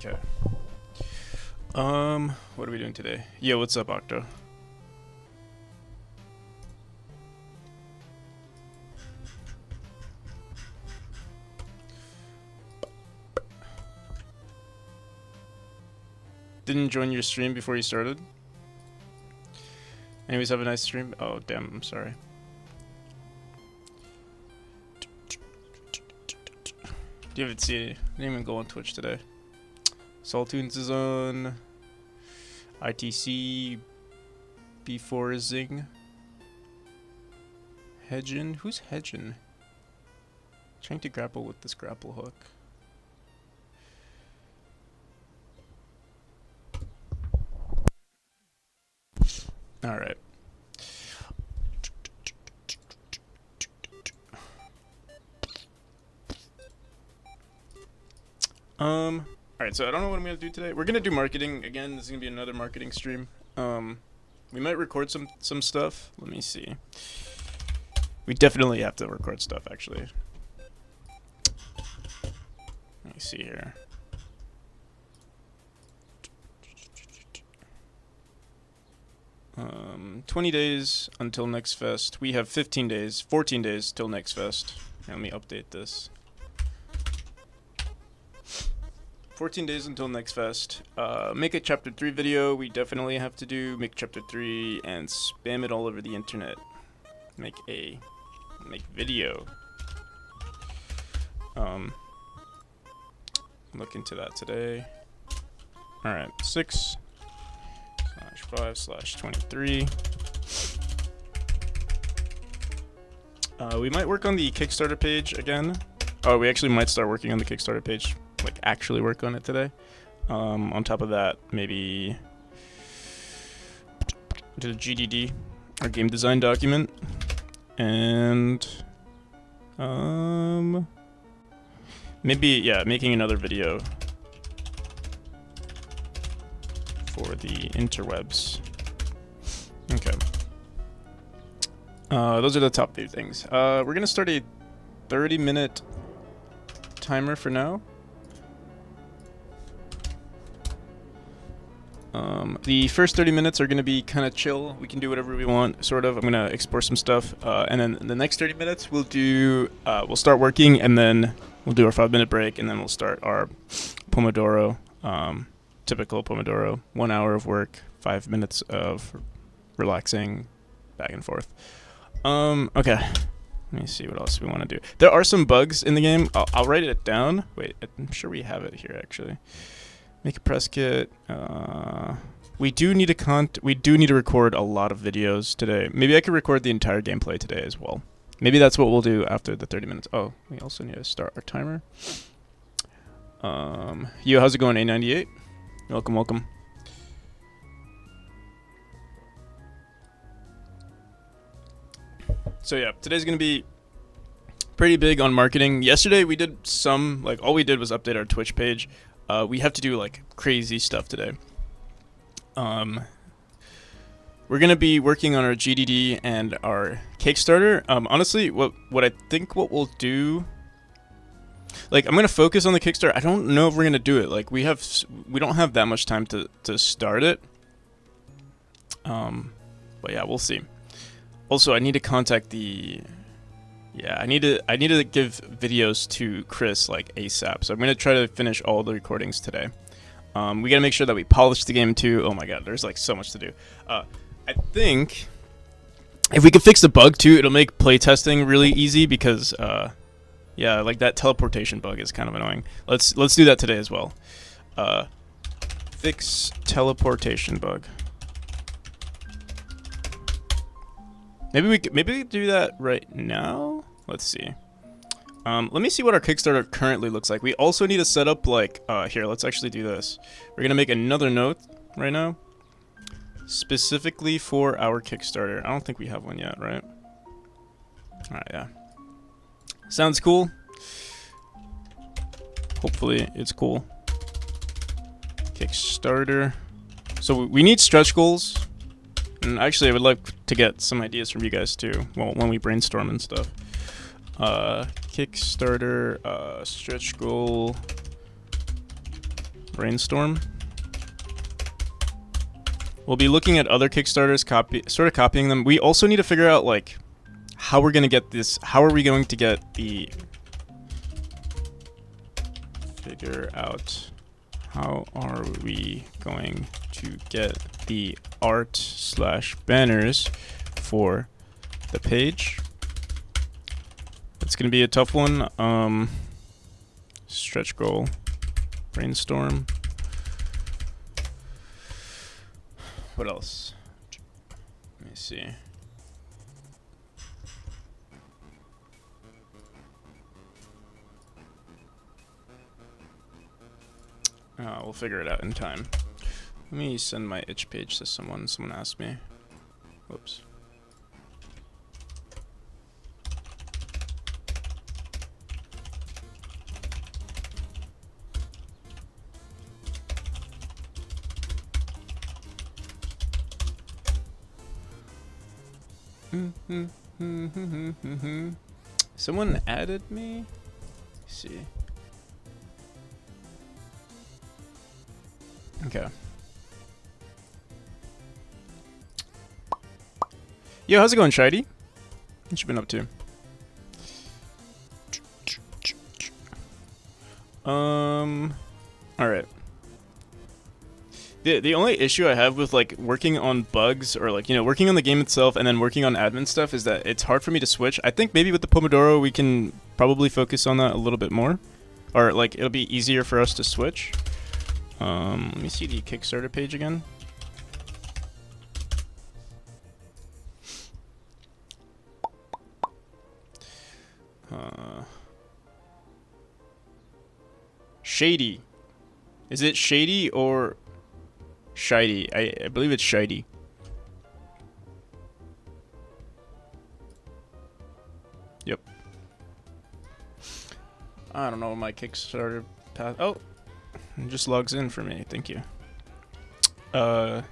Okay. What are we doing today? Yo, what's up, Octo? Didn't join your stream before you started? Anyways, have a nice stream. Oh, damn, I'm sorry. Do you even see it? I didn't even go on Twitch today. Saltoons is on. ITC. B4 Zing. Hedgen? Who's Hedgen? Trying to grapple with this grapple hook. Alright. Alright, so I don't know what I'm gonna do today. We're gonna do marketing again. This is gonna be another marketing stream. We might record some stuff. Let me see. We definitely have to record stuff, actually. Let me see here. Um, 20 days until next fest. We have 15 days, 14 days till next fest. Let me update this. 14 days until next fest. Make a chapter 3 video. We definitely have to do make chapter 3 and spam it all over the internet. Make video. Look into that today. Alright, 6/5/23. We might work on the Kickstarter page again. Oh, we actually might start working on the Kickstarter page. Like, actually work on it today. On top of that, maybe do the GDD, our game design document. And maybe, yeah, making another video for the interwebs. Okay. Those are the top 3 things. We're gonna start a 30-minute timer for now. The first 30 minutes are going to be kind of chill. We can do whatever we want, sort of. I'm going to explore some stuff. And then the next 30 minutes, we'll start working, and then we'll do our 5-minute break, and then we'll start our Pomodoro, typical Pomodoro. 1 hour of work, 5 minutes of relaxing, back and forth. Okay. Let me see what else we want to do. There are some bugs in the game. I'll write it down. Wait, I'm sure we have it here, actually. Make a press kit. We do need to record a lot of videos today. Maybe I could record the entire gameplay today as well. Maybe that's what we'll do after the 30 minutes. Oh, we also need to start our timer. Yo, how's it going, A98? Welcome, welcome. So yeah, today's gonna be pretty big on marketing. Yesterday we did some, like, all we did was update our Twitch page. We have to do, like, crazy stuff today. We're gonna be working on our GDD and our Kickstarter. Honestly, what I think what we'll do, like, I'm gonna focus on the Kickstarter. I don't know if we're gonna do it. Like, we don't have that much time to start it. But yeah, we'll see. Also, I need to contact the. Yeah, I need to give videos to Chris, like, ASAP. So I'm gonna try to finish all the recordings today. We gotta make sure that we polish the game too. Oh my god, there's, like, so much to do. I think if we could fix the bug too, it'll make playtesting really easy because yeah, like, that teleportation bug is kind of annoying. Let's do that today as well. Fix teleportation bug. Maybe we could do that right now. Let's see. Let me see what our Kickstarter currently looks like. We also need to set up, like, here, let's actually do this. We're gonna make another note right now, specifically for our Kickstarter. I don't think we have one yet, right? Alright, yeah. Sounds cool. Hopefully it's cool. Kickstarter. So we need stretch goals. And actually, I would like to get some ideas from you guys too. Well, when we brainstorm and stuff. Kickstarter, stretch goal brainstorm. We'll be looking at other Kickstarters, sort of copying them. We also need to figure out like how we're gonna get this. How are we going to get the? Figure out how are we going to get the art/banners for the page. It's gonna be a tough one. Stretch goal, brainstorm. What else? Let me see. We'll figure it out in time. Let me send my itch page to someone. Someone asked me. Whoops. Someone added me? Let's see. Okay. Yo, how's it going, Shady? What you been up to? Alright. The only issue I have with like working on bugs or like, you know, working on the game itself and then working on admin stuff is that it's hard for me to switch. I think maybe with the Pomodoro we can probably focus on that a little bit more. Or like it'll be easier for us to switch. Let me see the Kickstarter page again. Shady. Is it Shady or Shady? I believe it's Shady. Yep. I don't know my Kickstarter path. Oh, it just logs in for me. Thank you. I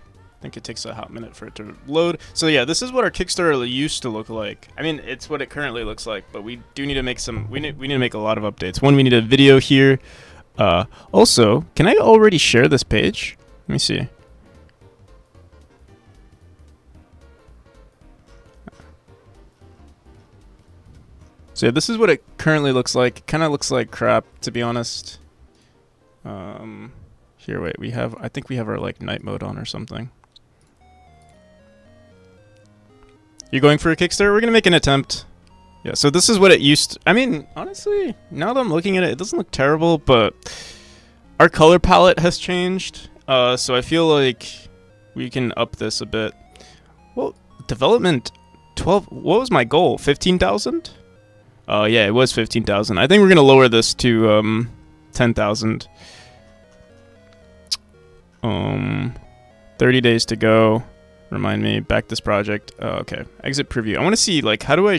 think it takes a hot minute for it to load. So yeah, this is what our Kickstarter used to look like. I mean, it's what it currently looks like, but we do need to make some. We need to make a lot of updates. One, we need a video here. Also, can I already share this page? Let me see. So yeah, this is what it currently looks like. Kind of looks like crap, to be honest. Here, wait, I think we have our like night mode on or something. You're going for a Kickstarter? We're gonna make an attempt. Yeah, so this is what it used to, I mean, honestly, now that I'm looking at it, it doesn't look terrible, but our color palette has changed. So I feel like we can up this a bit. Well, development 12, what was my goal? 15,000? Yeah, it was 15,000. I think we're gonna lower this to 10,000. 30 days to go. Remind me, back this project. Okay, exit preview. I want to see like how do I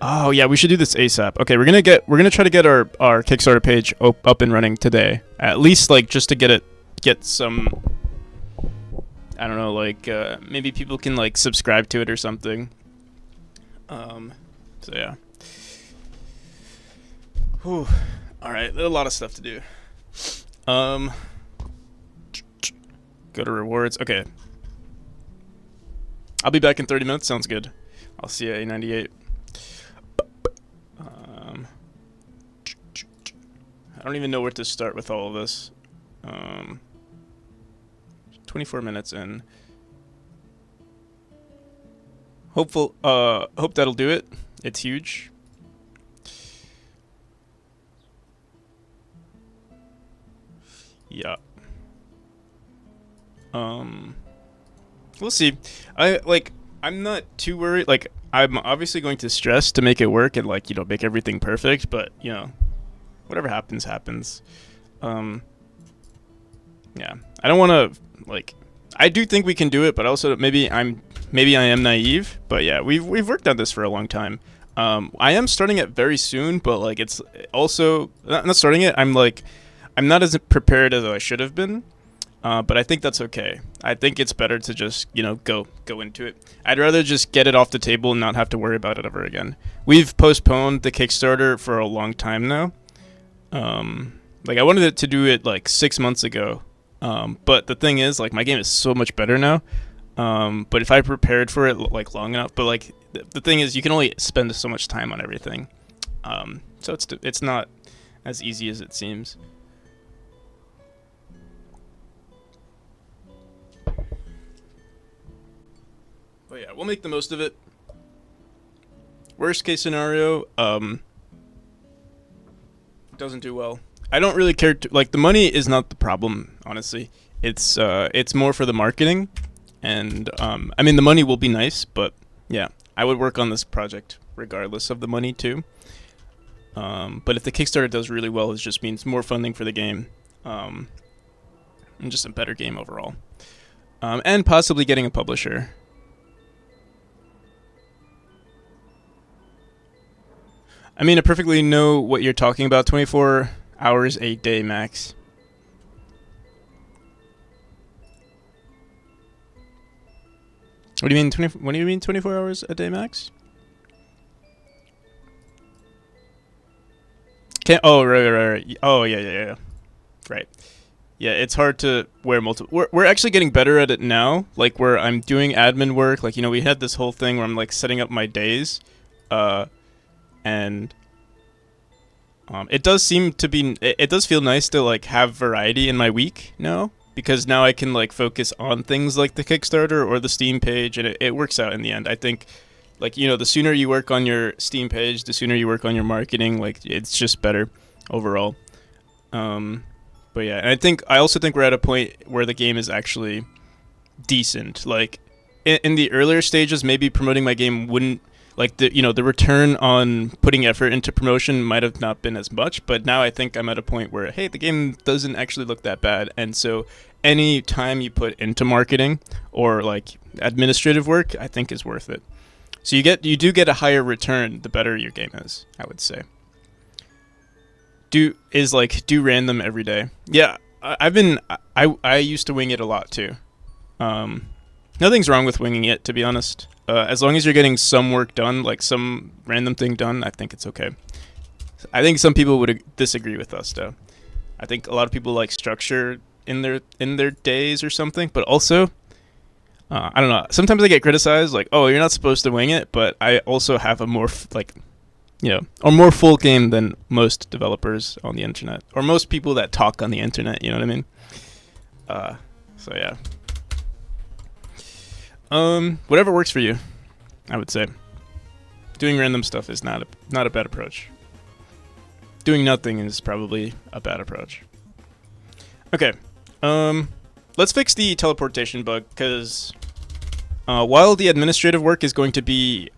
oh yeah, we should do this ASAP. Okay, we're gonna try to get our Kickstarter page up and running today. At least like just to get some, I don't know, like maybe people can like subscribe to it or something. So yeah. Whew. All right, there's a lot of stuff to do. Go to rewards. Okay. I'll be back in 30 minutes. Sounds good. I'll see you at A98. I don't even know where to start with all of this. 24 minutes in. Hope that'll do it. It's huge. Yeah. We'll see. I'm not too worried. Like, I'm obviously going to stress to make it work and like, you know, make everything perfect, but you know, whatever happens, happens. Yeah. I don't want to like, I do think we can do it, but also maybe I am naive, but yeah, we've worked on this for a long time. I am starting it very soon, but like, it's also not starting it. I'm not as prepared as I should have been. But I think that's okay. I think it's better to just, you know, go into it. I'd rather just get it off the table and not have to worry about it ever again. We've postponed the Kickstarter for a long time now. Like I wanted it to do it like 6 months ago. But the thing is, like, my game is so much better now. But if I prepared for it like long enough, but like the thing is, you can only spend so much time on everything. So it's not as easy as it seems. But yeah, we'll make the most of it. Worst case scenario, doesn't do well. I don't really care. Like the money is not the problem, honestly. It's more for the marketing, and I mean the money will be nice, but yeah, I would work on this project regardless of the money too. But if the Kickstarter does really well, it just means more funding for the game, and just a better game overall, and possibly getting a publisher. I mean, I perfectly know what you're talking about. 24 hours a day max. What do you mean? What do you mean 24 hours a day max? Oh, right. Oh, yeah. Right. Yeah, it's hard to wear multiple. We're actually getting better at it now. Like where I'm doing admin work. Like, you know, we had this whole thing where I'm like setting up my days, and it does seem to be. It does feel nice to like have variety in my week now, because now I can like focus on things like the Kickstarter or the Steam page, and it works out in the end. I think, like, you know, the sooner you work on your Steam page, the sooner you work on your marketing. Like, it's just better overall. But yeah, and I also think we're at a point where the game is actually decent. Like in the earlier stages, maybe promoting my game wouldn't, like, the return on putting effort into promotion might have not been as much. But now I think I'm at a point where, hey, the game doesn't actually look that bad, and so any time you put into marketing or like administrative work, I think is worth it. So you do get a higher return the better your game is, I would say. Do random every day. Yeah, I used to wing it a lot too. Nothing's wrong with winging it, to be honest. As long as you're getting some work done, like some random thing done, I think it's okay. I think some people would disagree with us, though. I think a lot of people like structure in their days or something, but also, I don't know. Sometimes I get criticized, like, "Oh, you're not supposed to wing it," but I also have a more a more full game than most developers on the internet, or most people that talk on the internet. You know what I mean? So yeah. Whatever works for you, I would say. Doing random stuff is not a bad approach. Doing nothing is probably a bad approach. Okay. Let's fix the teleportation bug, because while the administrative work is going to be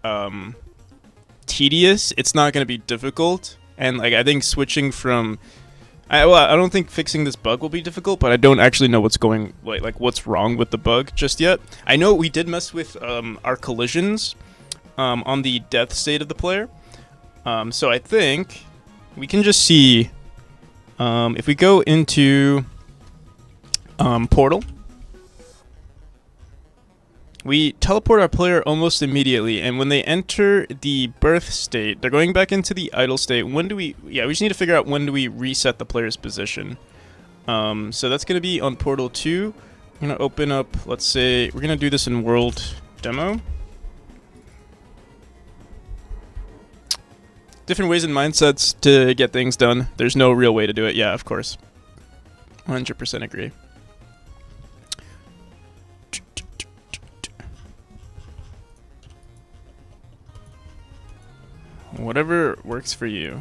tedious, it's not going to be difficult. And like, I think switching from I don't think fixing this bug will be difficult, but I don't actually know what's what's wrong with the bug just yet. I know we did mess with our collisions on the death state of the player. So I think we can just see if we go into Portal. We teleport our player almost immediately, and when they enter the birth state, they're going back into the idle state. We just need to figure out when do we reset the player's position. So that's going to be on Portal 2. I'm going to open up, let's say, we're going to do this in World Demo. Different ways and mindsets to get things done. There's no real way to do it. Yeah, of course. 100% agree. Whatever works for you.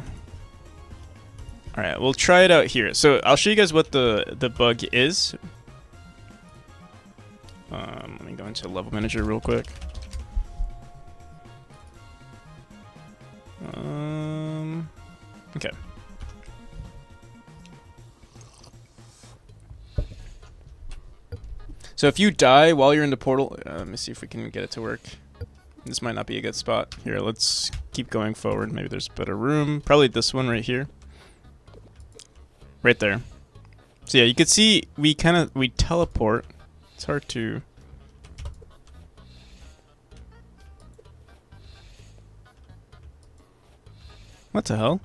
Alright, we'll try it out here. So I'll show you guys what the bug is. Let me go into Level Manager real quick. Okay. So if you die while you're in the portal, let me see if we can get it to work. This might not be a good spot. Here, let's keep going forward. Maybe there's better room. Probably this one right here. Right there. So yeah, you can see we teleport. It's hard to. What the hell?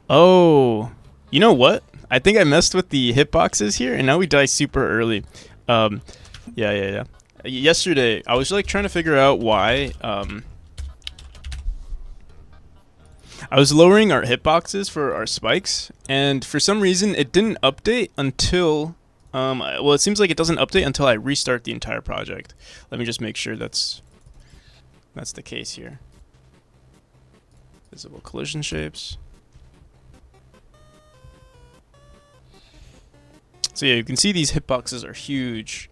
Oh, you know what? I think I messed with the hitboxes here, and now we die super early. Yeah. Yesterday, I was like trying to figure out why. I was lowering our hitboxes for our spikes, and for some reason, it didn't update until. Well, it seems like it doesn't update until I restart the entire project. Let me just make sure that's the case here. Visible collision shapes. So yeah, you can see these hitboxes are huge.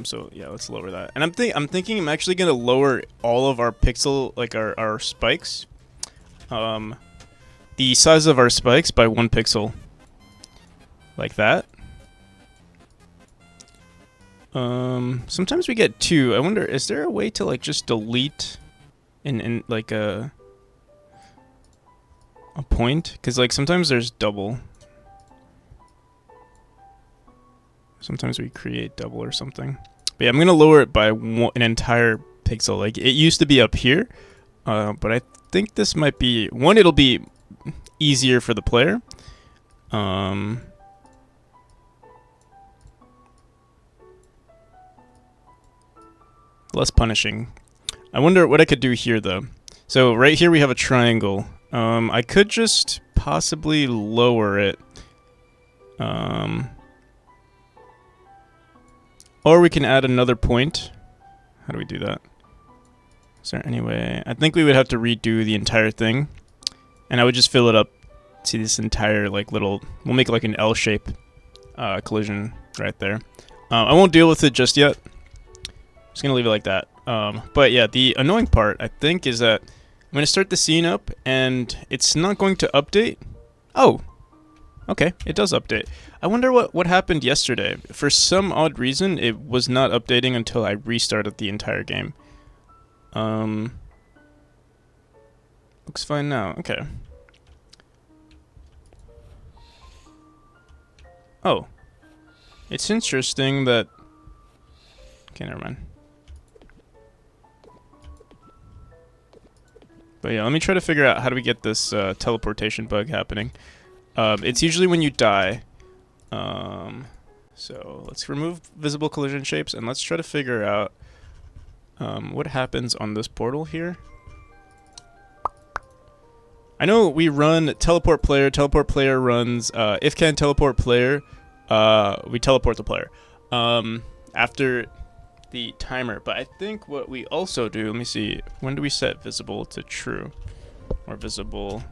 So yeah, let's lower that. And I'm thinking I'm actually gonna lower all of our pixel, like our spikes. The size of our spikes by 1 pixel. Like that. Sometimes we get 2. I wonder, is there a way to like just delete in like a point? Because like sometimes there's double. Sometimes we create double or something. But yeah, I'm gonna lower it by an entire pixel. Like it used to be up here, but I think this might be one. It'll be easier for the player. Less punishing. I wonder what I could do here though. So right here we have a triangle. I could just possibly lower it. Or we can add another point. How do we do that? Is there any way? I think we would have to redo the entire thing. And I would just fill it up to this entire like little, we'll make like an L shape collision right there. I won't deal with it just yet. Just gonna leave it like that. But yeah, the annoying part I think is that I'm gonna start the scene up and it's not going to update. Oh, okay, it does update. I wonder what happened yesterday. For some odd reason, it was not updating until I restarted the entire game. Looks fine now. Okay. Oh. It's interesting that... Okay, never mind. But yeah, let me try to figure out how do we get this teleportation bug happening. It's usually when you die. So let's remove visible collision shapes and let's try to figure out what happens on this portal here. I know we run teleport player. Teleport player runs if can teleport player. We teleport the player after the timer. But I think what we also do. Let me see. When do we set visible to true or visible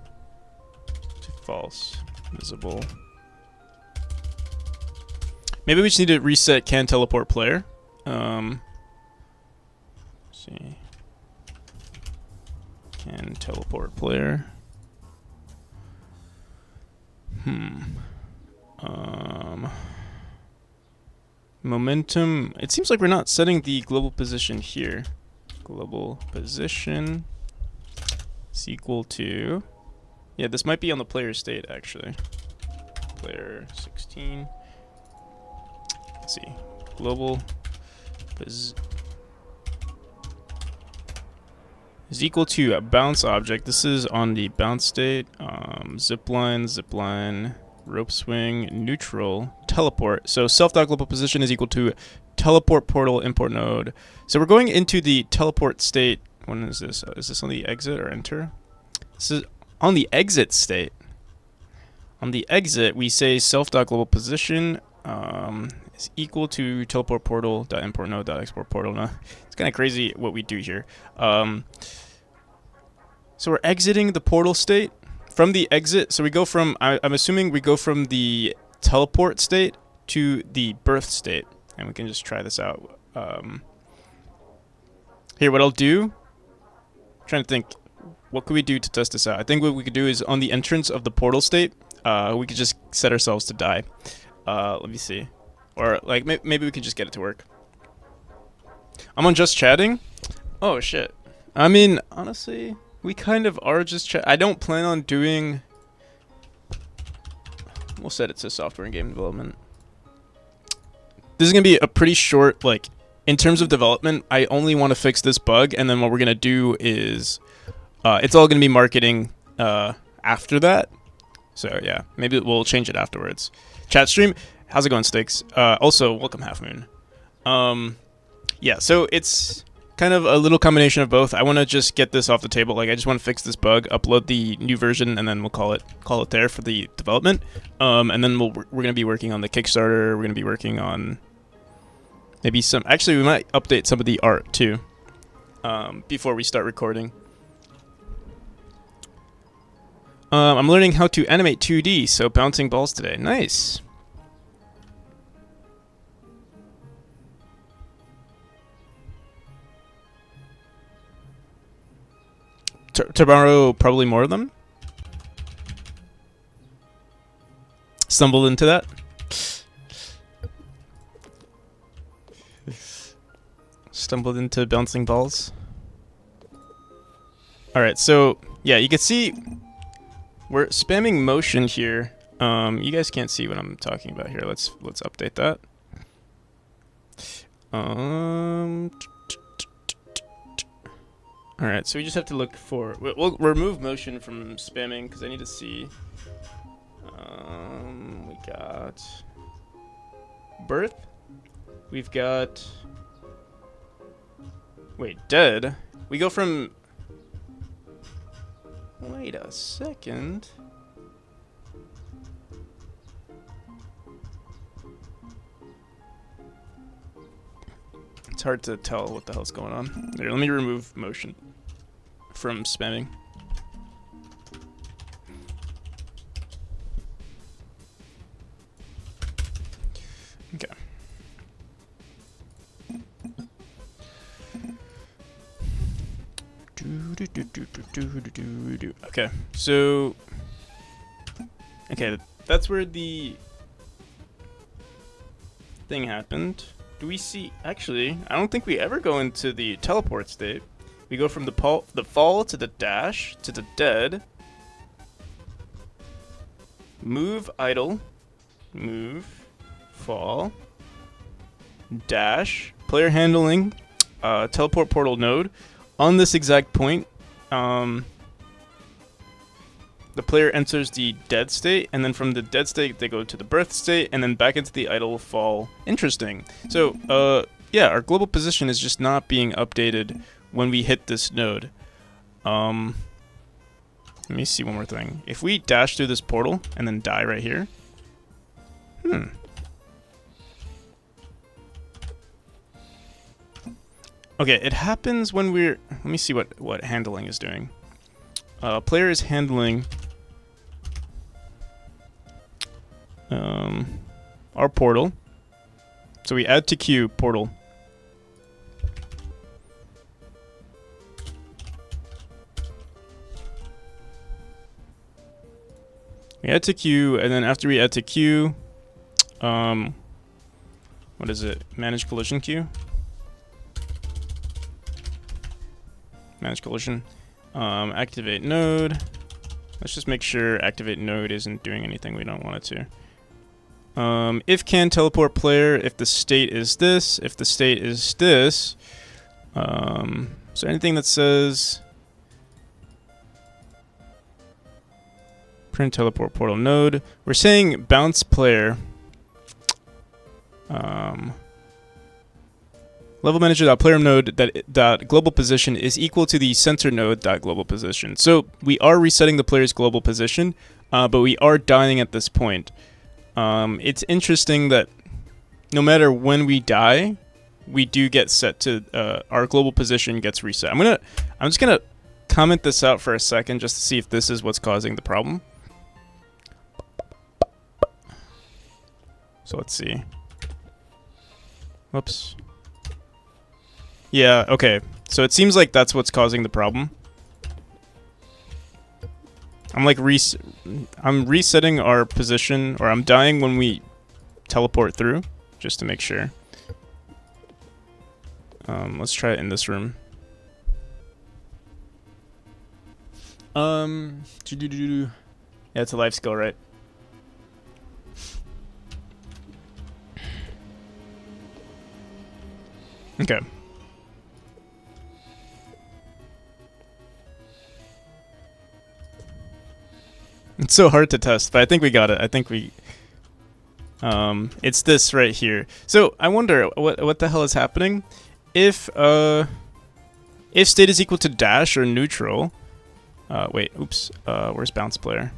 to false? Visible. Maybe we just need to reset can teleport player. Let's see. Can teleport player. Momentum. It seems like we're not setting the global position here. Global position is equal to. Yeah, this might be on the player state actually. Player 16. Let's see. Global is equal to a bounce object. This is on the bounce state. Zipline, rope swing, neutral, teleport. So self.global position is equal to teleport portal import node. So we're going into the teleport state. When is this? Is this on the exit or enter? This is on the exit state. On the exit, we say self.global position is equal to teleport portal dot import node dot export portal. No, it's kind of crazy what we do here. So we're exiting the portal state from the exit. So we go from I'm assuming we go from the teleport state to the birth state, and we can just try this out. Here, what I'll do. I'm trying to think. What could we do to test this out? I think what we could do is on the entrance of the portal state, we could just set ourselves to die. Let me see. Or like maybe we can just get it to work. I'm on just chatting. Oh shit. I mean, honestly, we kind of are just chat. I don't plan on doing We'll set it to software and game development. This is gonna be a pretty short, like, in terms of development, I only want to fix this bug, and then what we're gonna do is, it's all gonna be marketing after that. So yeah, maybe we'll change it afterwards. Chat stream, how's it going, Sticks? Also, welcome, Half Moon. Yeah, so it's kind of a little combination of both. I want to just get this off the table. Like, I just want to fix this bug, upload the new version, and then we'll call it there for the development. And then we're gonna be working on the Kickstarter. We're gonna be working on maybe some. Actually, we might update some of the art too before we start recording. I'm learning how to animate 2D, so bouncing balls today. Nice. Tomorrow, probably more of them. Stumbled into that. Stumbled into bouncing balls. Alright, so, yeah, you can see we're spamming motion here. You guys can't see what I'm talking about here. Let's update that. Alright, so we just have to look for... We'll remove motion from spamming because I need to see... we got... Birth. We've got... Wait, dead? We go from... Wait a second... It's hard to tell what the hell's going on. Here, let me remove motion from spamming. Okay. Okay, so... Okay, that's where the thing happened. Do we see... Actually, I don't think we ever go into the teleport state. We go from the fall to the dash to the dead. Move, idle. Move, fall. Dash. Player handling. Teleport portal node. On this exact point, the player enters the dead state, and then from the dead state they go to the birth state, and then back into the idle fall. Interesting. So, yeah, our global position is just not being updated when we hit this node. Let me see one more thing. If we dash through this portal and then die right here. Okay, it happens when we're... Let me see what handling is doing. Player is handling our portal. So we add to queue portal. We add to queue, and then after we add to queue, what is it? Manage collision queue? Manage collision. Activate node. Let's just make sure activate node isn't doing anything we don't want it to. If can teleport player, if the state is this, if the state is this. So anything that says print teleport portal node. We're saying bounce player. Level manager player node that global position is equal to the center node global position. So we are resetting the player's global position, but we are dying at this point. It's interesting that no matter when we die, we do get set to our global position gets reset. I'm just gonna comment this out for a second just to see if this is what's causing the problem. So let's see. Whoops. Yeah, okay. So it seems like that's what's causing the problem. I'm like I'm resetting our position, or I'm dying when we teleport through, just to make sure. Let's try it in this room. Yeah, it's a life skill, right? Okay. It's so hard to test, but I think we got it. I think we... it's this right here. So I wonder what the hell is happening if state is equal to dash or neutral. Wait, oops. Where's bounce player?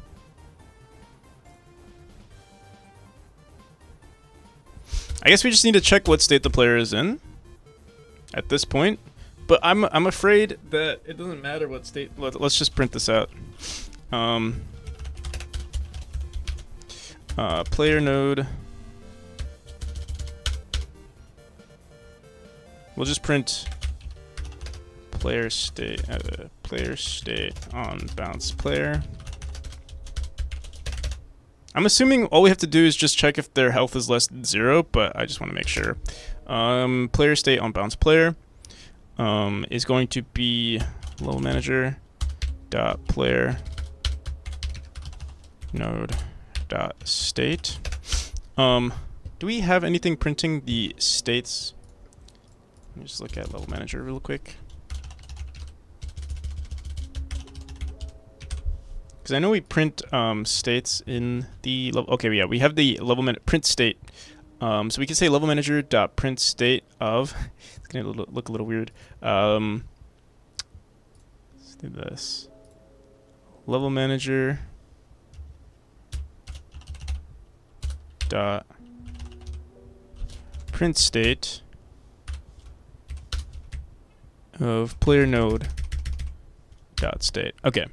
I guess we just need to check what state the player is in at this point. But I'm afraid that it doesn't matter what state. Let's just print this out. Player node. We'll just print player state on bounce player. I'm assuming all we have to do is just check if their health is less than 0, but I just want to make sure. Player state on bounce player is going to be level manager dot player node dot state. Do we have anything printing the states? Let me just look at level manager real quick. Because I know we print states in the level. Okay, yeah, we have the level print state. So we can say level manager dot print state of. It's gonna look a little weird. Let's do this. Level manager dot print state of player node dot state. Okay.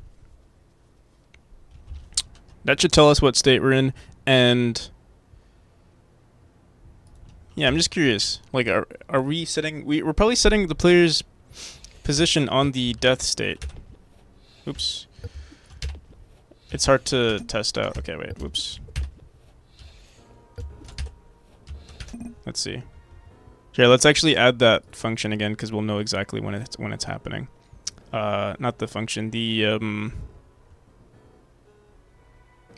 That should tell us what state we're in, and yeah, I'm just curious. Like, are we setting? We're probably setting the player's position on the death state. Oops. It's hard to test out. Okay, wait. Whoops. Let's see. Here, let's actually add that function again because we'll know exactly when it's happening. Not the function. The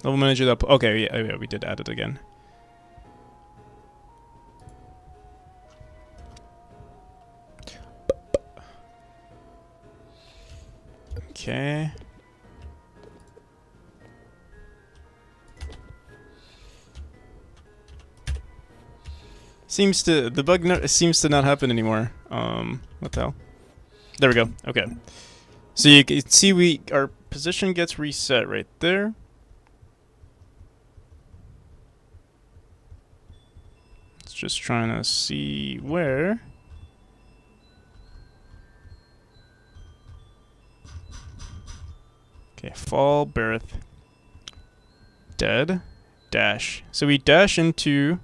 level manager. Okay, yeah, we did add it again. Okay. The bug seems to not happen anymore. What the hell? There we go. Okay. So you can see our position gets reset right there. It's just trying to see where. Okay, fall, birth, dead, dash. So we dash into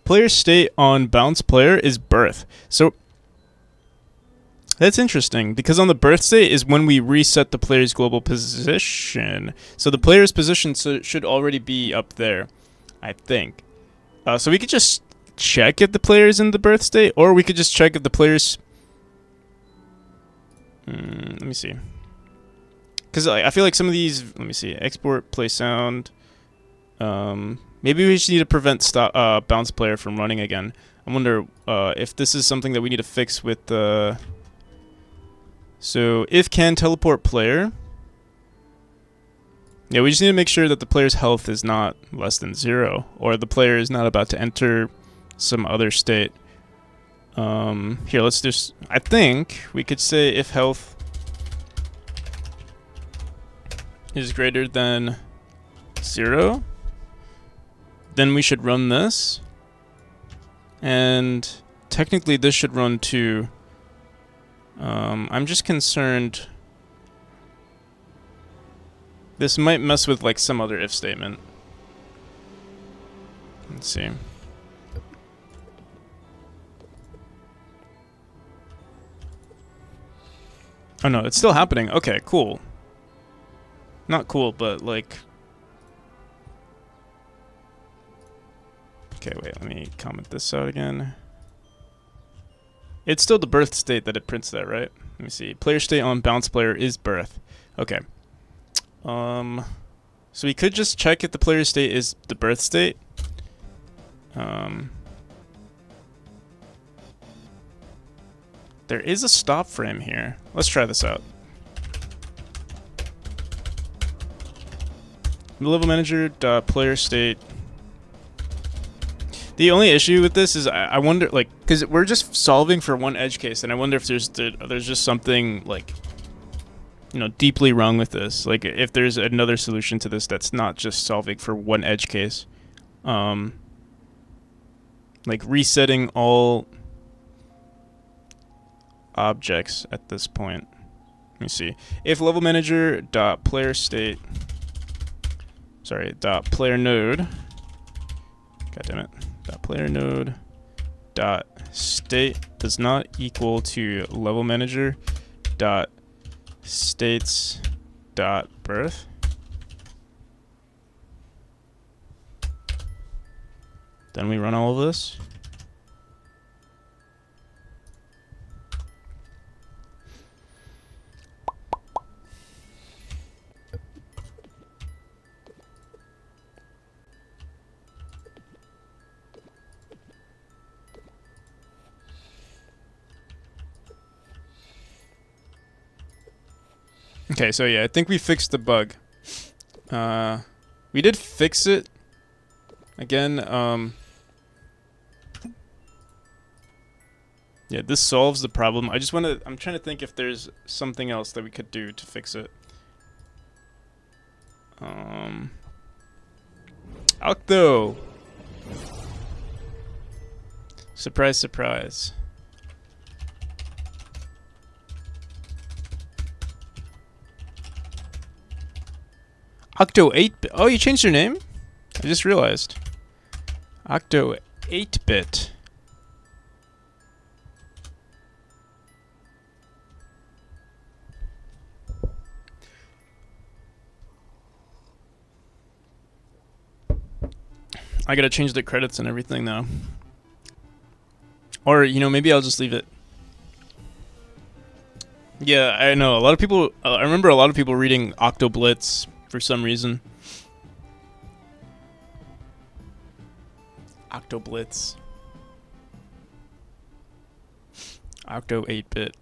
player state on bounce player is birth. So that's interesting because on the birth state is when we reset the player's global position. So the player's position should already be up there, I think. So we could just check if the player is in the birth state, or we could just check if the player's... let me see. Because I feel like some of these... Let me see. Export, play sound. Maybe we just need to prevent bounce player from running again. I wonder if this is something that we need to fix with the... So, if can teleport player... Yeah, we just need to make sure that the player's health is not less than 0, or the player is not about to enter some other state. Here, let's just... I think we could say if health is greater than 0, then we should run this. And technically this should run too. I'm just concerned... This might mess with like some other if statement. Let's see. Oh no, it's still happening. Okay, cool. Not cool, but like... Okay, wait, let me comment this out again. It's still the birth state that it prints that, right? Let me see. Player state on bounce player is birth. Okay. So we could just check if the player state is the birth state. There is a stop frame here. Let's try this out. Level manager dot player state. The only issue with this is I wonder, like, because we're just solving for one edge case, and I wonder if there's just something, like, you know, deeply wrong with this. Like, if there's another solution to this that's not just solving for one edge case. Like resetting all objects at this point. Let me see. If level manager dot player state, sorry, dot player node, god damn it, dot player node dot state does not equal to level manager dot states dot birth. Then we run all of this. Okay, so yeah, I think we fixed the bug. We did fix it. Again, yeah, this solves the problem. I'm trying to think if there's something else that we could do to fix it. Octo! Surprise, surprise. Octo 8-bit. Oh, you changed your name? I just realized. Octo 8-bit. I gotta change the credits and everything now. Or, you know, maybe I'll just leave it. Yeah, I know. A lot of people... I remember a lot of people reading Octo Blitz for some reason. Octo Blitz. Octo 8-bit.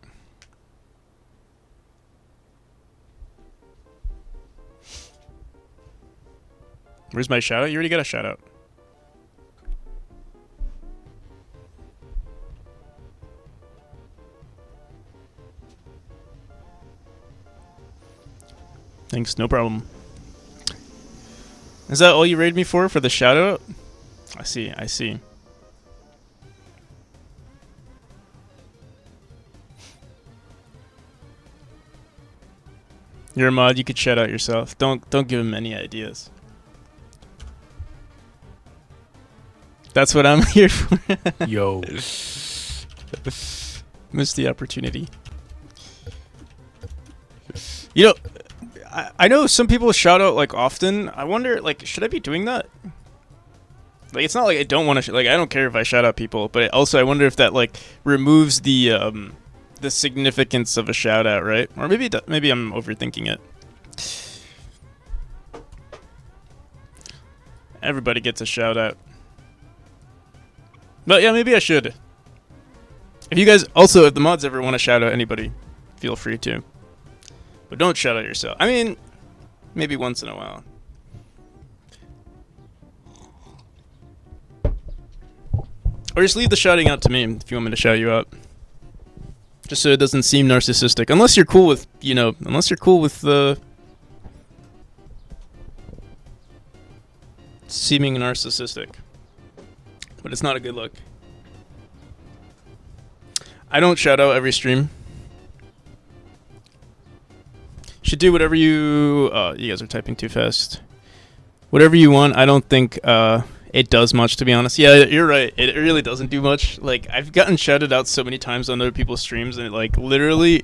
Where's my shout out? You already got a shout out. Thanks, no problem. Is that all you rated me for the shout out? I see, I see. You're a mod, you could shout out yourself. Don't give him any ideas. That's what I'm here for. Yo. Missed the opportunity. You know, I know some people shout out like often. I wonder, like, should I be doing that? Like, it's not like I don't want to. Like, I don't care if I shout out people, but also I wonder if that like removes the significance of a shout out, right? Or maybe maybe I'm overthinking it. Everybody gets a shout out. But yeah, maybe I should. If you guys also, if the mods ever want to shout out anybody, feel free to. But don't shout out yourself. I mean, maybe once in a while. Or just leave the shouting out to me if you want me to shout you out. Just so it doesn't seem narcissistic. Unless you're cool with, you know, unless you're cool with the seeming narcissistic. But it's not a good look. I don't shout out every stream. Should do whatever you... you guys are typing too fast. Whatever you want. I don't think it does much, to be honest. Yeah, you're right. It really doesn't do much. Like, I've gotten shouted out so many times on other people's streams, and like literally,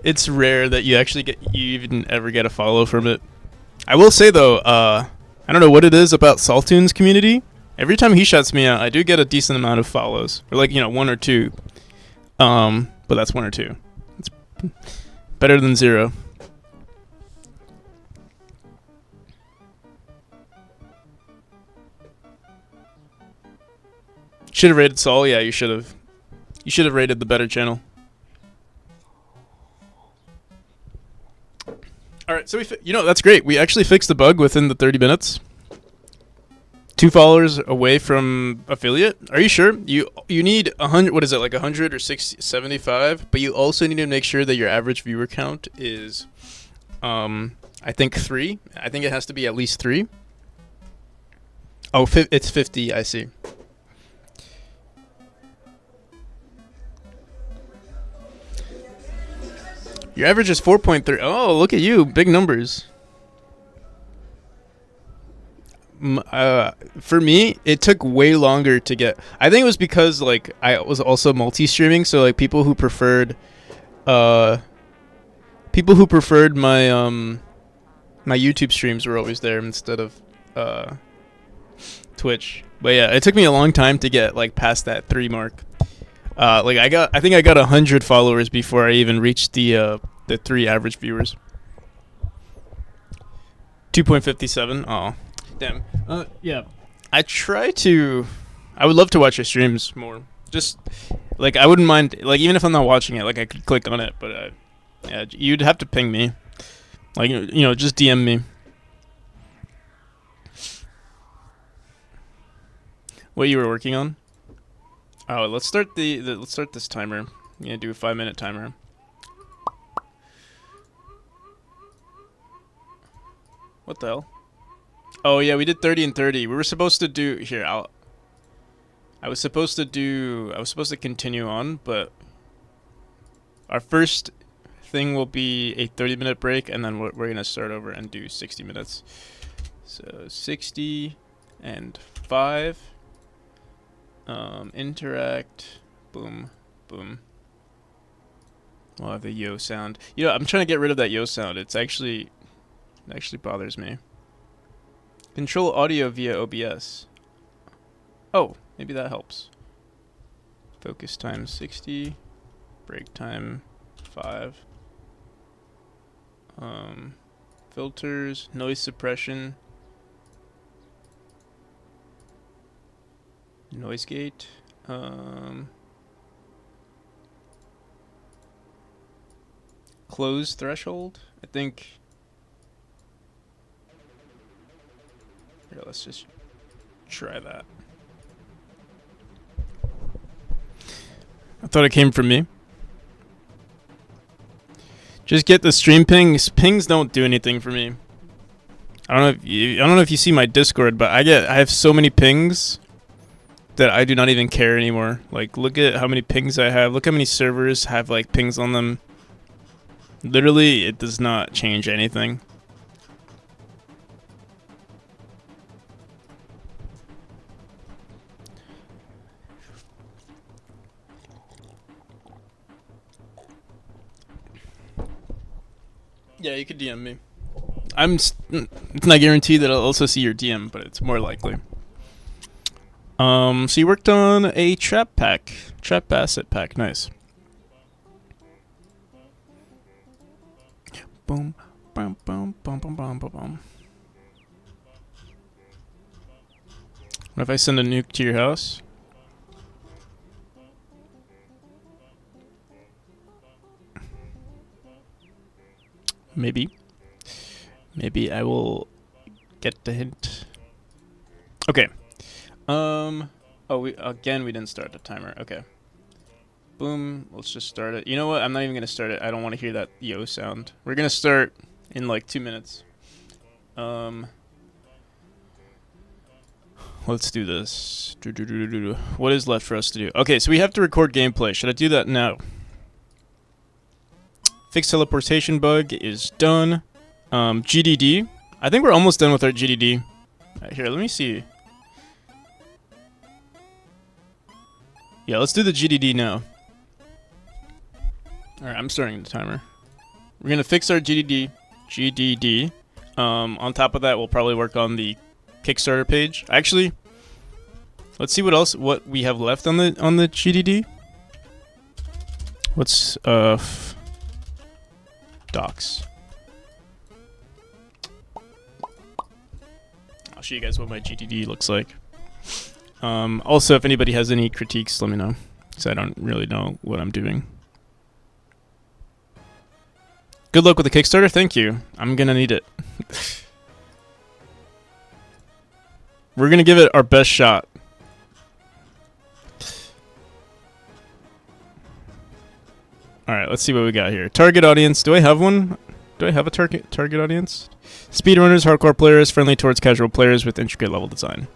it's rare that you even ever get a follow from it. I will say though, I don't know what it is about Saltoon's community. Every time he shouts me out, I do get a decent amount of follows, or like, you know, 1 or 2. But that's 1 or 2. It's better than 0. Should have rated Saul. Yeah, you should have. You should have rated the better channel. All right, so that's great. We actually fixed the bug within the 30 minutes. 2 followers away from affiliate. Are you sure? You need 100. What is it, like 100 or 75? But you also need to make sure that your average viewer count is, I think 3. I think it has to be at least 3. Oh, it's 50. I see. Your average is 4.3. Oh, look at you. Big numbers. For me, it took way longer to get. I think it was because like I was also multi-streaming, so like people who preferred my my YouTube streams were always there instead of Twitch. But yeah, it took me a long time to get like past that 3 mark. I think I got 100 followers before I even reached the 3 average viewers. 2.57. Oh, damn. Yeah. I would love to watch your streams more. Just like I wouldn't mind, like even if I'm not watching it, like I could click on it, but yeah, you'd have to ping me. Like just DM me. What you were working on? Oh, let's start let's start this timer. I'm gonna do a 5-minute timer. What the hell? Oh yeah, we did 30 and 30. We were supposed to do here. I was supposed to continue on, but our first thing will be a 30-minute break, and then we're gonna start over and do 60 minutes. So 60 and 5. Interact, boom, boom. We'll have the yo sound. I'm trying to get rid of that yo sound. It actually bothers me. Control audio via OBS. Oh, maybe that helps. Focus time 60, break time 5. Filters, noise suppression. Noise gate. Close threshold. I think. Here, let's just try that. I thought it came from me. Just get the stream pings. Pings don't do anything for me. I don't know if you see my Discord, but I have so many pings that I do not even care anymore. Like, look at how many pings I have. Look how many servers have like pings on them. Literally, it does not change anything. Yeah, you could DM me. It's not guaranteed that I'll also see your DM, but it's more likely. So you worked on a trap asset pack. Nice. Boom, boom, boom, boom, boom, boom, boom, boom. What if I send a nuke to your house? Maybe I will get the hint. Okay. Oh, we didn't start the timer. Okay. Boom. Let's just start it. You know what? I'm not even gonna start it. I don't want to hear that yo sound. We're gonna start in like 2 minutes. Let's do this. What is left for us to do? Okay, so we have to record gameplay. Should I do that now? Fixed teleportation bug is done. GDD. I think we're almost done with our GDD. Here, let me see. Yeah, let's do the GDD now. Alright, I'm starting the timer. We're gonna fix our GDD. On top of that, we'll probably work on the Kickstarter page. Actually, let's see what we have left on the GDD. What's docs. I'll show you guys what my GDD looks like. Also, if anybody has any critiques, let me know, because I don't really know what I'm doing. Good luck with the Kickstarter. Thank you. I'm gonna need it. We're gonna give it our best shot. Alright, let's see what we got here. Target audience. Do I have one? Do I have a target audience? Speedrunners, hardcore players, friendly towards casual players with intricate level design.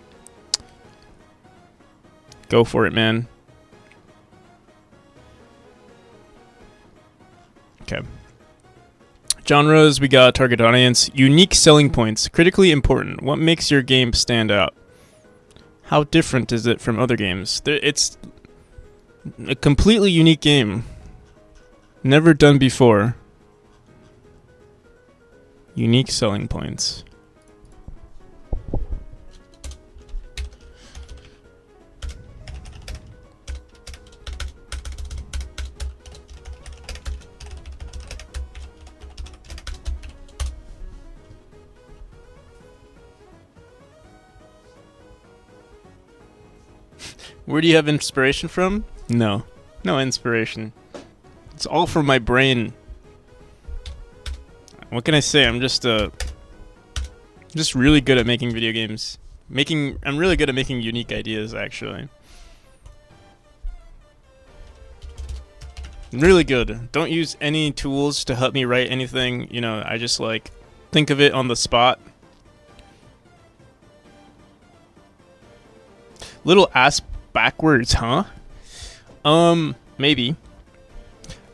Go for it, man. Okay. Genres, we got target audience. Unique selling points. Critically important. What makes your game stand out? How different is it from other games? It's a completely unique game. Never done before. Unique selling points. Where do you have inspiration from? No. No inspiration. It's all from my brain. What can I say? I'm just really good at making video games. I'm really good at making unique ideas, actually. I'm really good. Don't use any tools to help me write anything. You know, I just like think of it on the spot. Little ass backwards, huh? Maybe.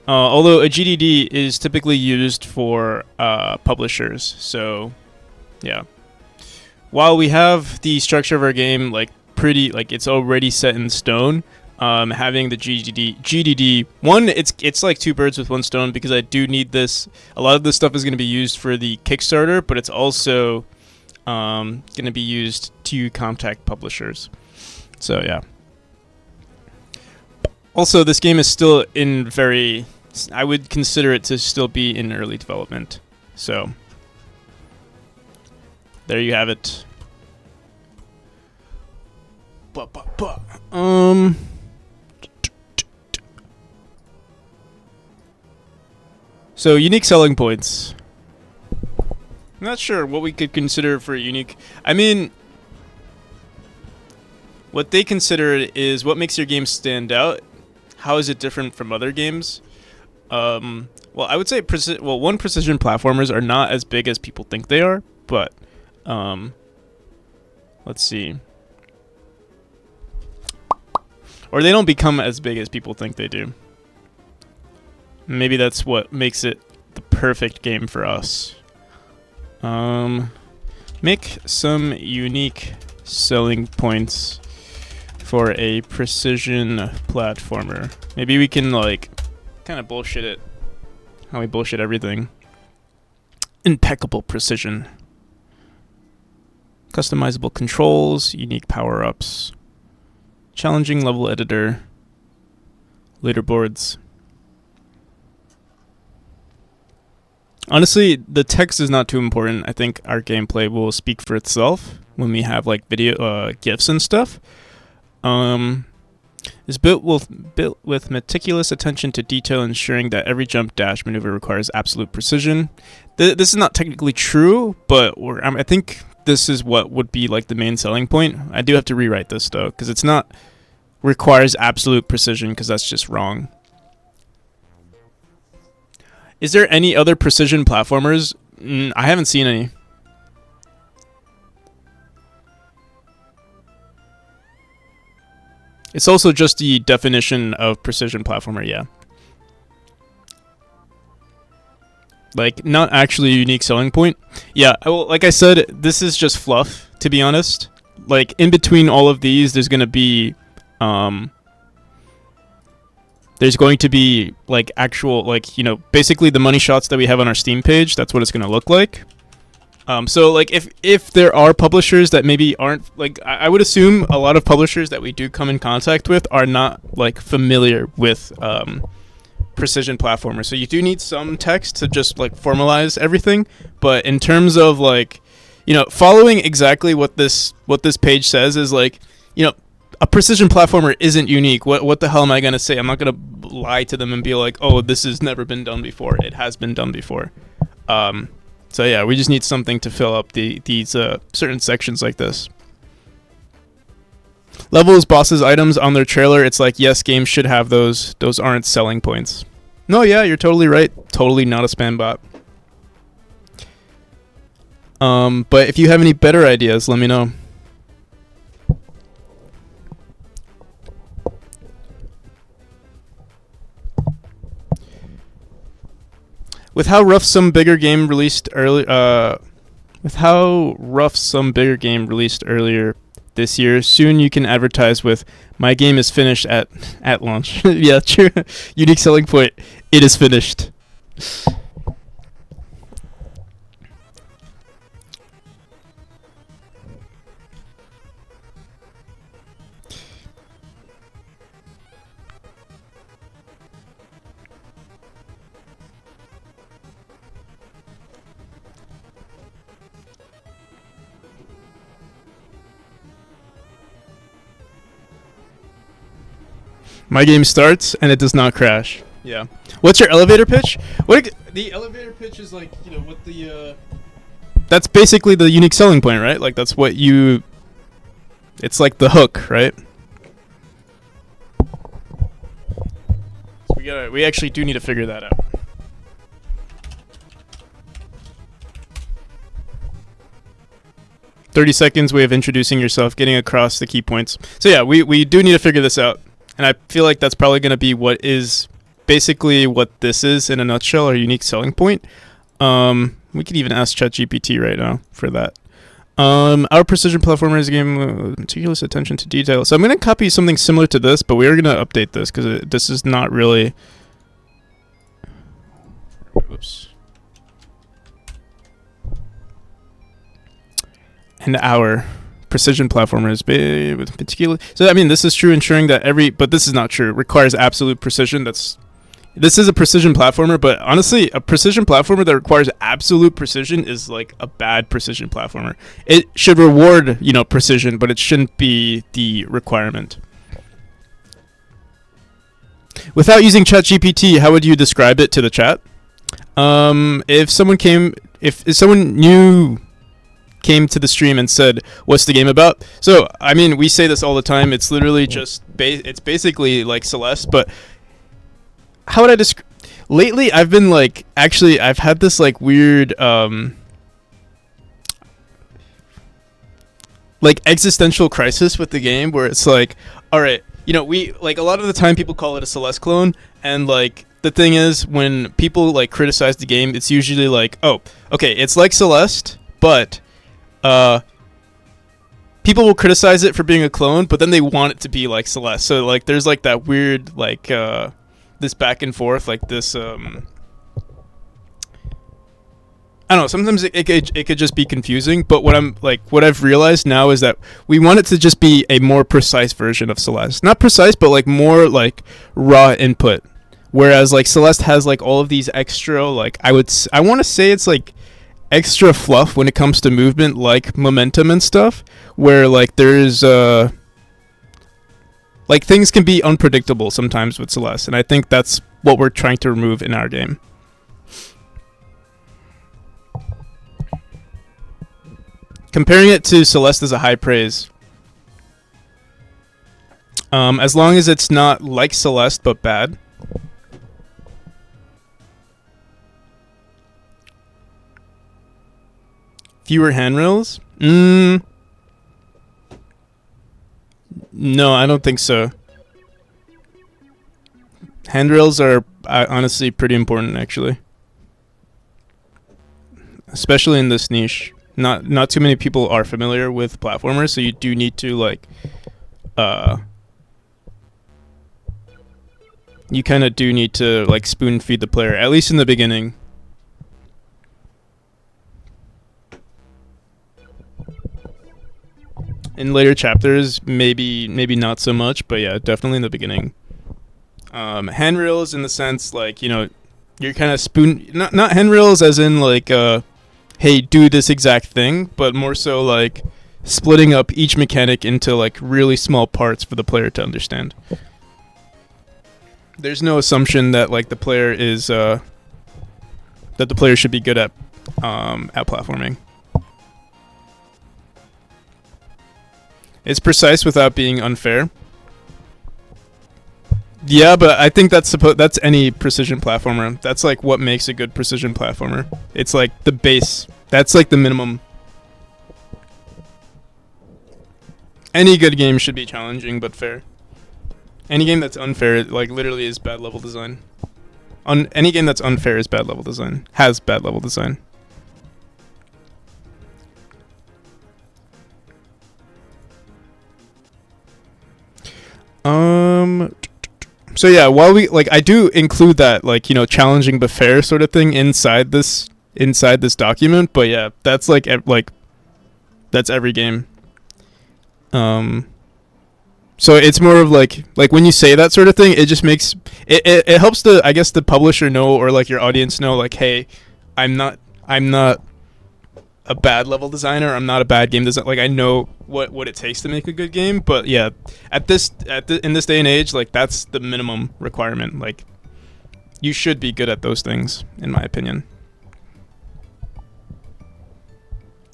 Although a GDD is typically used for publishers, so yeah. While we have the structure of our game like pretty, like it's already set in stone, having the GDD one, it's like two birds with one stone, because I do need this. A lot of this stuff is going to be used for the Kickstarter, but it's also going to be used to contact publishers. So yeah. Also, this game is still in I would consider it to still be in early development. So, there you have it. So, unique selling points. I'm not sure what we could consider for unique. I mean, what they consider is what makes your game stand out. How is it different from other games? Well, I would say precision platformers are not as big as people think they are, but let's see. Or they don't become as big as people think they do. Maybe that's what makes it the perfect game for us. Make some unique selling points for a precision platformer. Maybe we can like kind of bullshit it. How we bullshit everything. Impeccable precision. Customizable controls, unique power-ups. Challenging level editor. Leaderboards. Honestly, the text is not too important. I think our gameplay will speak for itself when we have like video GIFs and stuff. Is built with meticulous attention to detail, ensuring that every jump dash maneuver requires absolute precision. This is not technically true, but I think this is what would be like the main selling point. I do have to rewrite this though, because it's not requires absolute precision, because that's just wrong. Is there any other precision platformers? I haven't seen any. It's also just the definition of precision platformer, yeah. Like, not actually a unique selling point. Yeah, well, like I said, this is just fluff, to be honest. Like, in between all of these, there's going to be, like, actual, like, you know, basically the money shots that we have on our Steam page, that's what it's going to look like. So, like, if there are publishers that maybe aren't, like, I would assume a lot of publishers that we do come in contact with are not, like, familiar with precision platformers. So you do need some text to just, like, formalize everything. But in terms of, like, you know, following exactly what this page says is, like, you know, a precision platformer isn't unique. What the hell am I gonna say? I'm not gonna lie to them and be like, oh, this has never been done before. It has been done before. So yeah, we just need something to fill up these certain sections like this. Levels, bosses, items on their trailer. It's like, yes, games should have those. Those aren't selling points. No, yeah, you're totally right. Totally not a spam bot. But if you have any better ideas, let me know. With how rough some bigger game released earlier this year, soon you can advertise with "My game is finished" at launch. Yeah, true. Unique selling point: it is finished. My game starts and it does not crash. Yeah. What's your elevator pitch? The elevator pitch is like, what the that's basically the unique selling point, right? Like that's what you it's like the hook, right? So we actually do need to figure that out. "30 seconds way of introducing yourself, getting across the key points." So yeah, we do need to figure this out. And I feel like that's probably going to be what is basically what this is in a nutshell, our unique selling point. We could even ask ChatGPT right now for that. Our precision platformer is a game with meticulous attention to detail. So I'm going to copy something similar to this, but we are going to update this because this is not really... Oops. And our precision platformers with meticulous. So I mean, this is true, ensuring that but this is not true. It requires absolute precision. This is a precision platformer, but honestly, a precision platformer that requires absolute precision is like a bad precision platformer. It should reward, precision, but it shouldn't be the requirement. Without using ChatGPT, how would you describe it to the chat? If someone new came to the stream and said, "What's the game about?" So I mean, we say this all the time. It's literally just it's basically like Celeste, but how would I describe? Lately, I've been like, actually, I've had this like weird like existential crisis with the game where it's like, all right, we like a lot of the time people call it a Celeste clone, and like the thing is when people like criticize the game, it's usually like, oh, okay, it's like Celeste, but people will criticize it for being a clone, but then they want it to be like Celeste. So like there's like that weird like this back and forth, like this I don't know, sometimes it could just be confusing, but what I've realized now is that we want it to just be a more precise version of Celeste. Not precise, but like more like raw input. Whereas like Celeste has like all of these extra, like I want to say it's like extra fluff when it comes to movement, like momentum and stuff, where like there's like things can be unpredictable sometimes with Celeste, and I think that's what we're trying to remove in our game. Comparing it to Celeste is a high praise. As long as it's not like Celeste but bad. Fewer handrails? No, I don't think so. Handrails are honestly pretty important, actually. Especially in this niche. Not too many people are familiar with platformers, so you do need to like you kind of do need to like spoon feed the player, at least in the beginning. In later chapters, maybe not so much, but yeah, definitely in the beginning. Handrails in the sense like, you're kind of not handrails as in like hey, do this exact thing, but more so like splitting up each mechanic into like really small parts for the player to understand. There's no assumption that like the player is that the player should be good at platforming. It's precise without being unfair. Yeah, but I think that's any precision platformer. That's like what makes a good precision platformer. It's like the base. That's like the minimum. Any good game should be challenging but fair. Any game that's unfair, like literally, is bad level design. Any game that's unfair is bad level design. Has bad level design. So yeah, while we like, I do include that like, you know, challenging but fair sort of thing inside this document. But yeah, that's like that's every game. So it's more of like when you say that sort of thing, it just makes it helps the, I guess, the publisher know, or like your audience know, like, hey, I'm not a bad level designer. I'm not a bad game designer. Like, I know what it takes to make a good game. But yeah, in this day and age, like, that's the minimum requirement. Like, you should be good at those things, in my opinion.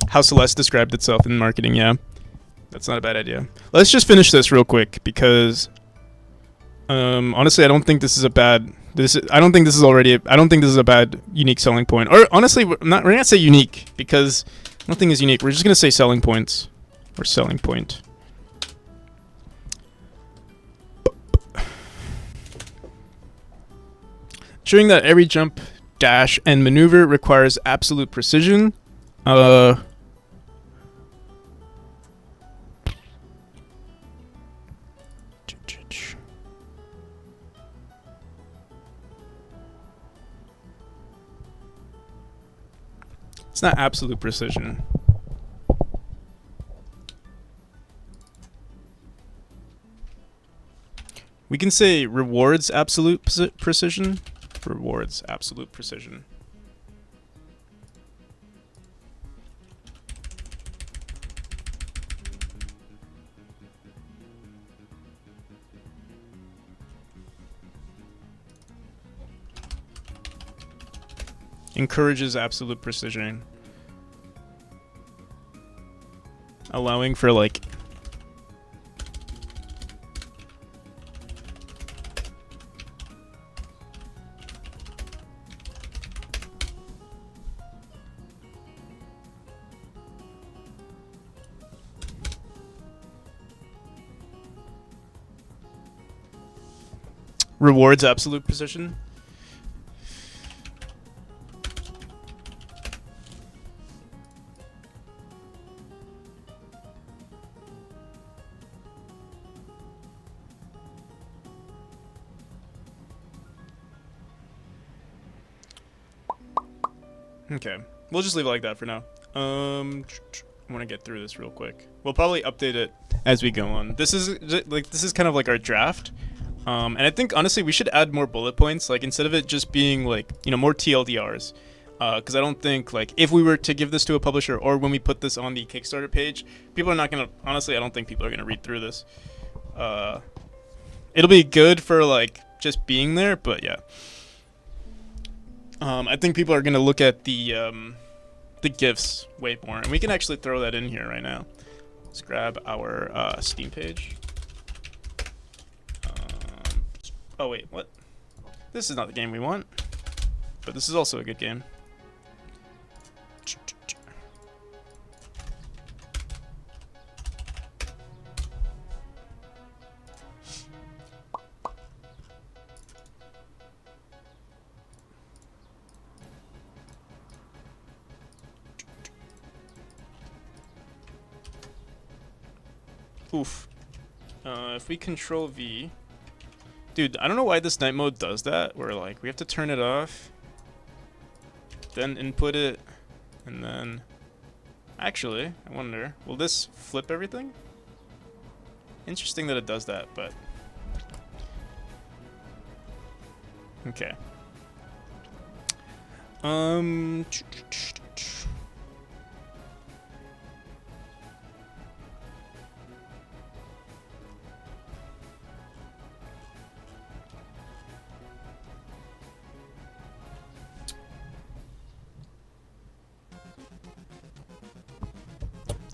How Celeste described itself in marketing, yeah. That's not a bad idea. Let's just finish this real quick because, honestly, I don't think this is a bad. I don't think this is a bad unique selling point. Or honestly, we're not gonna say unique because nothing is unique. We're just gonna say selling points or selling point. Ensuring that every jump, dash, and maneuver requires absolute precision. It's not absolute precision. We can say rewards absolute precision. Rewards absolute precision. Encourages absolute precision. Allowing for like rewards absolute precision. Okay, we'll just leave it like that for now. I want to get through this real quick. We'll probably update it as we go on. This is kind of like our draft. And I think honestly we should add more bullet points, like instead of it just being like, you know, more TLDRs. Because I don't think, like, if we were to give this to a publisher or when we put this on the Kickstarter page, people are not gonna, honestly, I don't think people are gonna read through this. It'll be good for like just being there, but yeah. I think people are gonna look at the GIFs way more, and we can actually throw that in here right now. Let's grab our Steam page. Oh wait, what? This is not the game we want, but this is also a good game. Oof. If we control V, dude, I don't know why this night mode does that, where like we have to turn it off, then input it, and then actually, I wonder, will this flip everything? Interesting that it does that, but okay.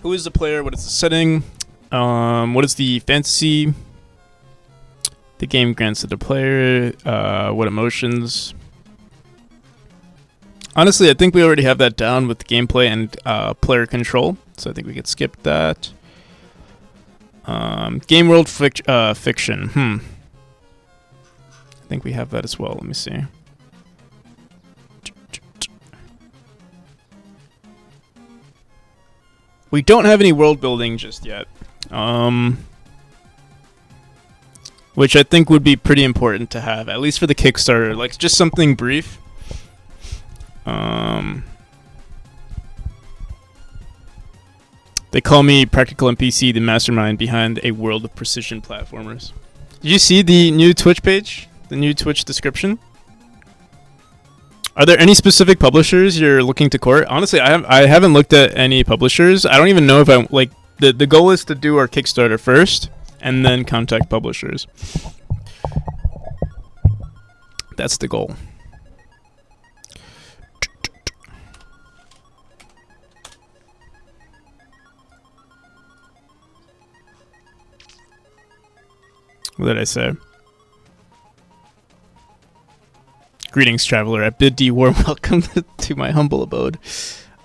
Who is the player? What is the setting? What is the fantasy the game grants to the player? What emotions? Honestly, I think we already have that down with gameplay and player control, so I think we could skip that. Game world fiction. I think we have that as well. Let me see. We don't have any world building just yet. Which I think would be pretty important to have, at least for the Kickstarter. Like, just something brief. They call me Practical NPC, the mastermind behind a world of precision platformers. Did you see the new Twitch page? The new Twitch description? Are there any specific publishers you're looking to court? Honestly, I haven't looked at any publishers. I don't even know if I like the goal is to do our Kickstarter first and then contact publishers. That's the goal. What did I say? Greetings, traveler. I bid thee warm welcome to my humble abode.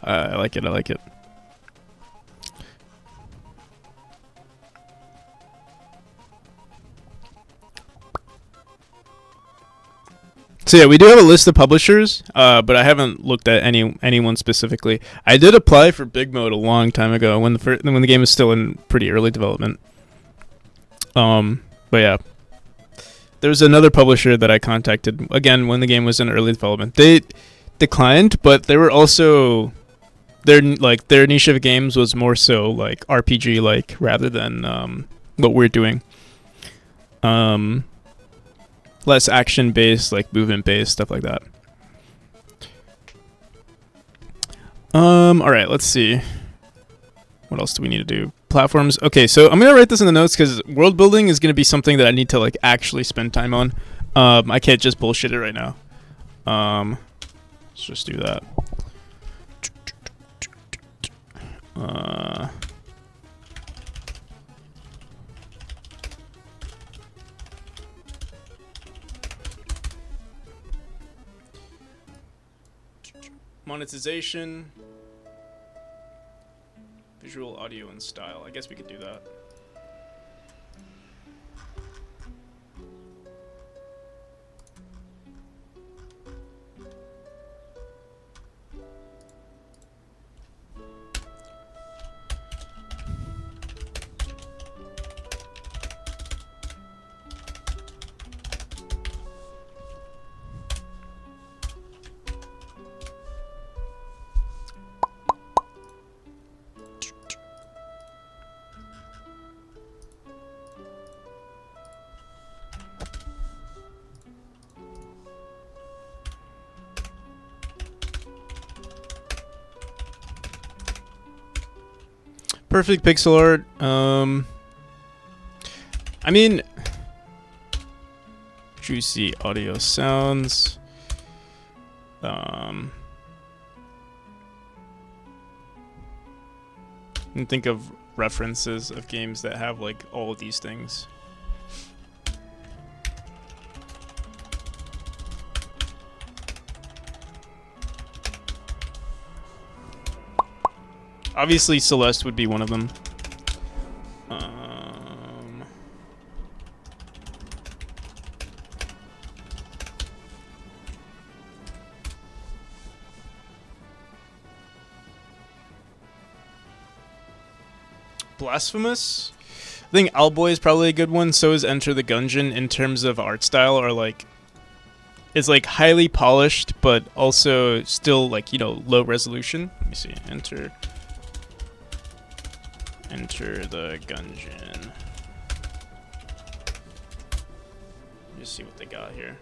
I like it. I like it. So yeah, we do have a list of publishers, but I haven't looked at anyone specifically. I did apply for Big Mode a long time ago when the game was still in pretty early development. But yeah, there's another publisher that I contacted again when the game was in early development. They declined, but they were also their niche of games was more so like RPG like rather than what we're doing. Less action based, like movement based stuff like that. All right, let's see. What else do we need to do? Platforms. Okay, so I'm gonna write this in the notes because world building is gonna be something that I need to like actually spend time on. I can't just bullshit it right now. Let's just do that. Monetization. Visual, audio, and style. I guess we could do that. Perfect pixel art. I mean, juicy audio sounds. And think of references of games that have like all of these things. Obviously, Celeste would be one of them. Blasphemous? I think Owlboy is probably a good one. So is Enter the Gungeon in terms of art style, or like it's like highly polished, but also still like, you know, low resolution. Let me see. Enter the Gungeon. Just see what they got here.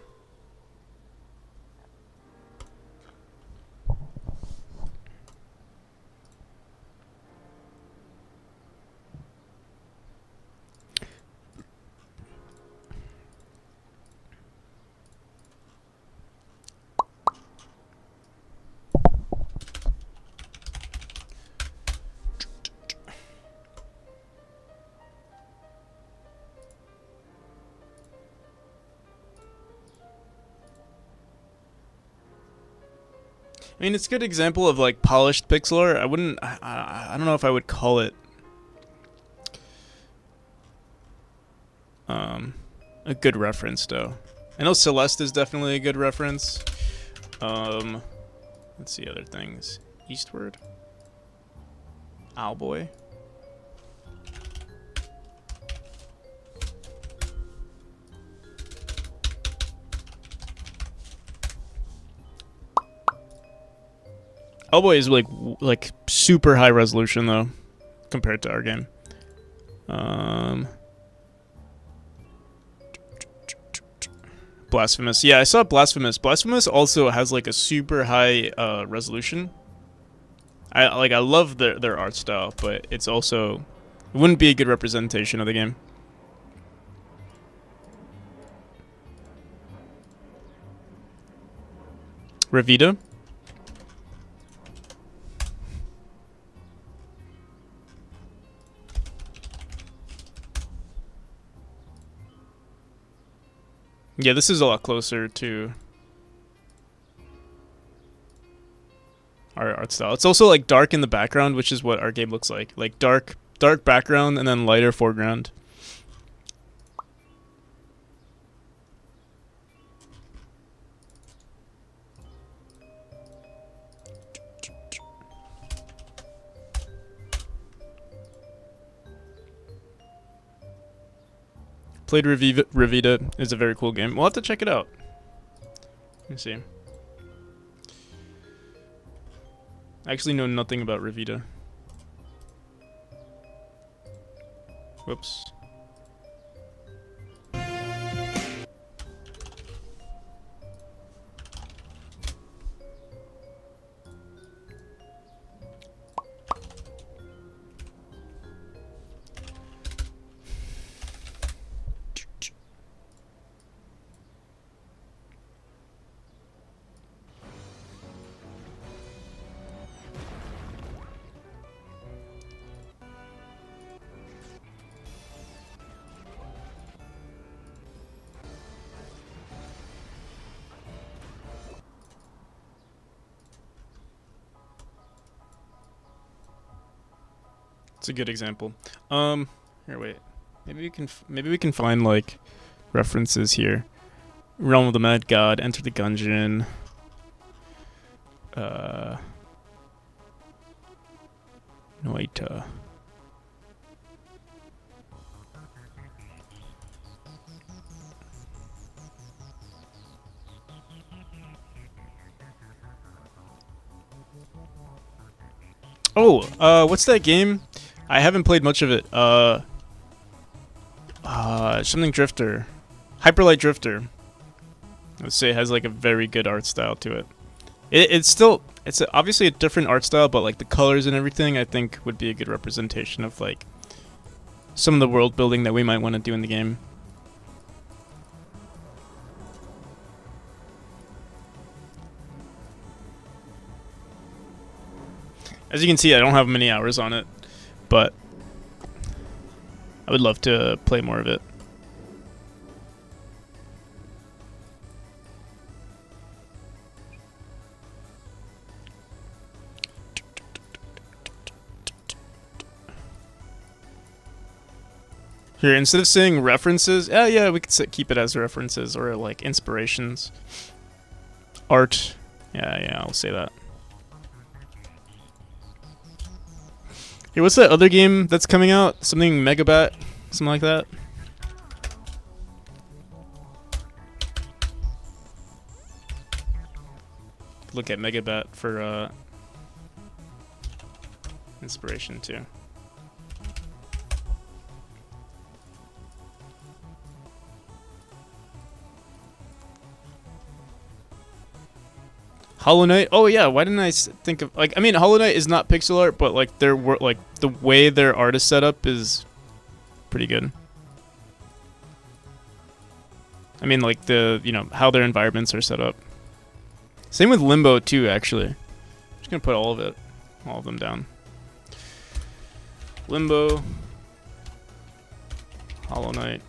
I mean, it's a good example of like polished pixel art. I wouldn't. I don't know if I would call it a good reference though. I know Celeste is definitely a good reference. Let's see other things. Eastward. Owlboy. Owlboy is like super high resolution though, compared to our game. Blasphemous. Yeah, I saw Blasphemous. Blasphemous also has like a super high resolution. I love their art style, but it's also it wouldn't be a good representation of the game. Revita. Yeah, this is a lot closer to our art style. It's also like dark in the background, which is what our game looks like. Like dark background and then lighter foreground. Played Revita is a very cool game. We'll have to check it out. Let me see. I actually know nothing about Revita. Whoops. It's a good example. Here, wait. Maybe we can find like references here. Realm of the Mad God, Enter the Gungeon. Noita. Oh, what's that game? I haven't played much of it. Something Drifter. Hyperlight Drifter. Let's say it has like a very good art style to it. It's obviously a different art style, but like the colors and everything I think would be a good representation of like some of the world building that we might want to do in the game. As you can see, I don't have many hours on it, but I would love to play more of it. Here, instead of saying references, yeah, we could keep it as references or like inspirations. Art. Yeah, I'll say that. Hey, what's that other game that's coming out? Something Megabat? Something like that? Look at Megabat for inspiration too. Hollow Knight. Oh yeah, why didn't I think of like? I mean, Hollow Knight is not pixel art, but like their work, like the way their art is set up is pretty good. I mean, like how their environments are set up. Same with Limbo too, actually. I'm just gonna put all of them down. Limbo, Hollow Knight.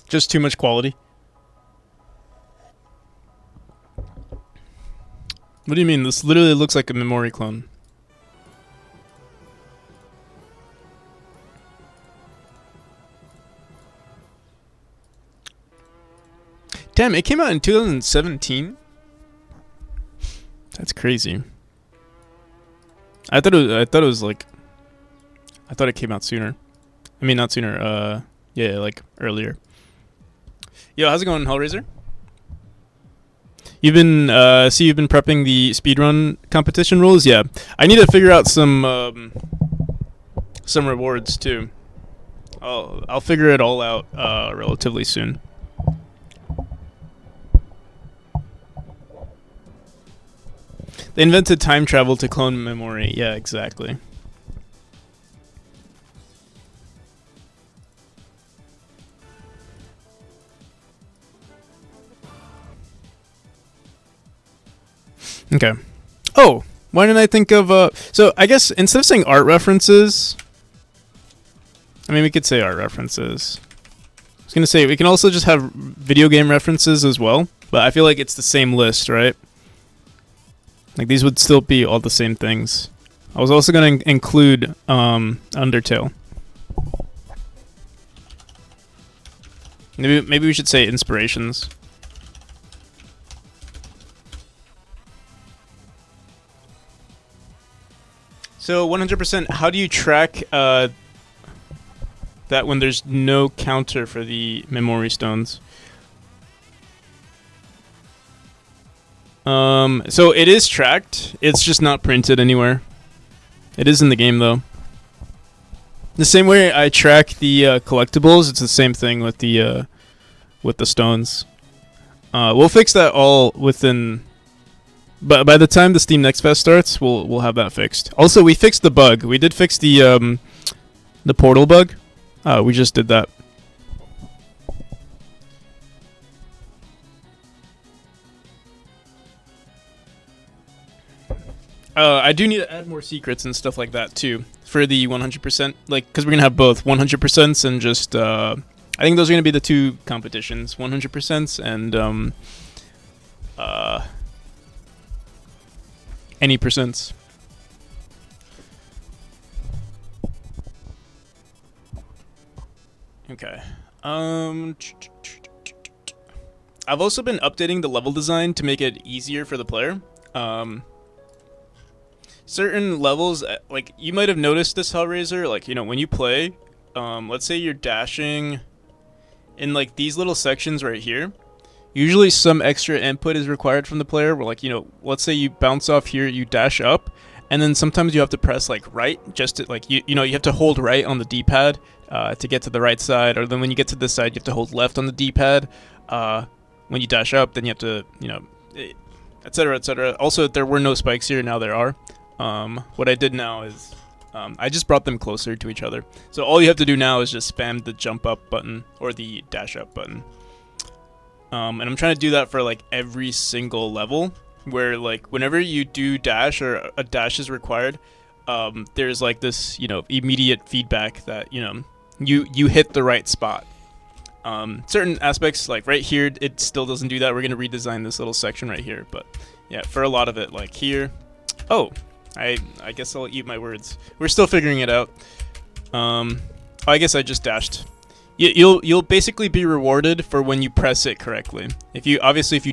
Just too much quality. What do you mean? This literally looks like a Memori clone. Damn, it came out in 2017? That's crazy. I thought it came out sooner. I mean, not sooner. Yeah, like earlier. Yo, how's it going, Hellraiser? You've been prepping the speedrun competition rules. Yeah, I need to figure out some rewards too. I'll figure it all out relatively soon. They invented time travel to clone Memori. Yeah, exactly. Okay. Oh, why didn't I think of so I guess instead of saying art references, I mean we could say art references. I was gonna say we can also just have video game references as well, but I feel like it's the same list, right? Like these would still be all the same things. I was also gonna include Undertale. Maybe we should say inspirations. So 100%, how do you track that when there's no counter for the memory stones? So it is tracked. It's just not printed anywhere. It is in the game though. The same way I track the collectibles, it's the same thing with the stones. We'll fix that all within. But by the time the Steam Next Fest starts, we'll have that fixed. Also, we fixed the bug. We did fix the portal bug. We just did that. I do need to add more secrets and stuff like that too for the 100%. Like, because we're gonna have both 100% and just. I think those are gonna be the two competitions: 100% and any percents. Okay. I've also been updating the level design to make it easier for the player. Certain levels, like you might have noticed this, Hellraiser, like, you know, when you play, let's say you're dashing in like these little sections right here. Usually some extra input is required from the player where, like, you know, let's say you bounce off here, you dash up, and then sometimes you have to press like right just to like you know you have to hold right on the D-pad to get to the right side, or then when you get to this side you have to hold left on the D-pad. When you dash up, then you have to, you know, etc., etc. Also, there were no spikes here, now there are. What I did now is I just brought them closer to each other. So all you have to do now is just spam the jump up button or the dash up button. And I'm trying to do that for like every single level where, like, whenever you do dash or a dash is required, there's like this, you know, immediate feedback that, you know, you hit the right spot. Certain aspects, like right here, it still doesn't do that. We're going to redesign this little section right here. But yeah, for a lot of it, like here. Oh, I guess I'll eat my words. We're still figuring it out. I guess I just dashed. You'll basically be rewarded for when you press it correctly. If you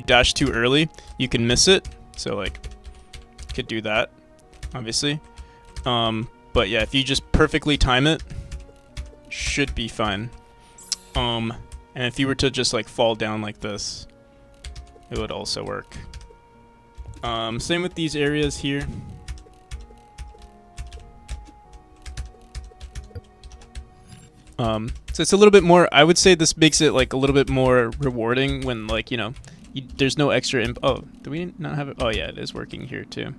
dash too early, you can miss it. So like, could do that, obviously. But yeah, if you just perfectly time it, should be fine. And if you were to just like fall down like this, it would also work. Same with these areas here. So it's a little bit more, I would say this makes it like a little bit more rewarding when, like, you know, there's no extra oh, do we not have it? Oh yeah, it is working here too.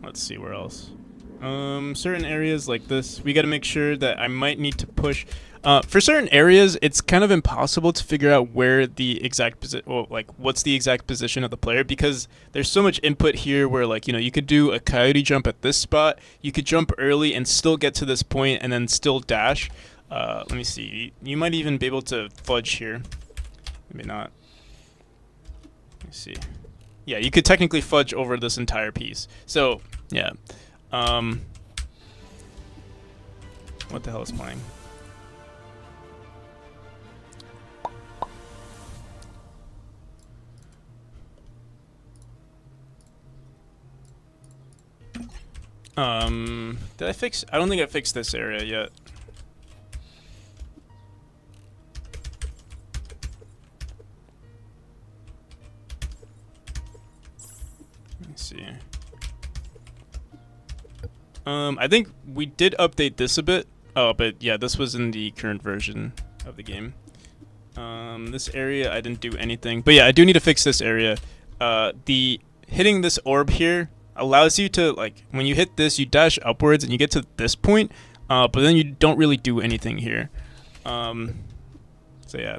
Let's see where else. Certain areas like this, we got to make sure that I might need to push. For certain areas, it's kind of impossible to figure out where the exact position, well, like what's the exact position of the player, because there's so much input here. Where like you could do a coyote jump at this spot, you could jump early and still get to this point, and then still dash. Let me see. You might even be able to fudge here. Maybe not. Let me see. Yeah, you could technically fudge over this entire piece. So yeah. What the hell is playing? Did I fix? I don't think I fixed this area yet. Let me see. I think we did update this a bit. Oh, but yeah, this was in the current version of the game. This area, I didn't do anything. But yeah, I do need to fix this area. The hitting this orb here allows you to, like, when you hit this, you dash upwards and you get to this point, but then you don't really do anything here. So yeah,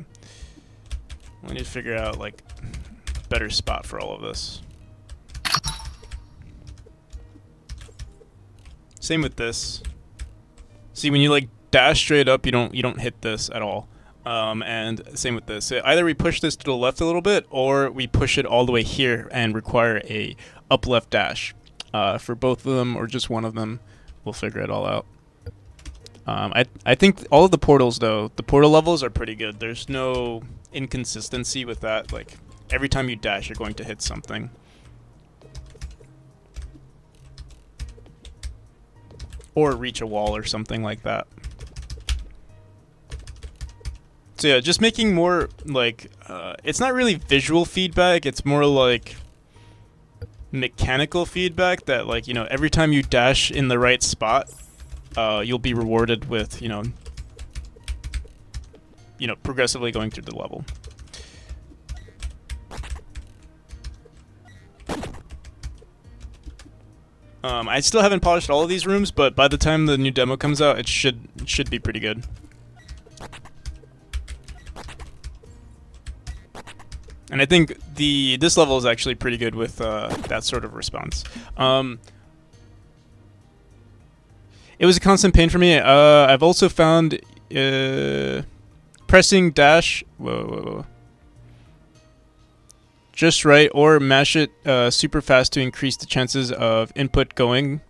we need to figure out, like, a better spot for all of this. Same with this. See, when you like dash straight up, you don't hit this at all. And same with this. So either we push this to the left a little bit, or we push it all the way here and require a up left dash. For both of them or just one of them, we'll figure it all out. I think all of the portals though, the portal levels are pretty good. There's no inconsistency with that. Like every time you dash, you're going to hit something. Or reach a wall or something like that. So yeah, just making more like it's not really visual feedback, it's more like mechanical feedback that like, every time you dash in the right spot, you'll be rewarded with, progressively going through the level. I still haven't polished all of these rooms, but by the time the new demo comes out, it should be pretty good. And I think this level is actually pretty good with that sort of response. It was a constant pain for me. I've also found pressing dash just right, or mash it super fast to increase the chances of input going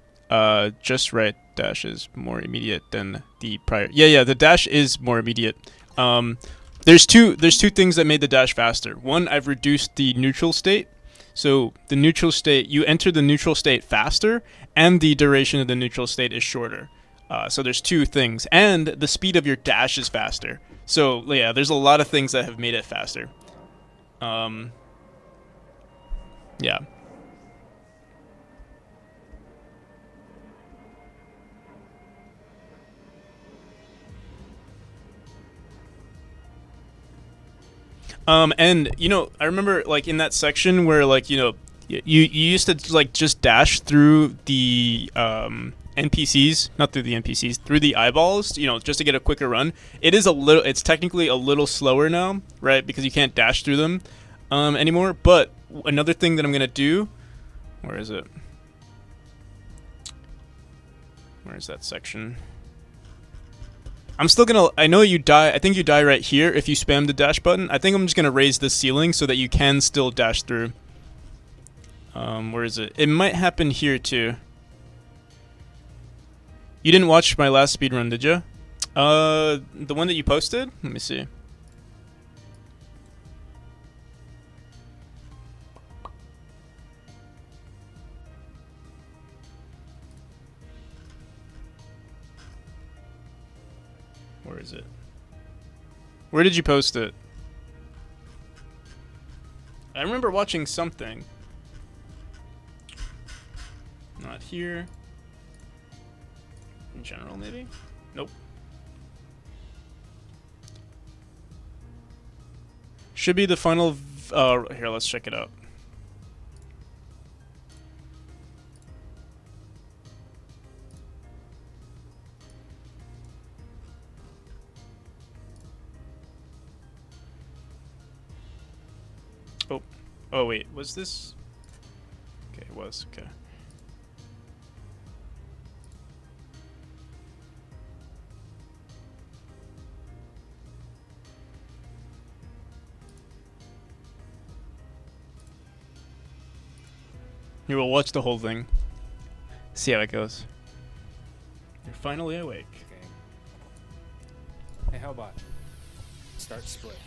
just right. Dash is more immediate than the prior. Yeah, the dash is more immediate. There's two things that made the dash faster. One, I've reduced the neutral state. So the neutral state, you enter the neutral state faster, and the duration of the neutral state is shorter. So there's two things, and the speed of your dash is faster. So yeah, there's a lot of things that have made it faster. Yeah. And I remember like in that section where like you used to like just dash through the NPCs, not through the NPCs, through the eyeballs, just to get a quicker run. It's technically a little slower now, right? Because you can't dash through them anymore. But another thing that I'm gonna do, where is it? Where is that section? I'm still gonna, I know you die, I think you die right here if you spam the dash button. I think I'm just gonna raise the ceiling so that you can still dash through. Where is it? It might happen here too. You didn't watch my last speedrun, did you? The one that you posted? Let me see. Where is it? Where did you post it? I remember watching something. Not here. In general, maybe? Nope. Should be the final... here, let's check it out. Oh, oh wait, was this? Okay, it was okay. You will watch the whole thing. See how it goes. You're finally awake. Okay. Hey, how about start split?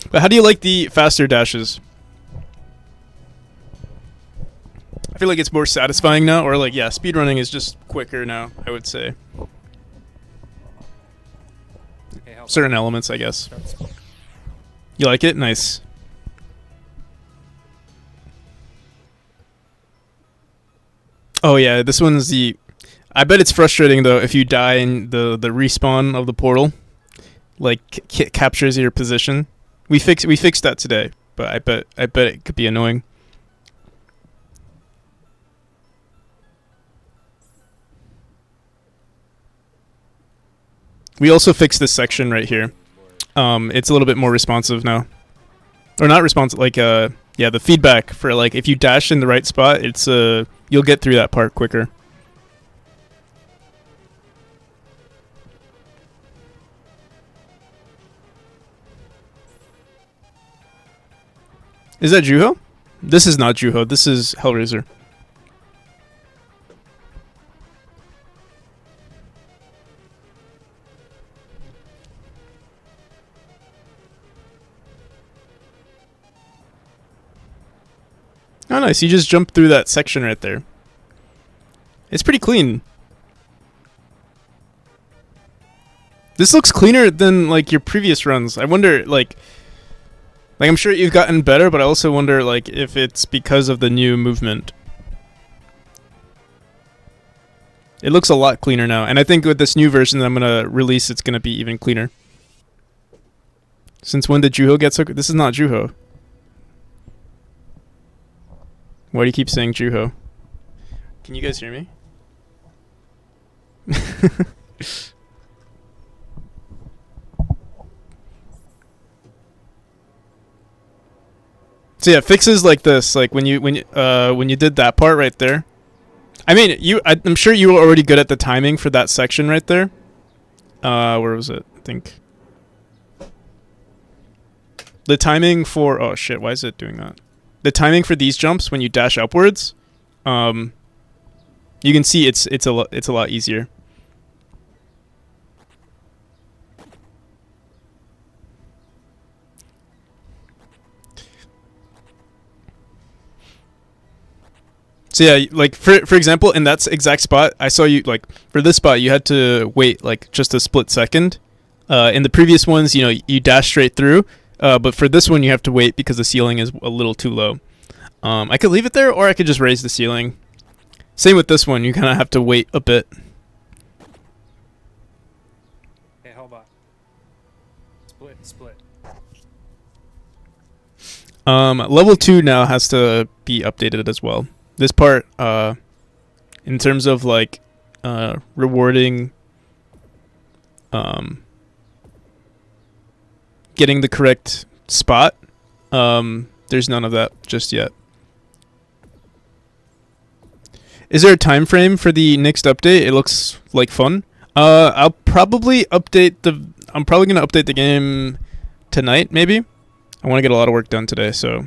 But how do you like the faster dashes? I feel like it's more satisfying now, or like, yeah, speedrunning is just quicker now, I would say. Hey, how Certain elements, I guess. start split? You like it? Nice. Oh yeah, this one's the... I bet it's frustrating though if you die in the respawn of the portal. Like, captures your position. We fixed that today, but I bet it could be annoying. We also fixed this section right here. It's a little bit more responsive now, or not responsive. Like yeah, the feedback for like if you dash in the right spot, it's you'll get through that part quicker. Is that Juho? This is not Juho. This is Hellraiser. Oh, nice. You just jumped through that section right there. It's pretty clean. This looks cleaner than like your previous runs. I wonder, like I'm sure you've gotten better, but I also wonder, like, if it's because of the new movement. It looks a lot cleaner now, and I think with this new version that I'm gonna release, it's gonna be even cleaner. Since when did Juho get so good? This is not Juho. Why do you keep saying Juho? Can you guys hear me? So yeah, fixes like this, like when you did that part right there. I mean, I'm sure you were already good at the timing for that section right there. Where was it? I think the timing for oh shit, why is it doing that? The timing for these jumps when you dash upwards, you can see it's a lot easier. So yeah, like for example, in that exact spot, I saw you like for this spot you had to wait like just a split second. In the previous ones, you know, you dash straight through, but for this one you have to wait because the ceiling is a little too low. I could leave it there, or I could just raise the ceiling. Same with this one, you kind of have to wait a bit. Hey, how about split? Level 2 now has to be updated as well. This part, in terms of like rewarding, getting the correct spot, there's none of that just yet. Is there a time frame for the next update? It looks like fun. I'm probably gonna update the game tonight, maybe. I want to get a lot of work done today, so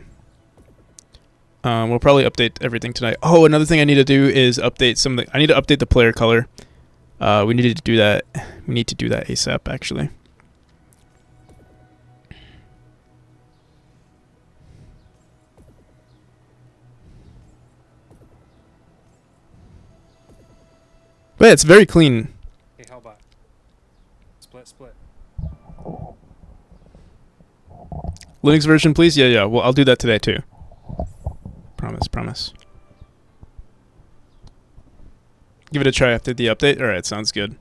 we'll probably update everything tonight. Oh, another thing I need to do is update something. I need to update the player color. We needed to do that. We need to do that ASAP, actually. But yeah, it's very clean. Hey, how about split? Linux version, please? Yeah. Well, I'll do that today, too. Promise. Give it a try after the update. Alright, sounds good.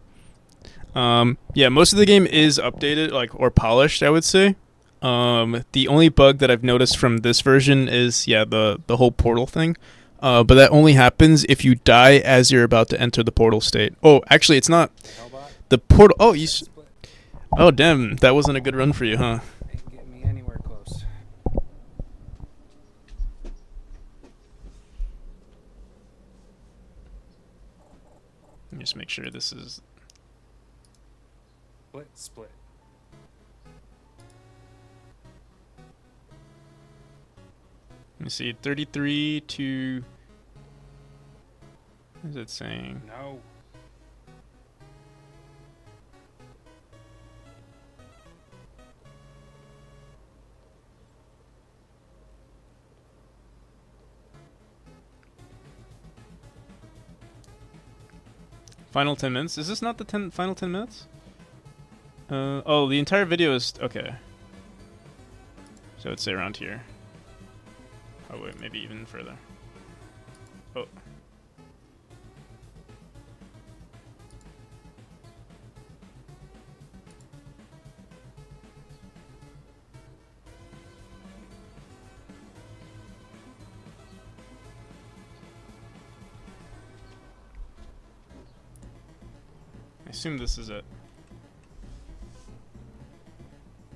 Yeah, most of the game is updated, like, or polished, I would say. The only bug that I've noticed from this version is, yeah, the whole portal thing. But that only happens if you die as you're about to enter the portal state. Oh, actually, it's not Hey, Hellbot. the portal. Oh, you. Split. Oh, damn, that wasn't a good run for you, huh? Ain't getting me anywhere close. Let me just make sure this is. Split, split. Let me see, 33 to. What is it saying? No. Final 10 minutes? Is this not the final 10 minutes? Oh, the entire video is. Okay. So it's around here. Oh, wait, maybe even further. Oh. I assume this is it.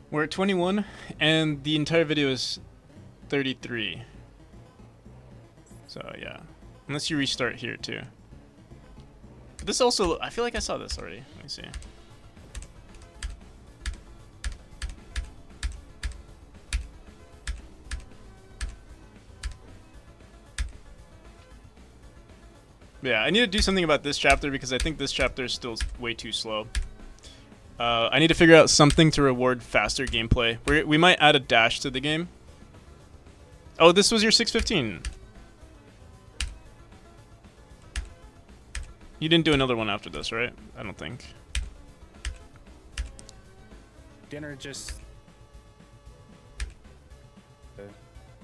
We're at 21, and the entire video is 33. So, yeah. Unless you restart here, too. This also... I feel like I saw this already. Let me see. Yeah, I need to do something about this chapter because I think this chapter is still way too slow. I need to figure out something to reward faster gameplay. We might add a dash to the game. Oh, this was your 615. You didn't do another one after this, right? I don't think. Dinner just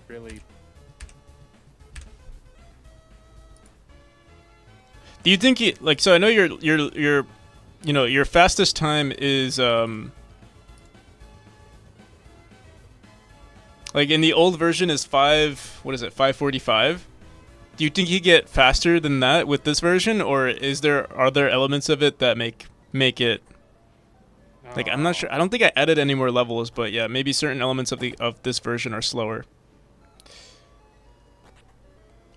really. Do you think you like? So I know your you know, your fastest time is like in the old version is 545. Do you think you get faster than that with this version, or are there elements of it that make it like I'm not sure. I don't think I added any more levels, but yeah, maybe certain elements of this version are slower,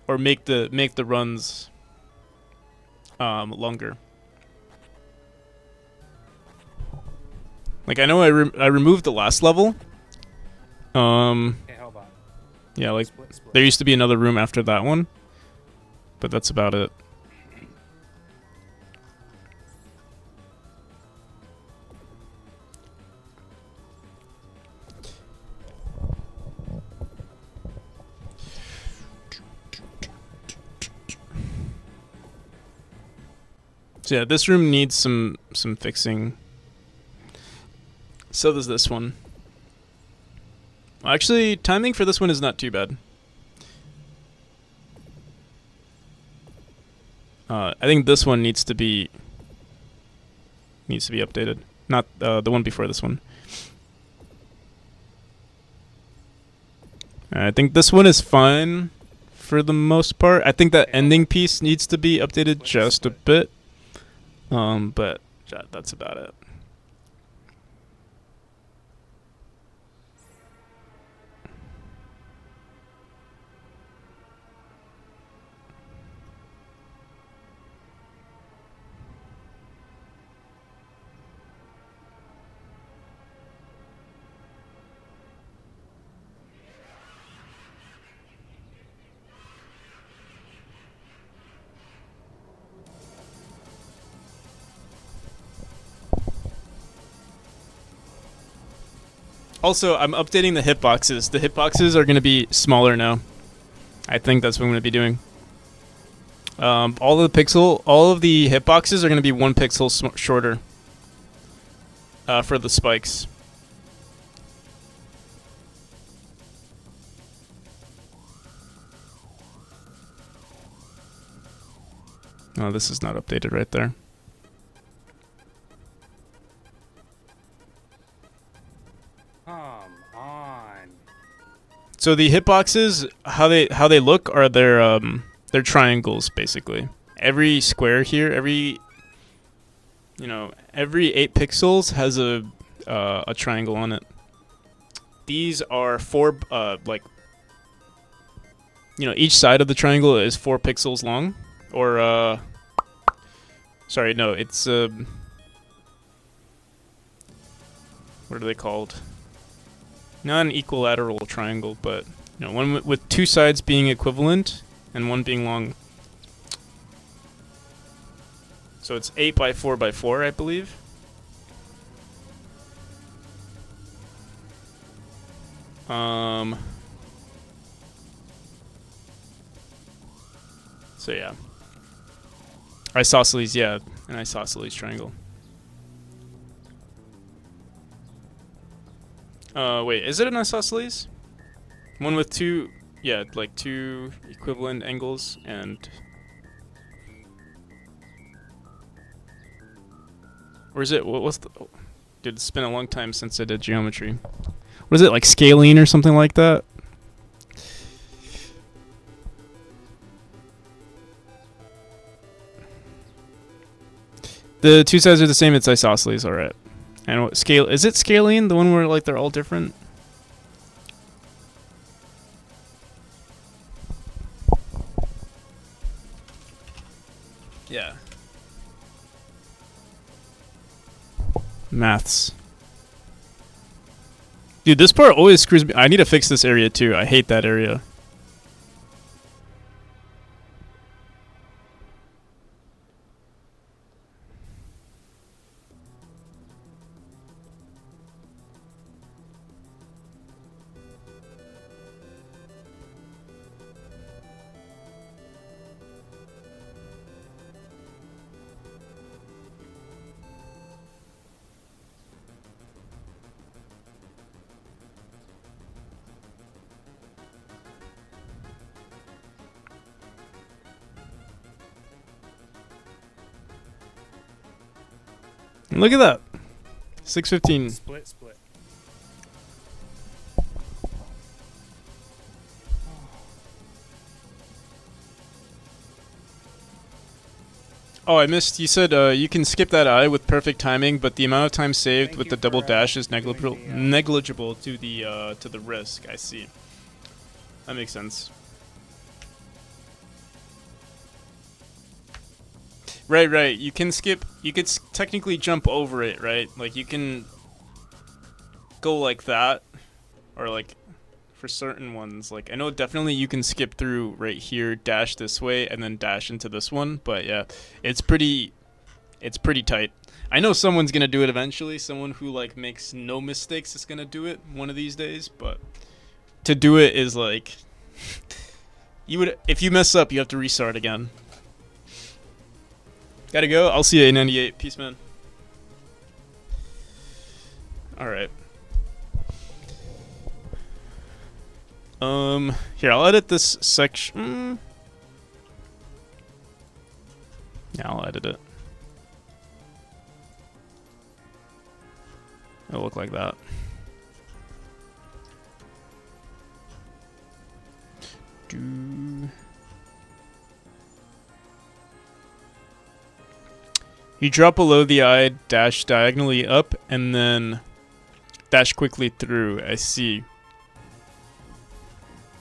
or make the runs longer. Like I know I removed the last level. Hey, Hellbot. Yeah, like Split, split. there used to be another room after that one, but that's about it. So yeah, this room needs some fixing. So does this one. Actually, timing for this one is not too bad. I think this one needs to be updated. Not the one before this one. I think this one is fine for the most part. I think that ending piece needs to be updated just a bit. But yeah, that's about it. Also, I'm updating the hitboxes. The hitboxes are going to be smaller now. I think that's what I'm going to be doing. All of the hitboxes are going to be 1 pixel shorter for the spikes. Oh, this is not updated right there. Come on. So the hitboxes, how they look are they're They're triangles, basically. Every square here, every 8 pixels has a triangle on it. These are 4, each side of the triangle is 4 pixels long. Or, sorry, no, it's, what are they called? Not an equilateral triangle, but, one with 2 sides being equivalent and one being long. So it's 8 by 4 by 4, I believe. So yeah. Isosceles, yeah, an isosceles triangle. Wait, is it an isosceles? One with 2, yeah, like 2 equivalent angles and... Or is it, what's the... Oh, dude, it's been a long time since I did geometry. What is it, like scalene or something like that? The 2 sides are the same, it's isosceles, alright. And what scale, is it scalene? The one where like they're all different? Yeah. Maths. Dude, this part always screws me. I need to fix this area too. I hate that area. Look at that. 6:15. Split. Oh, I missed. You said you can skip that eye with perfect timing, but the amount of time saved Thank with you the double for, dash is doing negligible. the, Negligible to the risk. I see. That makes sense. Right. You can skip. You could technically jump over it, right? Like you can go like that, or like for certain ones. Like I know definitely you can skip through right here, dash this way, and then dash into this one. But yeah, it's pretty tight. I know someone's gonna do it eventually. Someone who like makes no mistakes is gonna do it one of these days. But to do it is like if you mess up, you have to restart again. Gotta go. I'll see you at 98. Peace, man. Alright. Here, I'll edit this section. Yeah, I'll edit it. It'll look like that. You drop below the eye, dash diagonally up, and then dash quickly through. I see.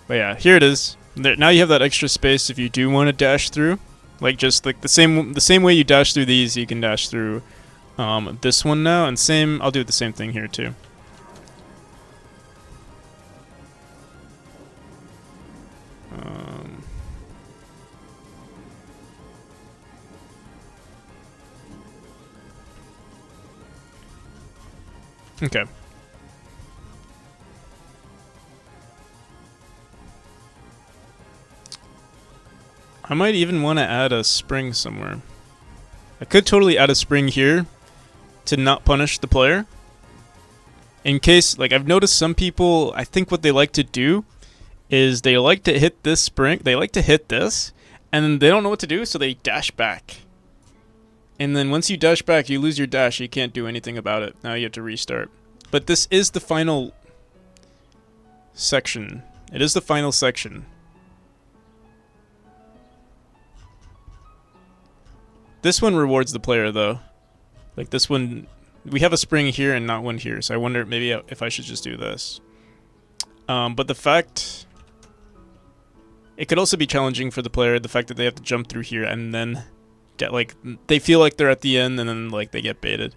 But yeah, here it is. There, now you have that extra space if you do want to dash through. Like just like the same way you dash through these, you can dash through this one now, and same. I'll do the same thing here too. Okay. I might even want to add a spring somewhere. I could totally add a spring here to not punish the player. In case, like I've noticed some people, I think what they like to do is they like to hit this spring, they like to hit this, and they don't know what to do, so they dash back. And then once you dash back, you lose your dash, you can't do anything about it. Now you have to restart. But this is the final section. It is the final section. This one rewards the player though. Like this one, we have a spring here and not one here. So I wonder maybe if I should just do this. But the fact, it could also be challenging for the player. The fact that they have to jump through here and then, like, they feel like they're at the end and then like they get baited.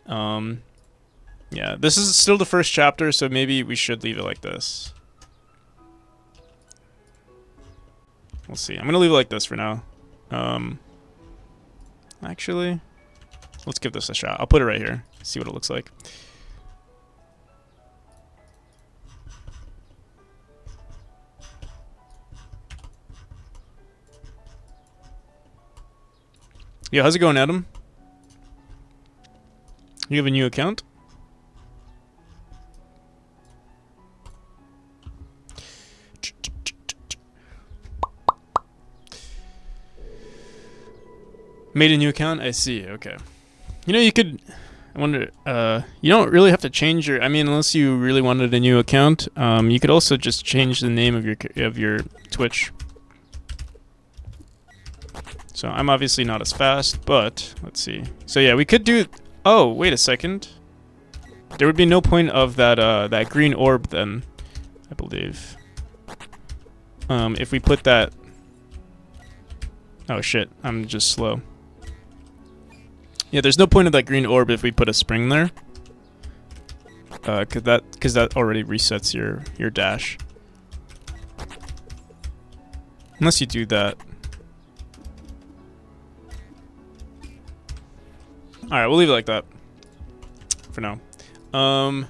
Yeah, this is still the first chapter, so maybe we should leave it like this. We'll see. I'm gonna leave it like this for now. Actually, let's give this a shot. I'll put it right here. See what it looks like. Yeah, how's it going, Adam? You have a new account? Made a new account? I see, okay. You know, you could, I wonder, you don't really have to change your, I mean, unless you really wanted a new account, you could also just change the name of your Twitch. So I'm obviously not as fast, but let's see. So yeah, we could do, oh, wait a second. There would be no point of that, that green orb then, I believe. If we put that, oh shit, I'm just slow. Yeah, there's no point of that green orb if we put a spring there. Cause that already resets your dash. Unless you do that. Alright, we'll leave it like that. For now. And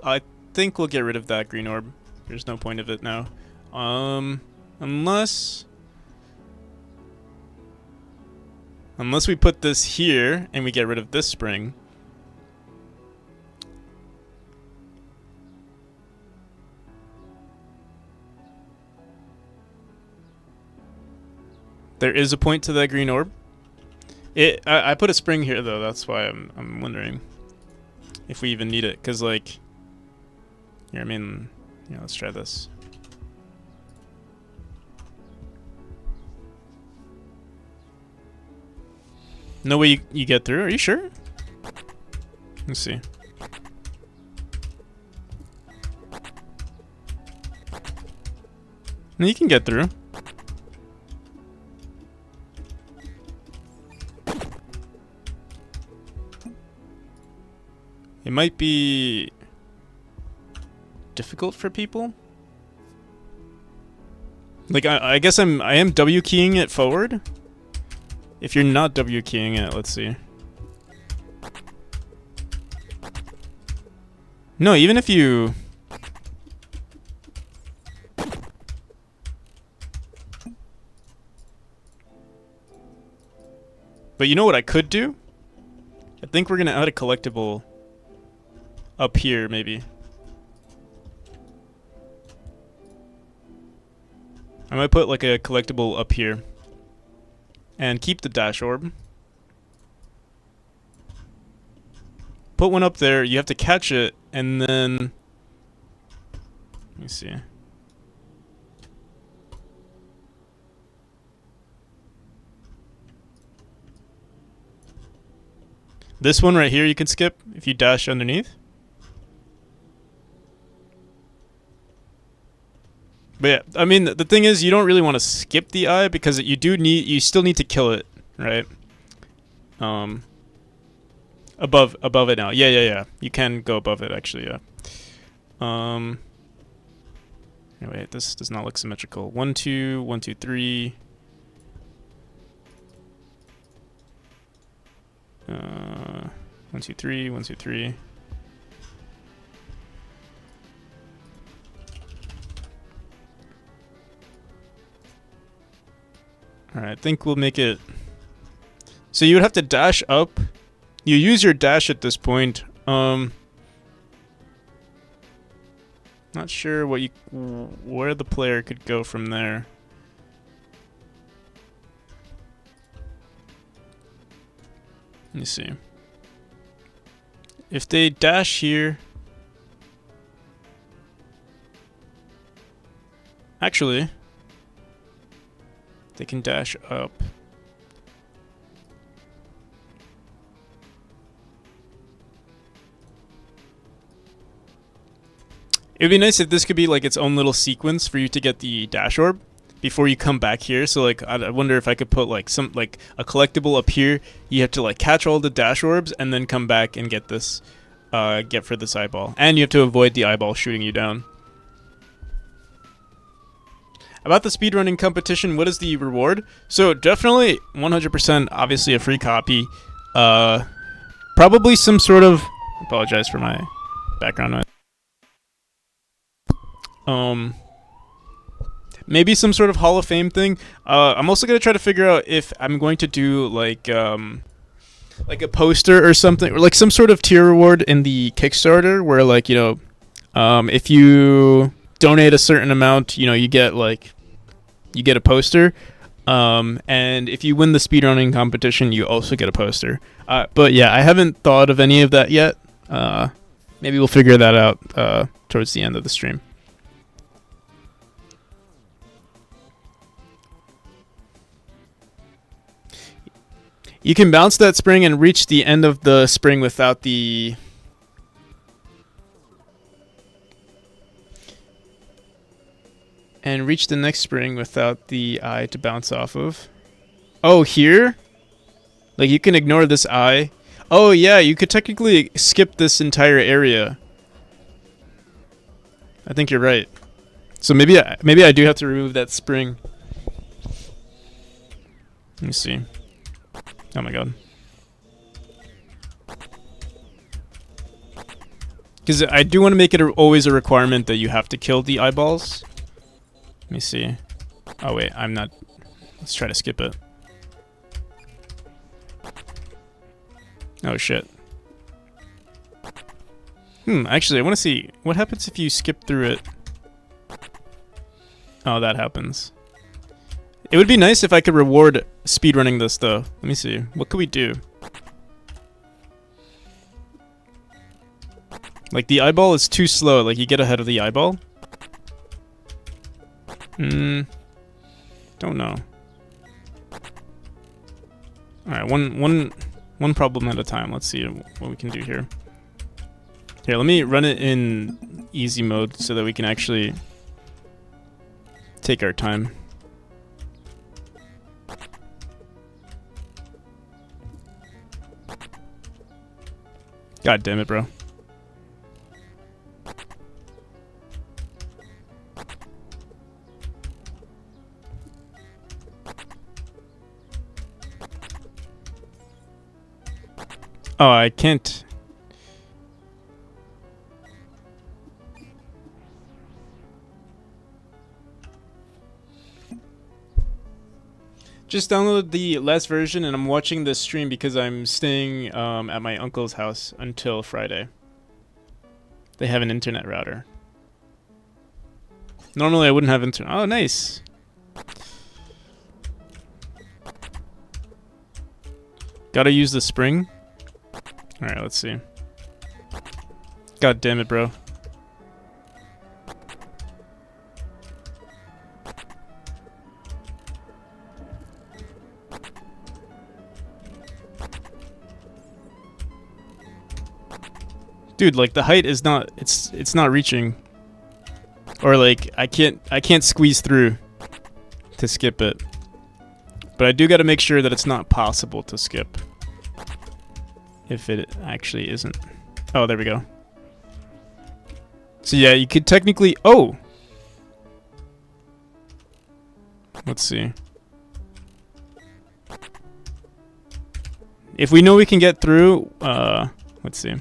I think we'll get rid of that green orb. There's no point of it now. Unless we put this here and we get rid of this spring. There is a point to that green orb. I put a spring here though, that's why I'm wondering if we even need it, cause like, here, I mean, yeah, let's try this. No way you get through? Are you sure? Let's see. No, you can get through. It might be difficult for people. Like I guess I am W keying it forward. If you're not W keying it, let's see. No, even if you... But you know what I could do? I think we're gonna add a collectible up here, maybe. I might put like a collectible up here. And keep the dash orb. Put one up there, you have to catch it, and then... Let me see. This one right here you can skip if you dash underneath. But yeah, I mean, the thing is, you don't really want to skip the eye because you still need to kill it, right? Above it now. Yeah. You can go above it, actually, yeah. Anyway, this does not look symmetrical. 1, 2, 1, 2, 3. 1, 2, 3, 1, 2, 3. Alright, I think we'll make it... So you would have to dash up. You use your dash at this point. Not sure where the player could go from there. Let me see. If they dash here... Actually... They can dash up. It'd be nice if this could be like its own little sequence for you to get the dash orb before you come back here. So like I wonder if I could put like some like a collectible up here. You have to like catch all the dash orbs and then come back and get this get for this eyeball. And you have to avoid the eyeball shooting you down. About the speedrunning competition, what is the reward? So definitely 100% obviously a free copy. Probably some sort of apologize for my background noise. Maybe some sort of Hall of Fame thing. I'm also gonna try to figure out if I'm going to do like a poster or something, or like some sort of tier reward in the Kickstarter, where like if you donate a certain amount, you get a poster. And if you win the speedrunning competition, you also get a poster. But yeah, I haven't thought of any of that yet. Maybe we'll figure that out towards the end of the stream. You can bounce that spring and reach the end of the spring without the... And reach the next spring without the eye to bounce off of. Oh, here? Like, you can ignore this eye. Oh, yeah, you could technically skip this entire area. I think you're right. So maybe I do have to remove that spring. Let me see. Oh my god. Because I do want to make it always a requirement that you have to kill the eyeballs. Let me see. Oh wait, I'm not... Let's try to skip it. Oh shit. Actually I want to see what happens if you skip through it. Oh, that happens. It would be nice if I could reward speedrunning this though. Let me see. What could we do? Like the eyeball is too slow, like you get ahead of the eyeball. Don't know. Alright, one problem at a time. Let's see what we can do here. Here, let me run it in easy mode so that we can actually take our time. God damn it, bro. Oh, I can't. Just downloaded the last version and I'm watching this stream because I'm staying at my uncle's house until Friday. They have an internet router. Normally I wouldn't have internet. Oh, nice. Gotta use the spring. Alright, let's see. God damn it, bro. Dude, like the height is not it's not reaching. Or like I can't squeeze through to skip it. But I do got to make sure that it's not possible to skip. If it actually isn't. Oh, there we go. So yeah, you could technically... Oh! Let's see. If we know we can get through... let's see.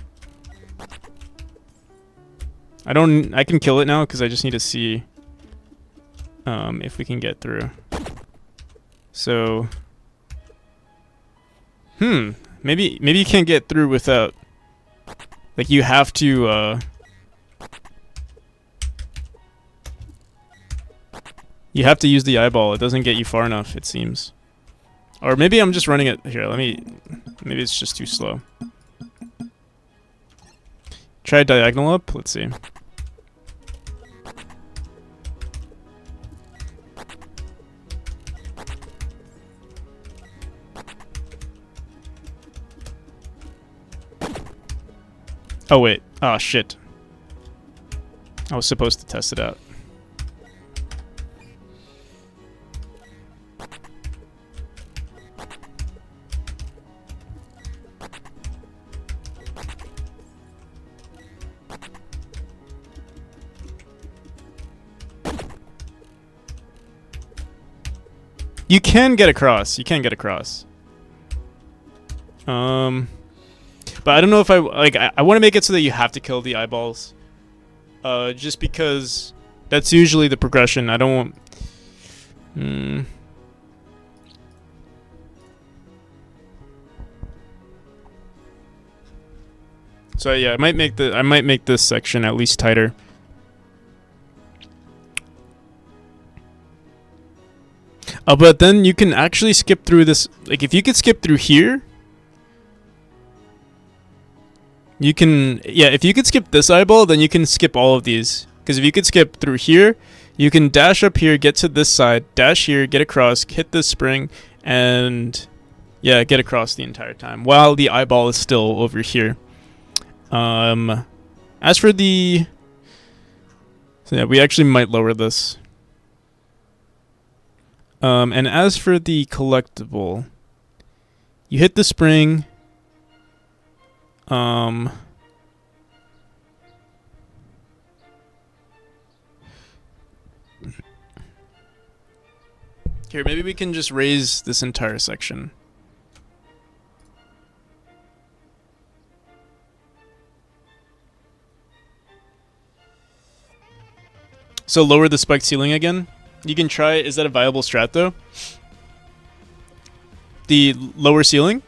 I can kill it now because I just need to see if we can get through. So... Maybe you can't get through without... Like, you have to, you have to use the eyeball. It doesn't get you far enough, it seems. Or maybe I'm just running it... Here, maybe it's just too slow. Try diagonal up? Let's see. Oh wait. Oh shit. I was supposed to test it out. You can get across. You can get across. But I don't know if I want to make it so that you have to kill the eyeballs. Just because that's usually the progression. I don't want. So yeah, I might make this section at least tighter. But then you can actually skip through this. Like, if you could skip through here, you can. Yeah, if you could skip this eyeball, then you can skip all of these. Because if you could skip through here, you can dash up here, get to this side, dash here, get across, hit this spring, and yeah, get across the entire time while the eyeball is still over here. As for the, so yeah, we actually might lower this. And as for the collectible, you hit the spring. Here, maybe we can just raise this entire section. So lower the spiked ceiling again. You can try. Is that a viable strat though? The lower ceiling.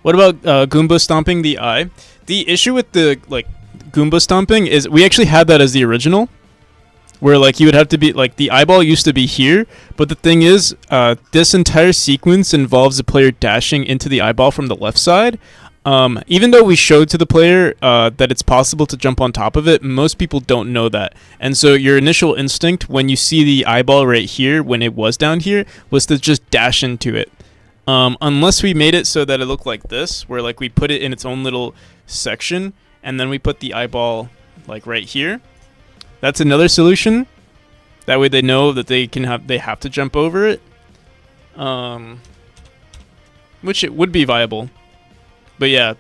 What about Goomba stomping the eye? The issue with the Goomba stomping is we actually had that as the original, where you would have to be the eyeball used to be here, but the thing is, this entire sequence involves the player dashing into the eyeball from the left side. Even though we showed to the player that it's possible to jump on top of it, most people don't know that. And so your initial instinct when you see the eyeball right here, when it was down here, was to just dash into it. Unless we made it so that it looked like this, where we put it in its own little section, and then we put the eyeball right here. That's another solution. That way they know that they have to jump over it. Which it would be viable. But yeah,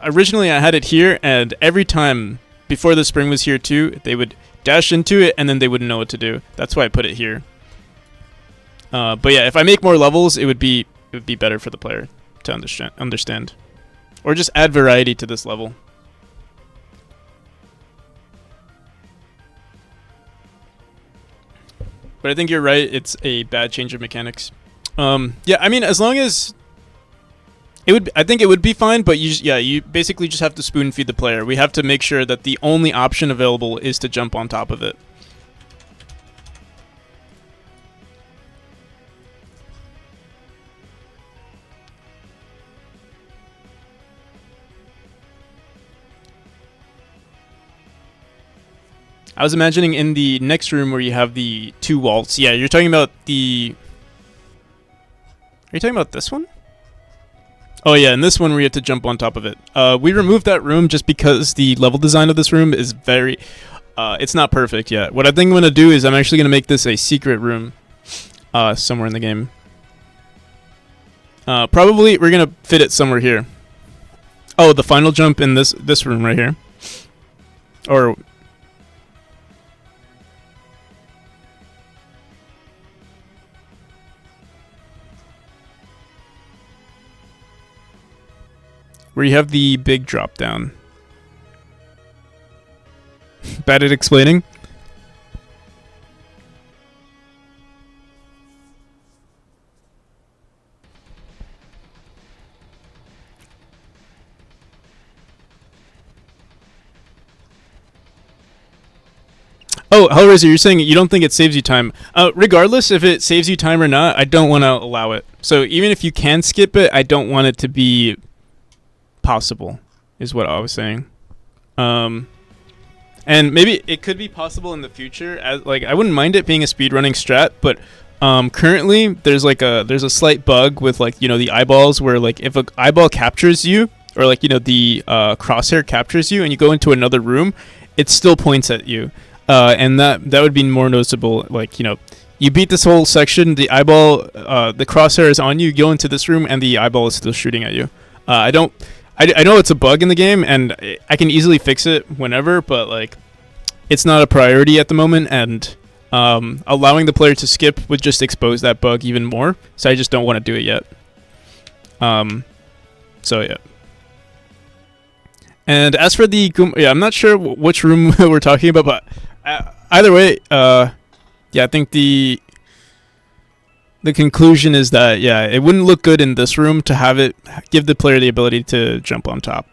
originally I had it here, and every time before the spring was here too, they would dash into it, and then they wouldn't know what to do. That's why I put it here. But yeah, if I make more levels, it would be better for the player to understand, or just add variety to this level. But I think you're right. It's a bad change of mechanics. Yeah, I mean, as long as I think it would be fine, but you basically just have to spoon feed the player. We have to make sure that the only option available is to jump on top of it. I was imagining in the next room where you have the two walls. Yeah, you're talking about the... Are you talking about this one? Oh yeah, and this one where you have to jump on top of it. We removed that room just because the level design of this room is very... it's not perfect yet. What I think I'm going to do is I'm actually going to make this a secret room somewhere in the game. Probably we're going to fit it somewhere here. Oh, the final jump in this room right here. Or... where you have the big drop down. Bad at explaining? Oh, Hellraiser, you're saying you don't think it saves you time. Regardless if it saves you time or not, I don't want to allow it. So even if you can skip it, I don't want it to be possible, is what I was saying. And maybe it could be possible in the future. As I wouldn't mind it being a speedrunning strat, but currently there's a slight bug with the eyeballs where if an eyeball captures you or like the crosshair captures you and you go into another room, it still points at you, and that would be more noticeable. Like you beat this whole section, the eyeball, the crosshair is on you. You go into this room and the eyeball is still shooting at you. I know it's a bug in the game and I can easily fix it whenever, but like it's not a priority at the moment, and allowing the player to skip would just expose that bug even more. So I just don't want to do it yet. So yeah. And as for the I'm not sure which room we're talking about, but either way, I think the conclusion is that it wouldn't look good in this room to have it give the player the ability to jump on top.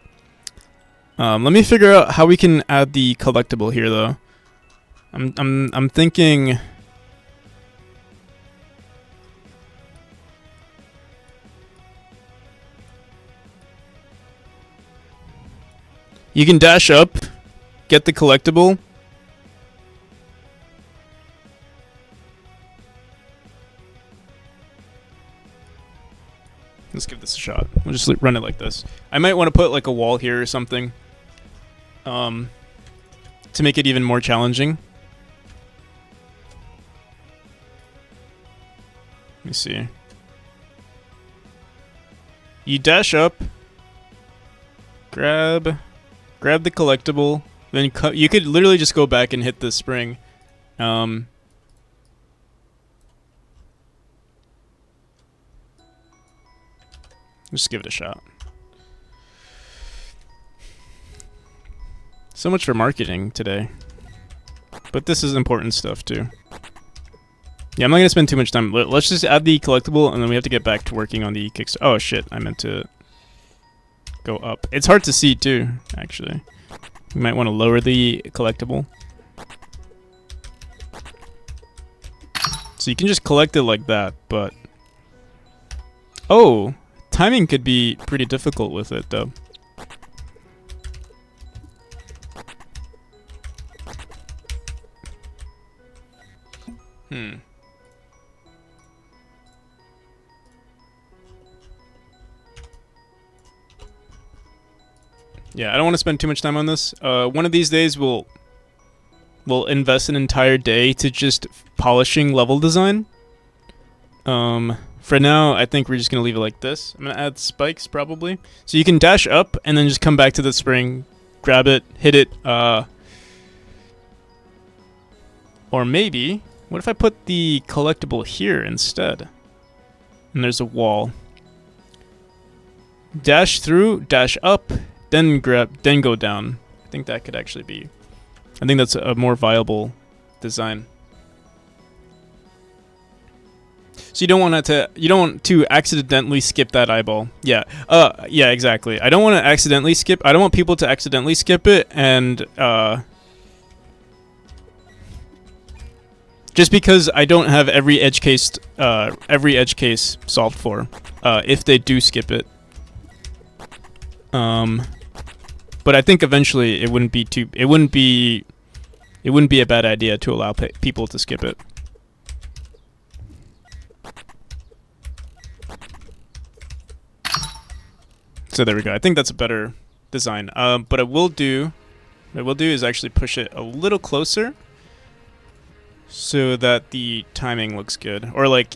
Let me figure out how we can add the collectible here, though. I'm thinking. You can dash up, get the collectible. Let's give this a shot. We'll just run it like this. I might want to put like a wall here or something, to make it even more challenging. Let me see. You dash up, grab the collectible, then you could literally just go back and hit the spring. Just give it a shot. So much for marketing today. But this is important stuff too. Yeah, I'm not going to spend too much time. Let's just add the collectible and then we have to get back to working on the Kickstarter. Oh shit, I meant to go up. It's hard to see too, actually. You might want to lower the collectible. So you can just collect it like that, but... Oh! Timing could be pretty difficult with it, though. Yeah, I don't want to spend too much time on this. One of these days we'll invest an entire day to just polishing level design. For now, I think we're just gonna leave it like this. I'm gonna add spikes probably, so you can dash up and then just come back to the spring, grab it, hit it. Or maybe, what if I put the collectible here instead? And there's a wall. Dash through, dash up, then grab, then go down. I think that could actually be. I think that's a more viable design. So you don't want to accidentally skip that eyeball. Yeah. Yeah, exactly. I don't want to accidentally skip. I don't want people to accidentally skip it, and just because I don't have every edge case solved for, if they do skip it. But I think eventually it wouldn't be a bad idea to allow people to skip it. So there we go. I think that's a better design. But what I will do is actually push it a little closer so that the timing looks good. Or like,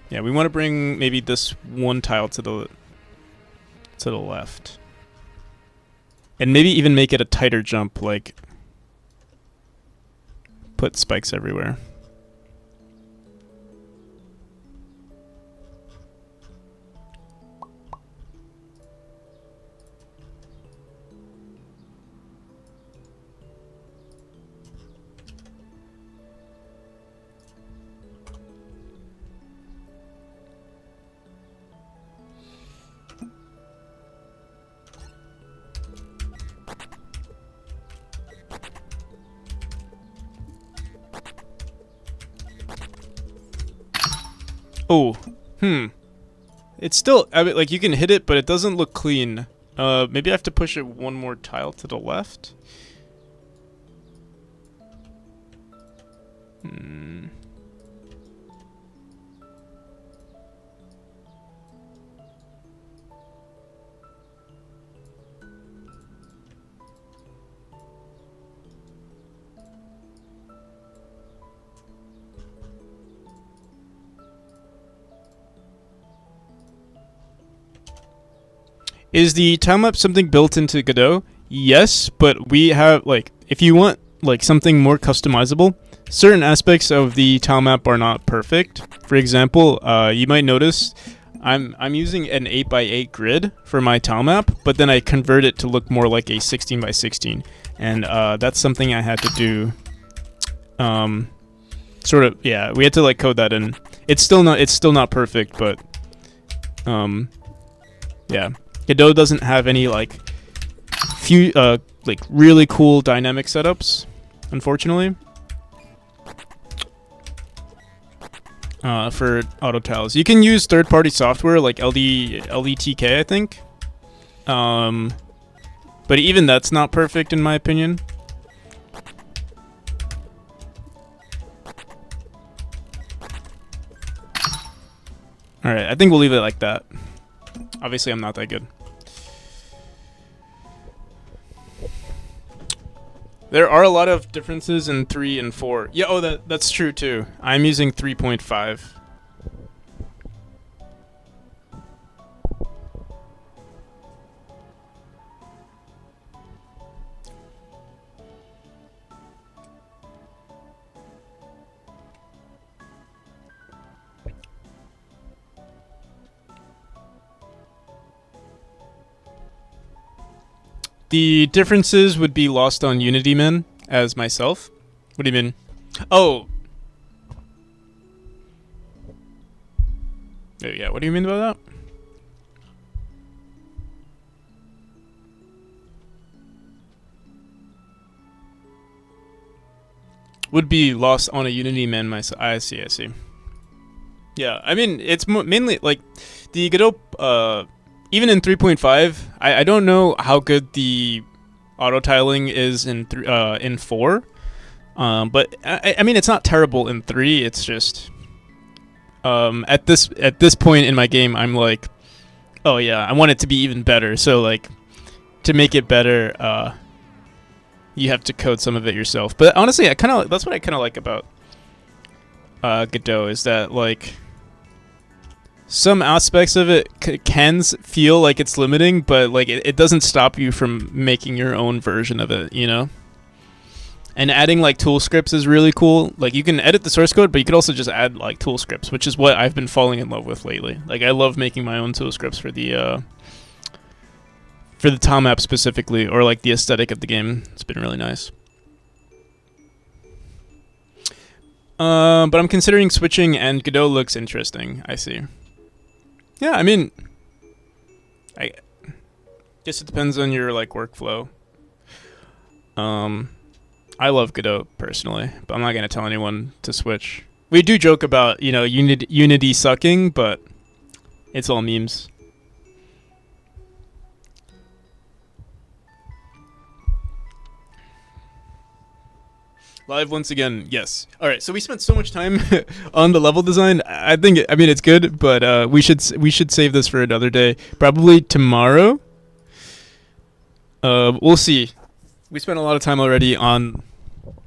yeah, we want to bring maybe this one tile to the left. And maybe even make it a tighter jump, like put spikes everywhere. Oh, it's still, I mean, like, you can hit it, but it doesn't look clean. Maybe I have to push it one more tile to the left. Is the time lapse something built into Godot? Yes, but we have like if you want like something more customizable, certain aspects of the time map are not perfect. For example, you might notice I'm using an 8x8 grid for my tile map, but then I convert it to look more like a 16x16, and that's something I had to do. Sort of, yeah, we had to like code that in. It's still not perfect, but yeah, Godot doesn't have any like few like really cool dynamic setups, unfortunately. For auto tiles, you can use third-party software like LDTK, I think. But even that's not perfect in my opinion. All right, I think we'll leave it like that. Obviously, I'm not that good. There are a lot of differences in 3 and 4. Yeah, oh, that's true too. I'm using 3.5. The differences would be lost on Unity men as myself. What do you mean? Oh. Yeah, what do you mean by that? Would be lost on a Unity man myself. I see. Yeah, I mean, it's mainly like the Godot, even in 3.5, I don't know how good the auto tiling is in 4, but I mean it's not terrible in 3. It's just at this point in my game, I'm like, oh yeah, I want it to be even better. So like to make it better, you have to code some of it yourself. But honestly, that's what I kind of like about Godot is that like. Some aspects of it can feel like it's limiting, but like it doesn't stop you from making your own version of it, you know? And adding like tool scripts is really cool. Like you can edit the source code, but you could also just add like tool scripts, which is what I've been falling in love with lately. Like I love making my own tool scripts for the tile map specifically, or like the aesthetic of the game. It's been really nice. But I'm considering switching, and Godot looks interesting. I see. Yeah, I mean, I guess it depends on your like workflow. I love Godot personally, but I'm not gonna tell anyone to switch. We do joke about Unity sucking, but it's all memes. Live once again, yes. All right, so we spent so much time on the level design. I mean it's good, but we should save this for another day. Probably tomorrow. We'll see. We spent a lot of time already on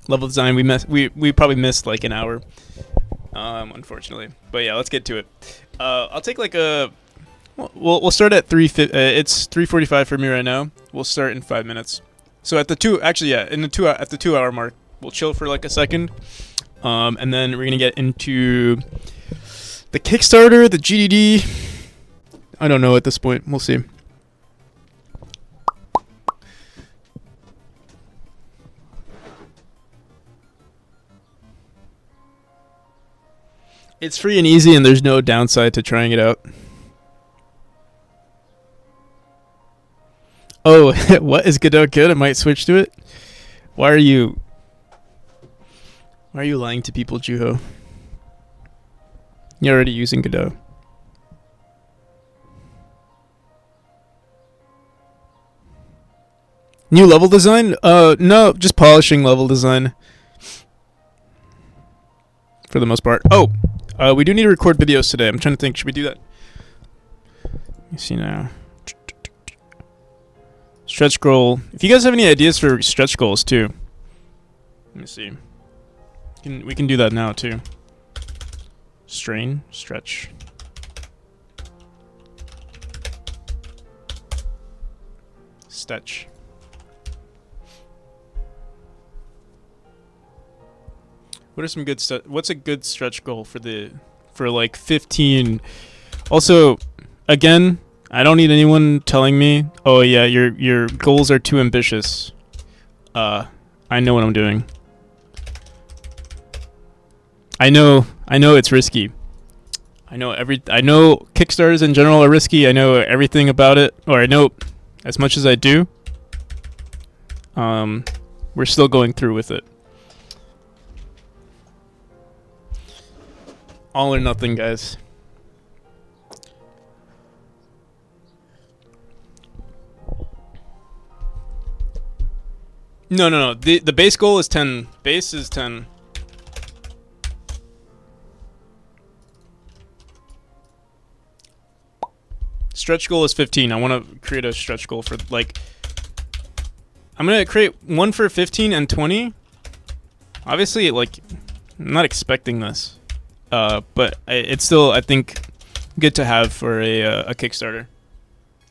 level design. We probably missed like an hour, unfortunately. But yeah, let's get to it. I'll take like we'll start at 3. It's 3:45 for me right now. We'll start in 5 minutes. So at the 2-hour mark. We'll chill for like a second, and then we're gonna get into the Kickstarter, the GDD. I don't know at this point. We'll see. It's free and easy, and there's no downside to trying it out. Oh, what is Godot good? I might switch to it. Why are you lying to people, Juho? You're already using Godot. New level design? No, just polishing level design. For the most part. Oh, we do need to record videos today. I'm trying to think. Should we do that? Let me see now. Stretch goal. If you guys have any ideas for stretch goals too. Let me see. We can do that now too. Strain, stretch. Stretch. What are some good what's a good stretch goal for like 15? Also, again, I don't need anyone telling me, "Oh yeah, your goals are too ambitious." I know what I'm doing. I know it's risky. I know Kickstarters in general are risky. I know everything about it, or I know as much as I do. We're still going through with it. All or nothing, guys. No. The base goal is 10. Base is 10. Stretch goal is 15. I want to create a stretch goal for like. I'm gonna create one for 15 and 20. Obviously, like, I'm not expecting this, but it's still, I think, good to have for a Kickstarter.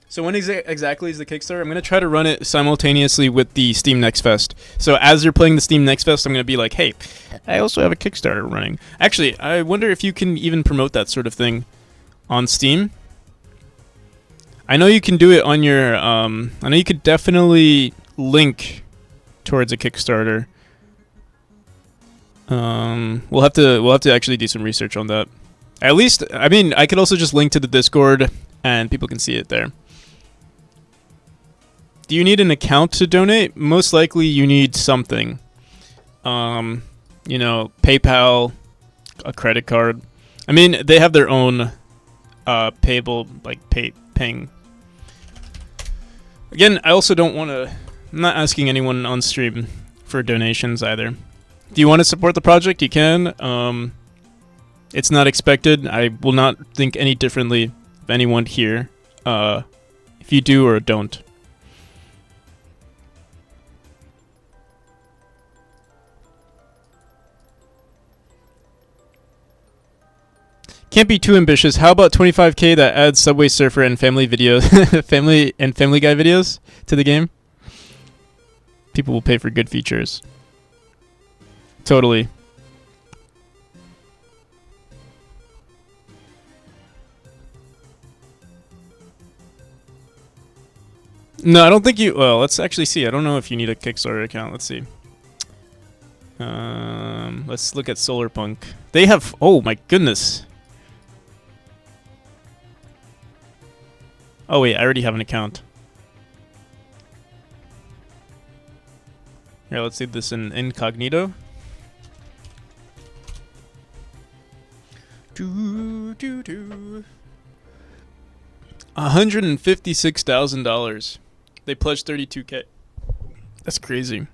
So when exactly is the Kickstarter? I'm gonna try to run it simultaneously with the Steam Next Fest. So as you're playing the Steam Next Fest, I'm gonna be like, hey, I also have a Kickstarter running. Actually, I wonder if you can even promote that sort of thing on Steam. I know you can do it on your. I know you could definitely link towards a Kickstarter. We'll have to actually do some research on that. At least, I mean, I could also just link to the Discord and people can see it there. Do you need an account to donate? Most likely you need something. PayPal, a credit card. I mean, they have their own payable, like paying. Again, I also don't want to. I'm not asking anyone on stream for donations either. Do you want to support the project? You can. It's not expected. I will not think any differently of anyone here. If you do or don't. Can't be too ambitious. How about 25k that adds Subway Surfer and family videos, Family Guy videos to the game? People will pay for good features. Totally. No, I don't think you. Well, let's actually see. I don't know if you need a Kickstarter account. Let's see. Let's look at Solarpunk. They have. Oh my goodness. Oh wait, I already have an account. Here, let's see this in incognito. $156,000. They pledged 32k. That's crazy.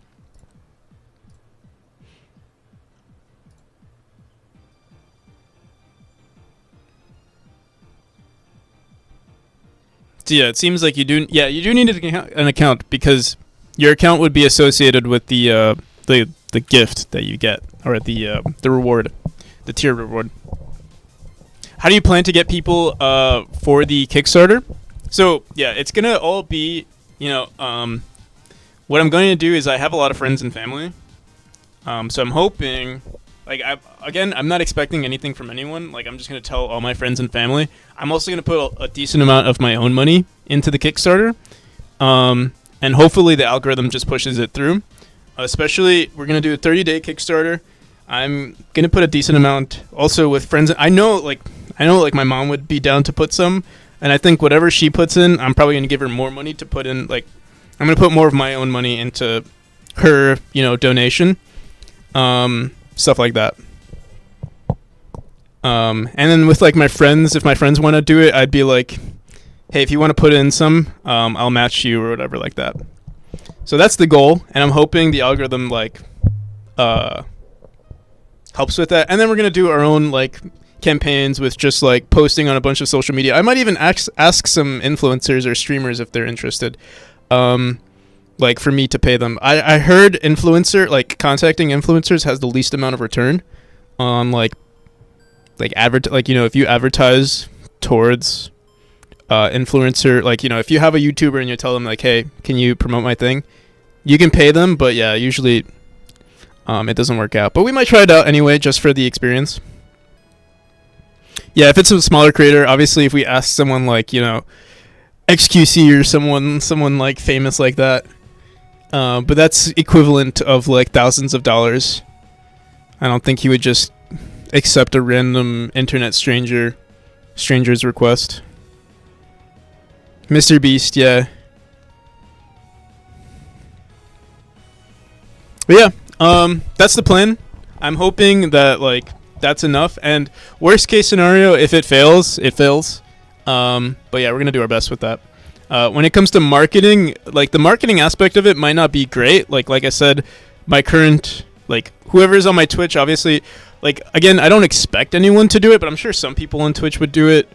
So yeah, it seems like you do. Yeah, you do need an account because your account would be associated with the gift that you get, or the reward, the tier reward. How do you plan to get people for the Kickstarter? So yeah, it's gonna all be, what I'm going to do is I have a lot of friends and family, so I'm hoping, like, I'm not expecting anything from anyone. Like, I'm just gonna tell all my friends and family. I'm also gonna put a decent amount of my own money into the Kickstarter, and hopefully the algorithm just pushes it through. Especially, we're gonna do a 30-day Kickstarter. I'm gonna put a decent amount also with friends. I know my mom would be down to put some, and I think whatever she puts in, I'm probably gonna give her more money to put in. Like, I'm gonna put more of my own money into her, donation, stuff like that. And then with like my friends, if my friends want to do it, I'd be like, hey, if you want to put in some, I'll match you or whatever like that. So that's the goal, and I'm hoping the algorithm helps with that. And then we're gonna do our own campaigns with just posting on a bunch of social media. I might even ask some influencers or streamers if they're interested, for me to pay them. I heard contacting influencers has the least amount of return on if you advertise towards influencer, like, you know, if you have a YouTuber and you tell them like, hey, can you promote my thing, you can pay them, but yeah, usually it doesn't work out. But we might try it out anyway, just for the experience. Yeah, if it's a smaller creator, obviously if we ask someone like, you know, XQC or someone like famous like that, but that's equivalent of like thousands of dollars. I don't think he would just accept a random internet stranger's request. Mr. Beast, yeah. But yeah, that's the plan. I'm hoping that like that's enough. And worst case scenario, if it fails, it fails. But yeah, we're gonna do our best with that. When it comes to marketing, like the marketing aspect of it might not be great. Like I said, my current, like whoever's on my Twitch, obviously, like again, I don't expect anyone to do it, but I'm sure some people on Twitch would do it.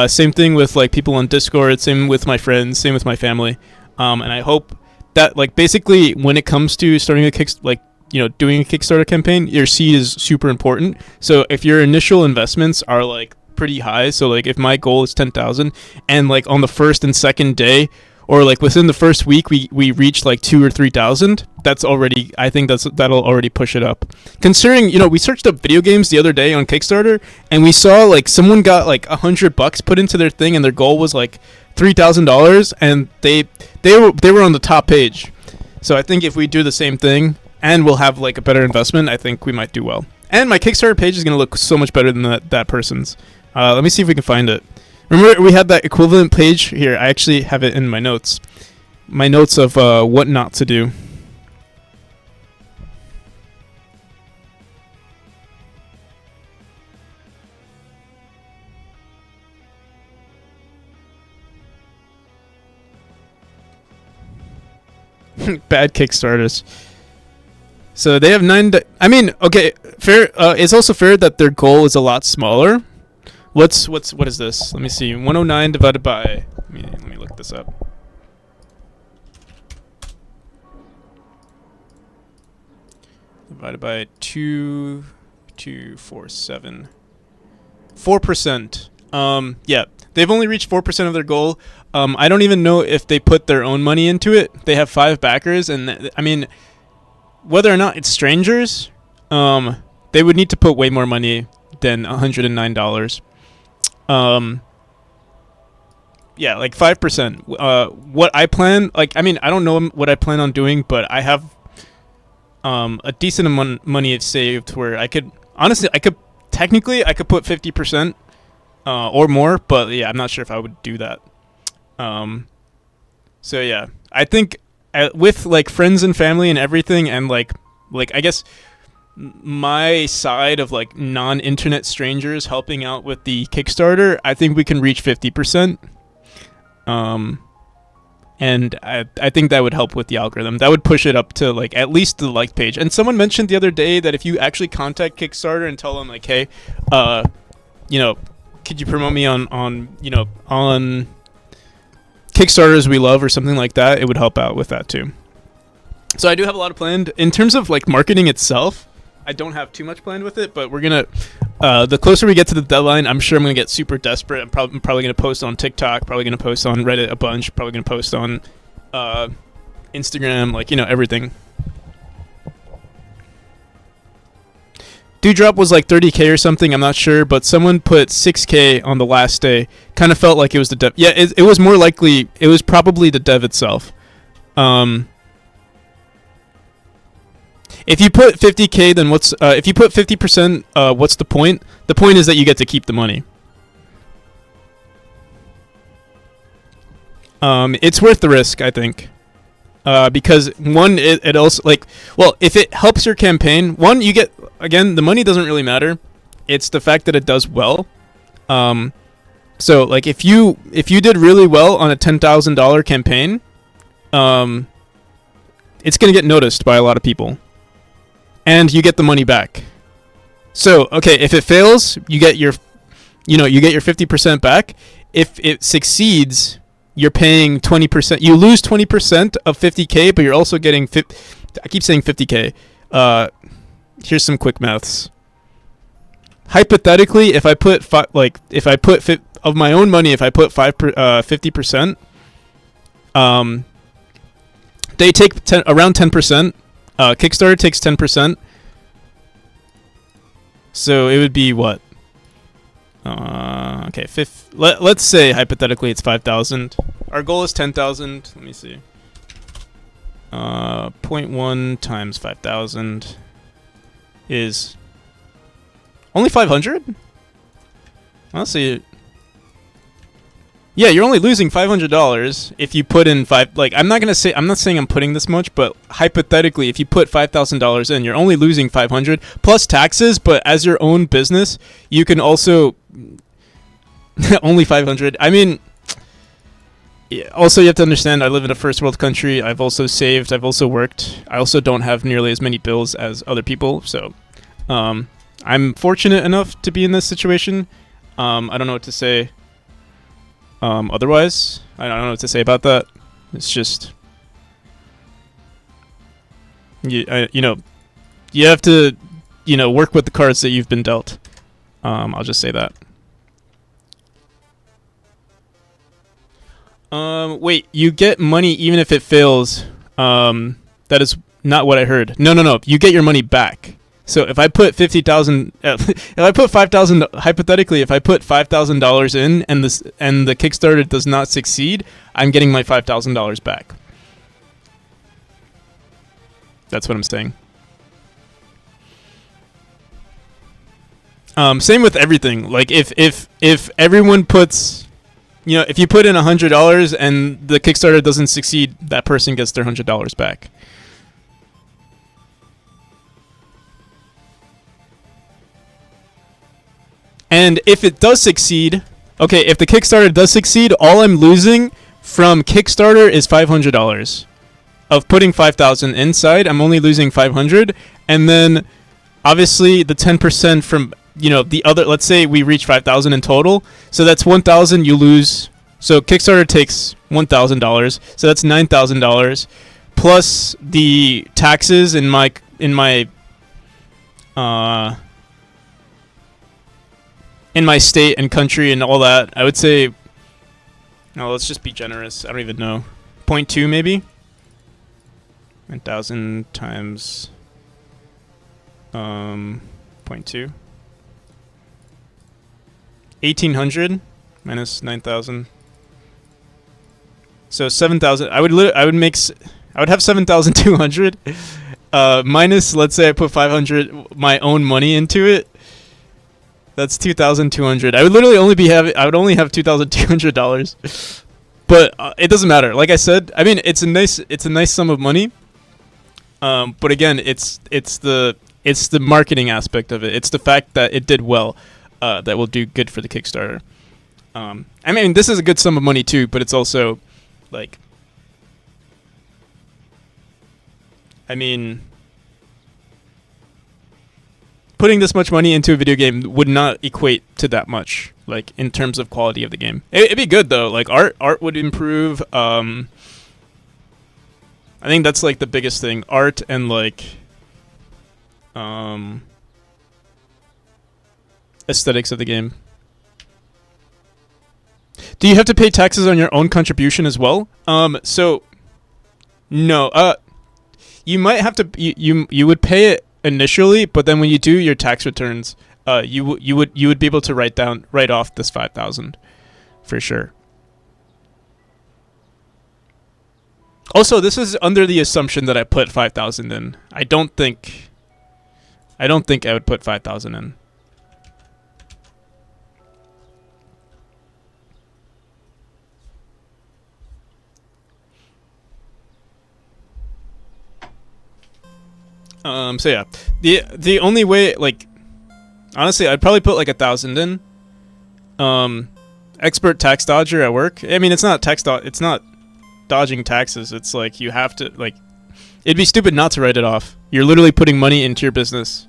Same thing with like people on Discord, same with my friends, same with my family. And I hope that like basically when it comes to starting a doing a Kickstarter campaign, your seed is super important. So if your initial investments are like pretty high, so like if my goal is 10,000 and like on the first and second day or like within the first week we reach like 2,000 or 3,000, that's already, I think that'll already push it up. Considering, you know, we searched up video games the other day on Kickstarter and we saw like someone got like $100 put into their thing and their goal was like $3,000 and they were on the top page. So I think if we do the same thing and we'll have like a better investment, I think we might do well. And my Kickstarter page is going to look so much better than that person's. Let me see if we can find it. Remember we had that equivalent page here. I actually have it in my notes. My notes of what not to do. Bad Kickstarters. So they have 9. I mean, okay, fair. It's also fair that their goal is a lot smaller. What is this? Let me see. 109 divided by. Let me look this up. Divided by 2,247. 4%. Yeah, they've only reached 4% of their goal. I don't even know if they put their own money into it. They have 5 backers, and I mean, whether or not it's strangers, they would need to put way more money than $109. Yeah, like 5%. What I plan, like, I mean, I don't know what I plan on doing, but I have a decent amount of money saved where I could, honestly, I could put 50% or more, but yeah, I'm not sure if I would do that. So yeah, I think with like friends and family and everything, and like I guess my side of like non-internet strangers helping out with the Kickstarter, I think we can reach 50%. And I think that would help with the algorithm. That would push it up to like at least the like page. And someone mentioned the other day that if you actually contact Kickstarter and tell them like, hey, you know, could you promote me on Kickstarters we love or something like that, it would help out with that too. So I do have a lot of planned. In terms of like marketing itself, I don't have too much planned with it, but we're gonna the closer we get to the deadline, I'm sure I'm gonna get super desperate. I'm probably gonna post on TikTok, probably gonna post on Reddit a bunch, probably gonna post on Instagram, like, you know, everything. Dewdrop was like 30K or something, I'm not sure, but someone put 6K on the last day. Kind of felt like it was the dev. Yeah, it was more likely, it was probably the dev itself. If you put 50K, then what's if you put 50%, what's the point? The point is that you get to keep the money. It's worth the risk, I think. Because one, it also, like, well, if it helps your campaign, one, you get, again, the money doesn't really matter. It's the fact that it does well. So like if you did really well on a $10,000 campaign, it's gonna get noticed by a lot of people, and you get the money back. So okay, if it fails, you get your 50% back. If it succeeds, you're paying 20%. You lose 20% of 50K, but you're also getting I keep saying 50K. Here's some quick maths. Hypothetically, if I put of my own money, if I put 50%, they take around 10%. Kickstarter takes 10%. So it would be what? Okay, let's say hypothetically it's 5,000. Our goal is 10,000. Let me see. 0.1 times 5,000 is only 500. Honestly, yeah, you're only losing $500 if you put in I'm not saying I'm putting this much, but hypothetically, if you put $5,000 in, you're only losing 500 plus taxes. But as your own business, you can also only 500. I mean, yeah, also you have to understand, I live in a first world country. I've also saved. I've also worked. I also don't have nearly as many bills as other people. So, I'm fortunate enough to be in this situation. I don't know what to say. Otherwise, I don't know what to say about that. It's just, you have to, work with the cards that you've been dealt. I'll just say that. Wait, you get money even if it fails. That is not what I heard. No. You get your money back. So if I put 50,000, if I put 5,000, hypothetically, if I put $5,000 in and the Kickstarter does not succeed, I'm getting my $5,000 back. That's what I'm saying. Same with everything. Like if everyone puts, if you put in $100 and the Kickstarter doesn't succeed, that person gets their $100 back. And if it does succeed, okay, if the Kickstarter does succeed, all I'm losing from Kickstarter is $500. Of putting 5,000 inside, I'm only losing 500, and then obviously the 10% from the other. Let's say we reach 5,000 in total, so that's 1,000 you lose. So Kickstarter takes $1,000, so that's $9,000 plus the taxes in my state and country and all that. I would say, no, let's just be generous. I don't even know. 0.2 maybe? 1,000 times 0.2. 1,800 minus 9,000. So 7,000. I would have 7,200 minus, let's say I put 500 my own money into it. That's 2,200. I would literally only have $2,200. But it doesn't matter. Like I said, I mean, it's a nice sum of money. But again, it's the marketing aspect of it. It's the fact that it did well that will do good for the Kickstarter. I mean, this is a good sum of money too, but it's also like, I mean, putting this much money into a video game would not equate to that much, like in terms of quality of the game. It'd be good though. Like art would improve. I think that's like the biggest thing. Art and like aesthetics of the game. Do you have to pay taxes on your own contribution as well? So no. You might have to. You would pay it initially, but then when you do your tax returns, you would be able to write off this 5,000 for sure. Also, this is under the assumption that I put 5,000 in. I don't think I would put 5,000 in. So yeah, the only way, like, honestly, I'd probably put like 1,000 in. Expert tax dodger at work. I mean, it's not it's not dodging taxes. It's like you have to, like, it'd be stupid not to write it off. You're literally putting money into your business.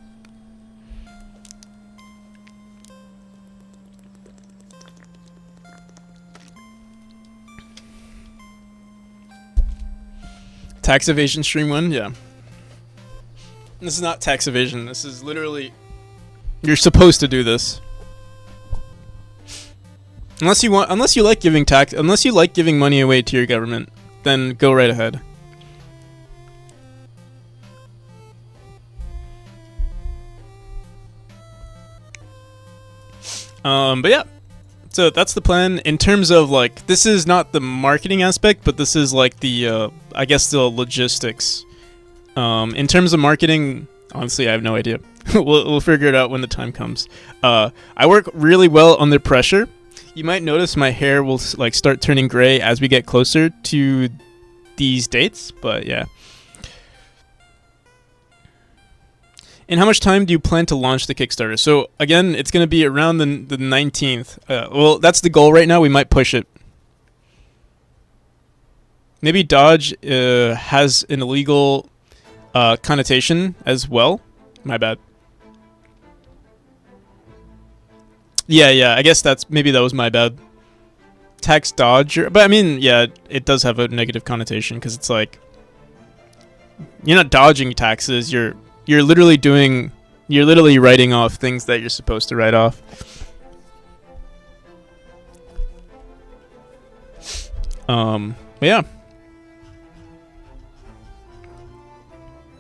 Tax evasion stream 1, yeah. This is not tax evasion. This is literally, you're supposed to do this. unless you like giving money away to your government, then go right ahead. But yeah, so that's the plan in terms of like, this is not the marketing aspect, but this is like the I guess the logistics. In terms of marketing, honestly, I have no idea. We'll figure it out when the time comes. I work really well under pressure. You might notice my hair will like start turning gray as we get closer to these dates, but yeah. And how much time do you plan to launch the Kickstarter? So again, it's going to be around the 19th. Well, that's the goal right now. We might push it. Maybe Dodge has an illegal connotation as well. My bad. Yeah. I guess that was my bad. Tax dodge, but I mean, yeah, it does have a negative connotation because it's like you're not dodging taxes. You're literally writing off things that you're supposed to write off. But yeah.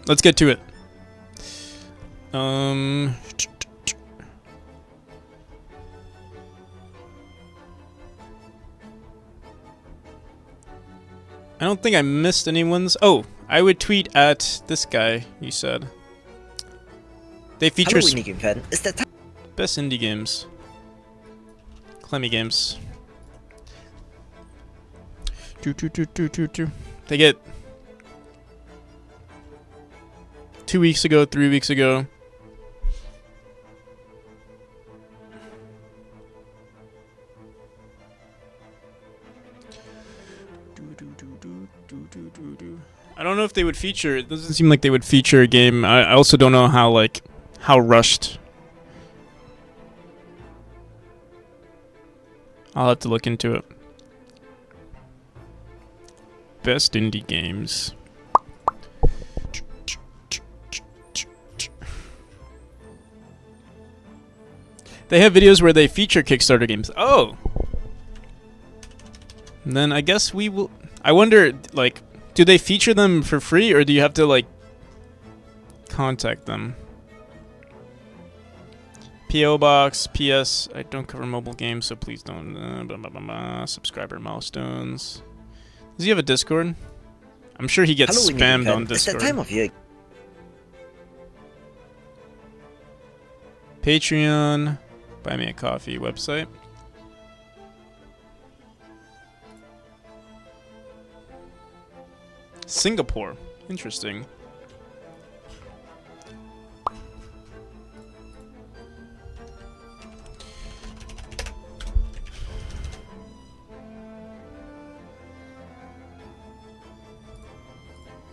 Let's get to it. I don't think I missed anyone's. Oh, I would tweet at this guy, you said. They feature best indie games. Clemmy games. They get 2 weeks ago, 3 weeks ago. I don't know if they would feature. It doesn't seem like they would feature a game. I also don't know how rushed. I'll have to look into it. Best indie games. They have videos where they feature Kickstarter games. Oh! And then I guess we will... I wonder, like, do they feature them for free, or do you have to, like, contact them? P.O. Box, P.S. I don't cover mobile games, so please don't... Subscriber milestones. Does he have a Discord? I'm sure he gets spammed on Discord. It's that time of year. Patreon, Buy Me a Coffee website. Singapore. Interesting.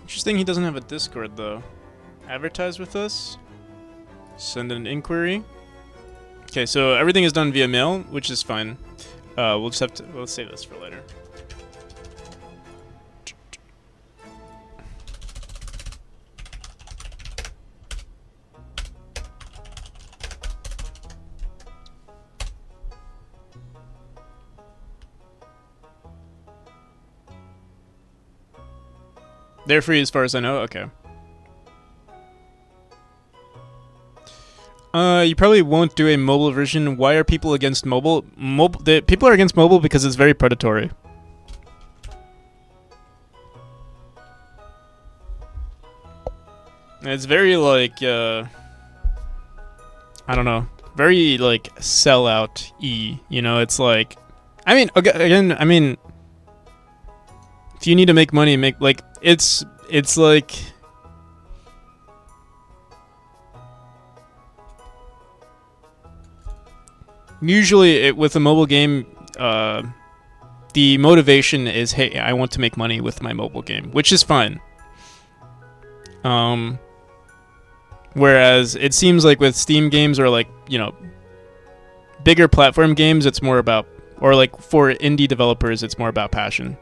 Interesting he doesn't have a Discord though. Advertise with us. Send an inquiry. Okay, so everything is done via mail, which is fine. We'll just have to... We'll save this for later. They're free as far as I know? Okay. You probably won't do a mobile version. Why are people against mobile? People are against mobile because it's very predatory. It's very like, I don't know, very like sellout-y, you know, it's like, I mean, again, I mean, if you need to make money, like, it's like, usually with a mobile game, the motivation is, hey, I want to make money with my mobile game, which is fine. Whereas it seems like with Steam games or like, you know, bigger platform games, it's more about, or like for indie developers, it's more about passion.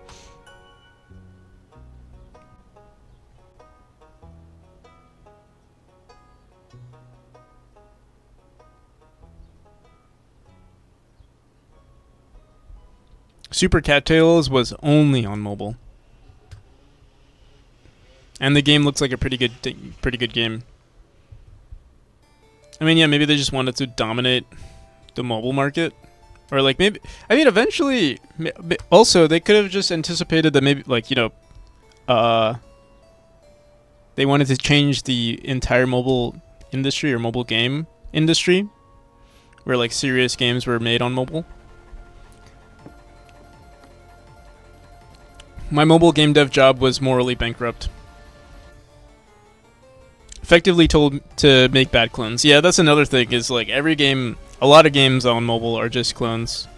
Super Cattails was only on mobile, and the game looks like a pretty good game. I mean, yeah, maybe they just wanted to dominate the mobile market, or like maybe. I mean, eventually, also they could have just anticipated that maybe like they wanted to change the entire mobile industry or mobile game industry, where like serious games were made on mobile. My mobile game dev job was morally bankrupt. Effectively told to make bad clones. Yeah, that's another thing, is like every game, a lot of games on mobile are just clones.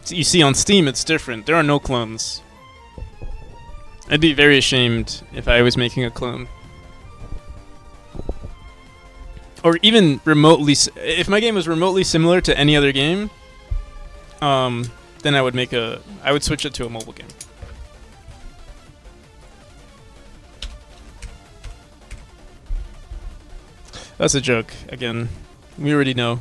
So you see on Steam it's different. There are no clones. I'd be very ashamed if I was making a clone. Or even remotely, if my game was remotely similar to any other game, then I would switch it to a mobile game. That's a joke. Again, we already know.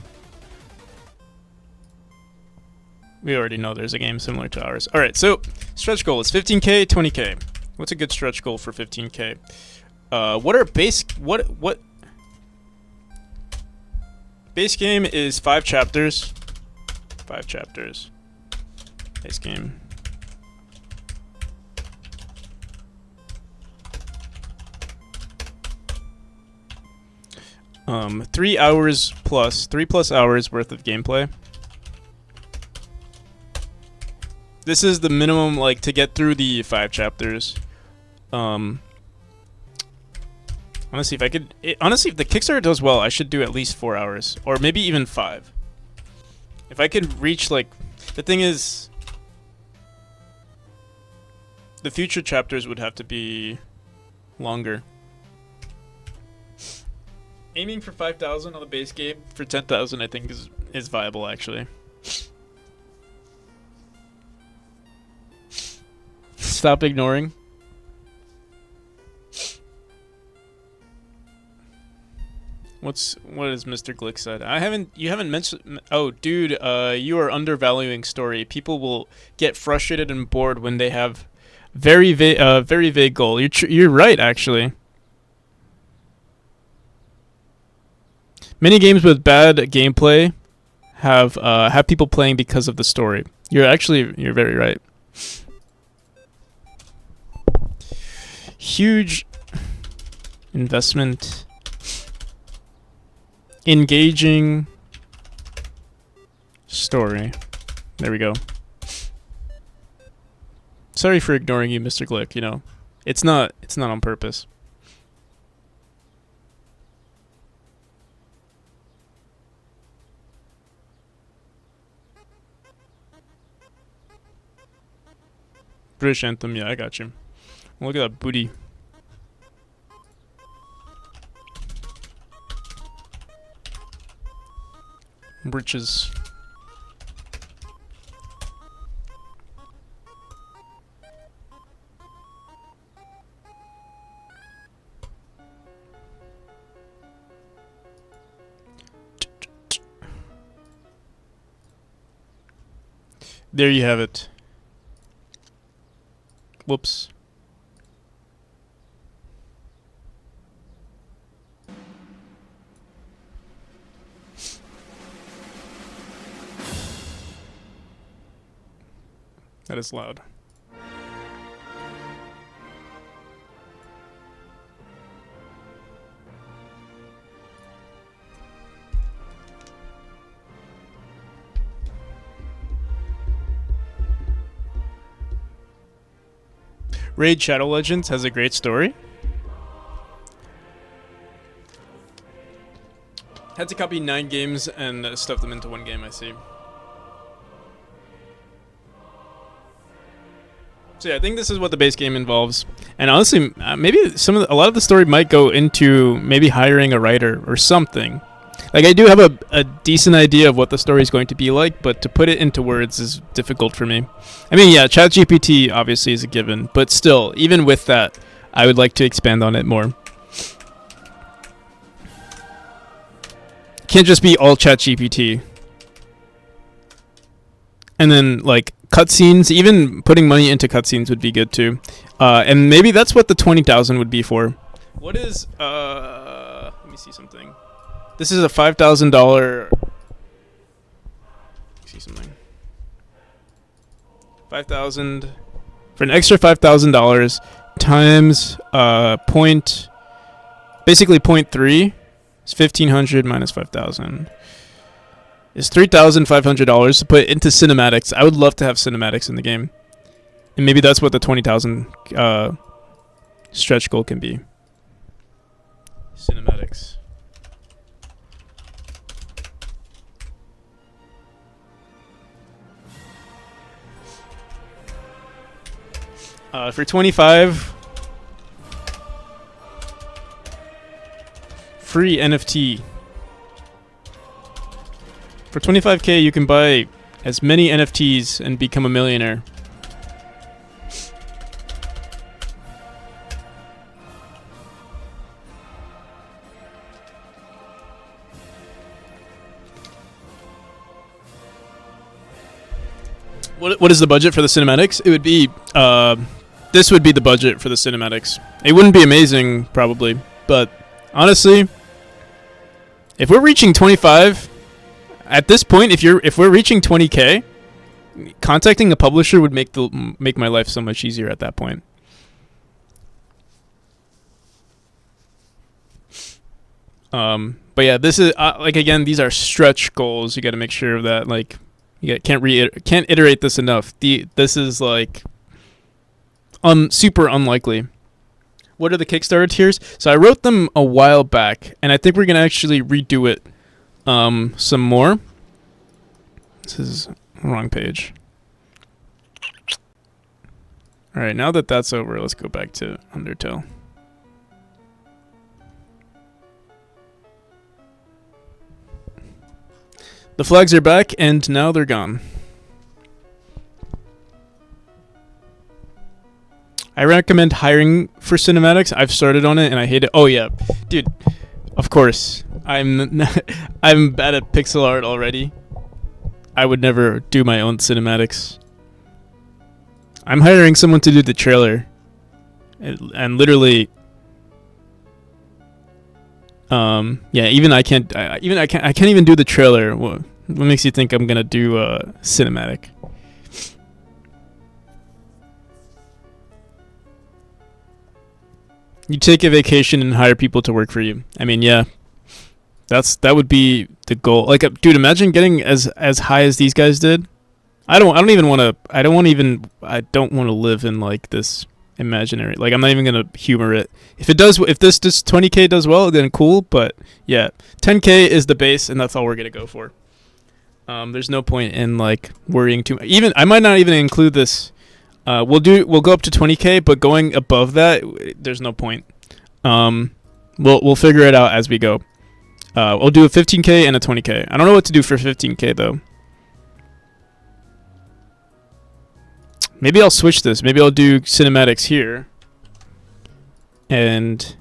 We already know there's a game similar to ours. All right, so stretch goal is 15K, 20K. What's a good stretch goal for 15K? What are base? What? Base game is 5 chapters. 5 chapters. Base game. Um, 3 hours plus, 3+ hours worth of gameplay. This is the minimum, like, to get through the 5 chapters. Honestly, if I could, honestly, if the Kickstarter does well, I should do at least 4 hours, or maybe even 5. If I could reach, like, the thing is, the future chapters would have to be longer. Aiming for 5,000 on the base game for 10,000, I think is viable, actually. Stop ignoring. What has Mr. Glick said? You haven't mentioned. Oh, dude, you are undervaluing story. People will get frustrated and bored when they have very vague goal. You're right, actually. Many games with bad gameplay have people playing because of the story. You're very right. Huge investment. Engaging story. There we go. Sorry for ignoring you, Mr. Glick. You know, it's not on purpose. British anthem, yeah, I got you. Look at that booty. Britches. There you have it. Whoops. That is loud. Raid Shadow Legends has a great story. Had to copy 9 games and stuff them into one game, I see. So yeah, I think this is what the base game involves, and honestly, maybe a lot of the story might go into maybe hiring a writer or something. Like, I do have a decent idea of what the story is going to be like, but to put it into words is difficult for me. I mean, yeah, ChatGPT obviously is a given, but still, even with that, I would like to expand on it more. Can't just be all ChatGPT. and then like cutscenes. Even putting money into cutscenes would be good too. And maybe that's what the 20,000 would be for. What is let me see something. This is a $5,000. See something. 5,000 for an extra $5,000 times basically 0.3 is 1,500 minus 5,000 is $3,500 to put into cinematics. I would love to have cinematics in the game, and maybe that's what the 20,000 stretch goal can be. Cinematics. For 25, free NFT. For 25K, you can buy as many NFTs and become a millionaire. What is the budget for the cinematics? It would be this would be the budget for the cinematics. It wouldn't be amazing probably, but honestly, if we're reaching 25 at this point, if we're reaching 20K, contacting a publisher would make my life so much easier at that point. But yeah, this is like, again, these are stretch goals. You got to make sure that like can't iterate this enough. This is like super unlikely. What are the Kickstarter tiers? So I wrote them a while back, and I think we're gonna actually redo it some more. This is the wrong page. All right, now that that's over, let's go back to Undertale. The flags are back, and now they're gone. I recommend hiring for cinematics. I've started on it, and I hate it. Oh yeah, dude. Of course, I'm bad at pixel art already. I would never do my own cinematics. I'm hiring someone to do the trailer, and literally, yeah. Even I can't. I can't even do the trailer. What makes you think I'm gonna do cinematic? You take a vacation and hire people to work for you. I mean, yeah, that would be the goal. Like, dude, imagine getting as high as these guys did. I don't want to live in like this imaginary. Like, I'm not even gonna humor it. If this 20K does well, then cool. But yeah, 10K is the base, and that's all we're gonna go for. There's no point in like worrying too much. Even I might not even include this. We'll go up to 20K, but going above that, there's no point. We'll figure it out as we go. We'll do a 15K and a 20K. I don't know what to do for 15K though. Maybe I'll switch this. Maybe I'll do cinematics here. And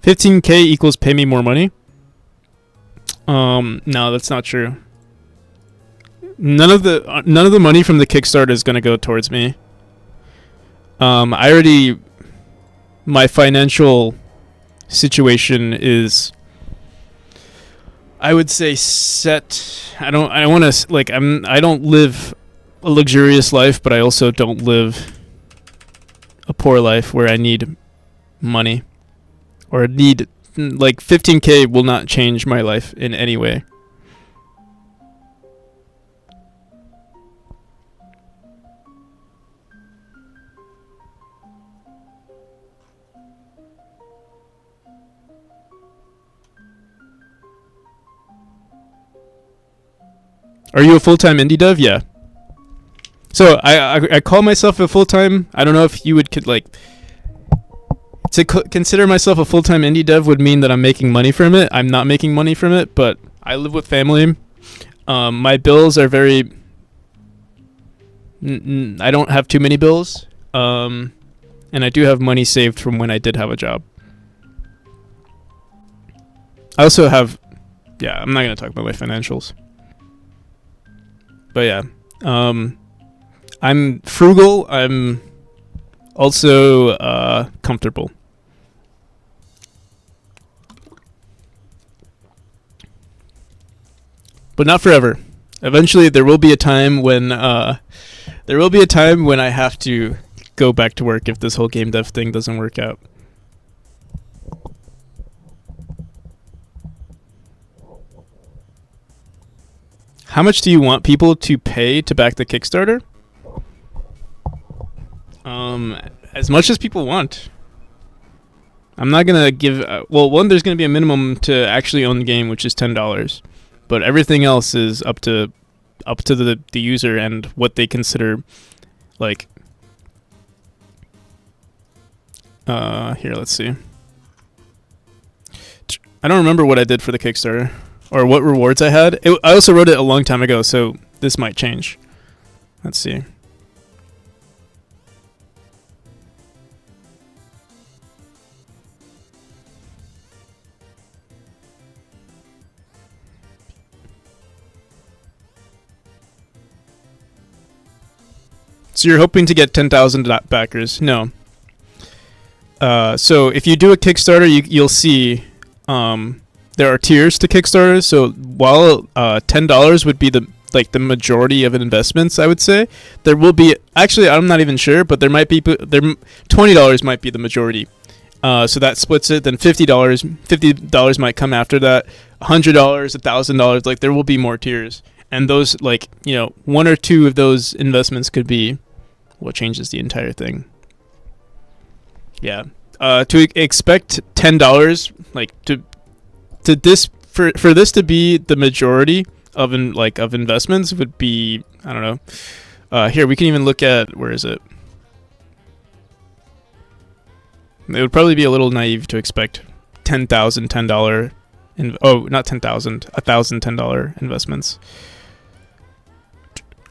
$15K equals pay me more money. No, that's not true. None of the money from the Kickstarter is gonna go towards me. My financial situation is, I would say, set. I don't live a luxurious life, but I also don't live a poor life where I need money. Or need, like, 15K will not change my life in any way. Are you a full-time indie dev? Yeah. So I call myself a full-time. I don't know if you would like. To consider myself a full-time indie dev would mean that I'm making money from it. I'm not making money from it, but I live with family. My bills are very. I don't have too many bills. And I do have money saved from when I did have a job. I also have. Yeah, I'm not gonna talk about my financials. But yeah, I'm frugal. I'm also comfortable. But not forever. Eventually, there will be a time when I have to go back to work if this whole game dev thing doesn't work out. How much do you want people to pay to back the Kickstarter? As much as people want. I'm not gonna give. One, there's gonna be a minimum to actually own the game, which is $10, but everything else is up to the user and what they consider like. Here, let's see. I don't remember what I did for the Kickstarter or what rewards I had. I also wrote it a long time ago, so this might change. Let's see. So you're hoping to get 10,000 backers? No. So if you do a Kickstarter, you'll see there are tiers to Kickstarter. So while $10 would be the majority of investments, I would say there will be. Actually, I'm not even sure, but there might be. $20 might be the majority. So that splits it. Then $50 might come after that. $100, $1,000. Like there will be more tiers, and those one or two of those investments could be what changes the entire thing. Yeah. To expect $10, for this to be the majority of investments would be, I don't know. Here we can even look at, where is it? It would probably be a little naive to expect $10,000 not 10,000, $1,010 investments.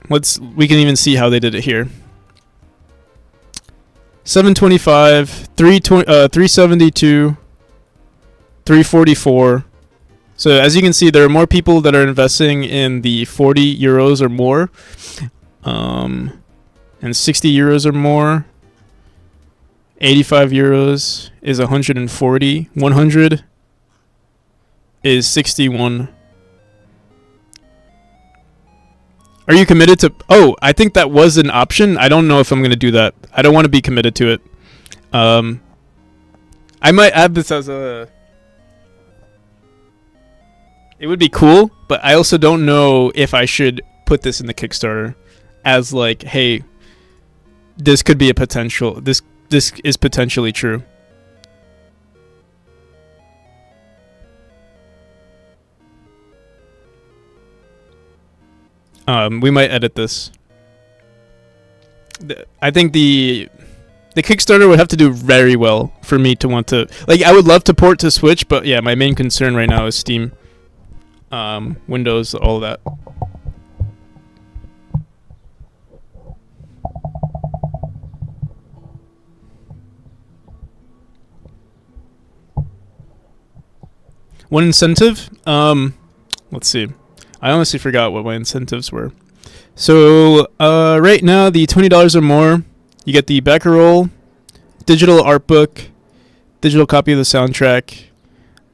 We can even see how they did it here. 725, 372, 344. So as you can see, there are more people that are investing in the 40 euros or more, and 60 euros or more. 85 euros is 140. 100 is 61. Are you committed to... Oh, I think that was an option. I don't know if I'm going to do that. I don't want to be committed to it. I might add this as a... It would be cool, but I also don't know if I should put this in the Kickstarter as like, hey, this could be a potential... This is potentially true. We might edit this. I think the Kickstarter would have to do very well for me to want to... Like, I would love to port to Switch, but yeah, my main concern right now is Steam, Windows, all of that. One incentive? Let's see. I honestly forgot what my incentives were. So, right now, the $20 or more, you get the backer roll, digital art book, digital copy of the soundtrack,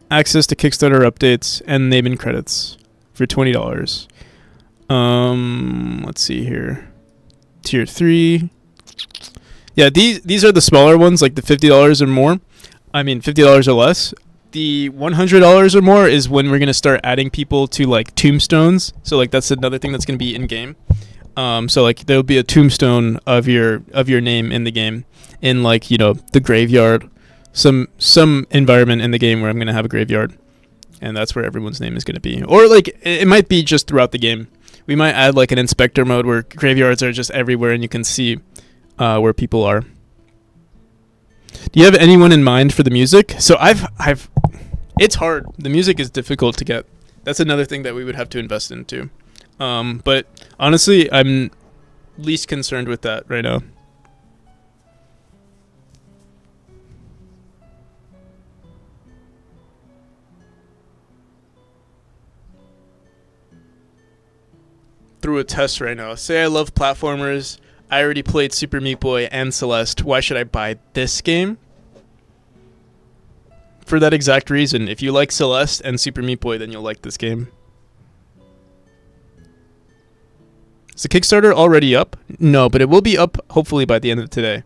access to Kickstarter updates, and name and credits for $20. Let's see here. Tier 3. Yeah, these are the smaller ones, like the $50 or more. I mean, $50 or less. The $100 or more is when we're gonna start adding people to like tombstones. So like that's another thing that's gonna be in game. So like there'll be a tombstone of your name in the game, in like the graveyard, some environment in the game where I'm gonna have a graveyard, and that's where everyone's name is gonna be. Or like it might be just throughout the game. We might add like an inspector mode where graveyards are just everywhere and you can see where people are. Do you have anyone in mind for the music? So I've it's hard. The music is difficult to get. That's another thing that we would have to invest into. But honestly, I'm least concerned with that right now. Through a test right now. Say I love platformers. I already played Super Meat Boy and Celeste. Why should I buy this game? For that exact reason. If you like Celeste and Super Meat Boy, then you'll like this game. Is the Kickstarter already up? No, but it will be up hopefully by the end of today.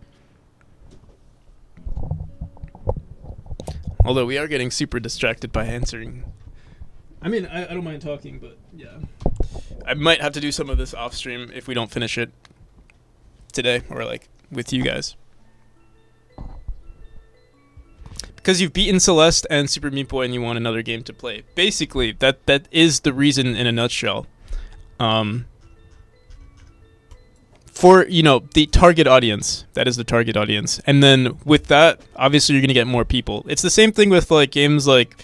Although we are getting super distracted by answering. I mean, I don't mind talking, but yeah. I might have to do some of this off stream if we don't finish it today or like with you guys. Because you've beaten Celeste and Super Meat Boy and you want another game to play. Basically, that is the reason in a nutshell. For, you know, the target audience. That is the target audience. And then with that, obviously you're going to get more people. It's the same thing with like games like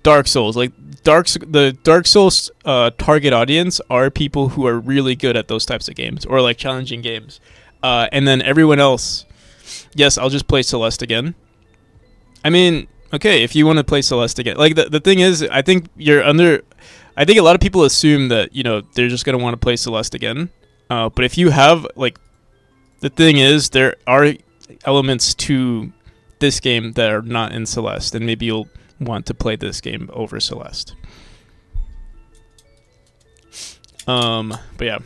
Dark Souls. Like the Dark Souls target audience are people who are really good at those types of games or like challenging games. And then everyone else, yes, I'll just play Celeste again. I mean, okay, if you want to play Celeste again. Like the thing is, I think I think a lot of people assume that, you know, they're just going to want to play Celeste again. But if you have, like, the thing is, there are elements to this game that are not in Celeste, and maybe you'll want to play this game over Celeste. But yeah.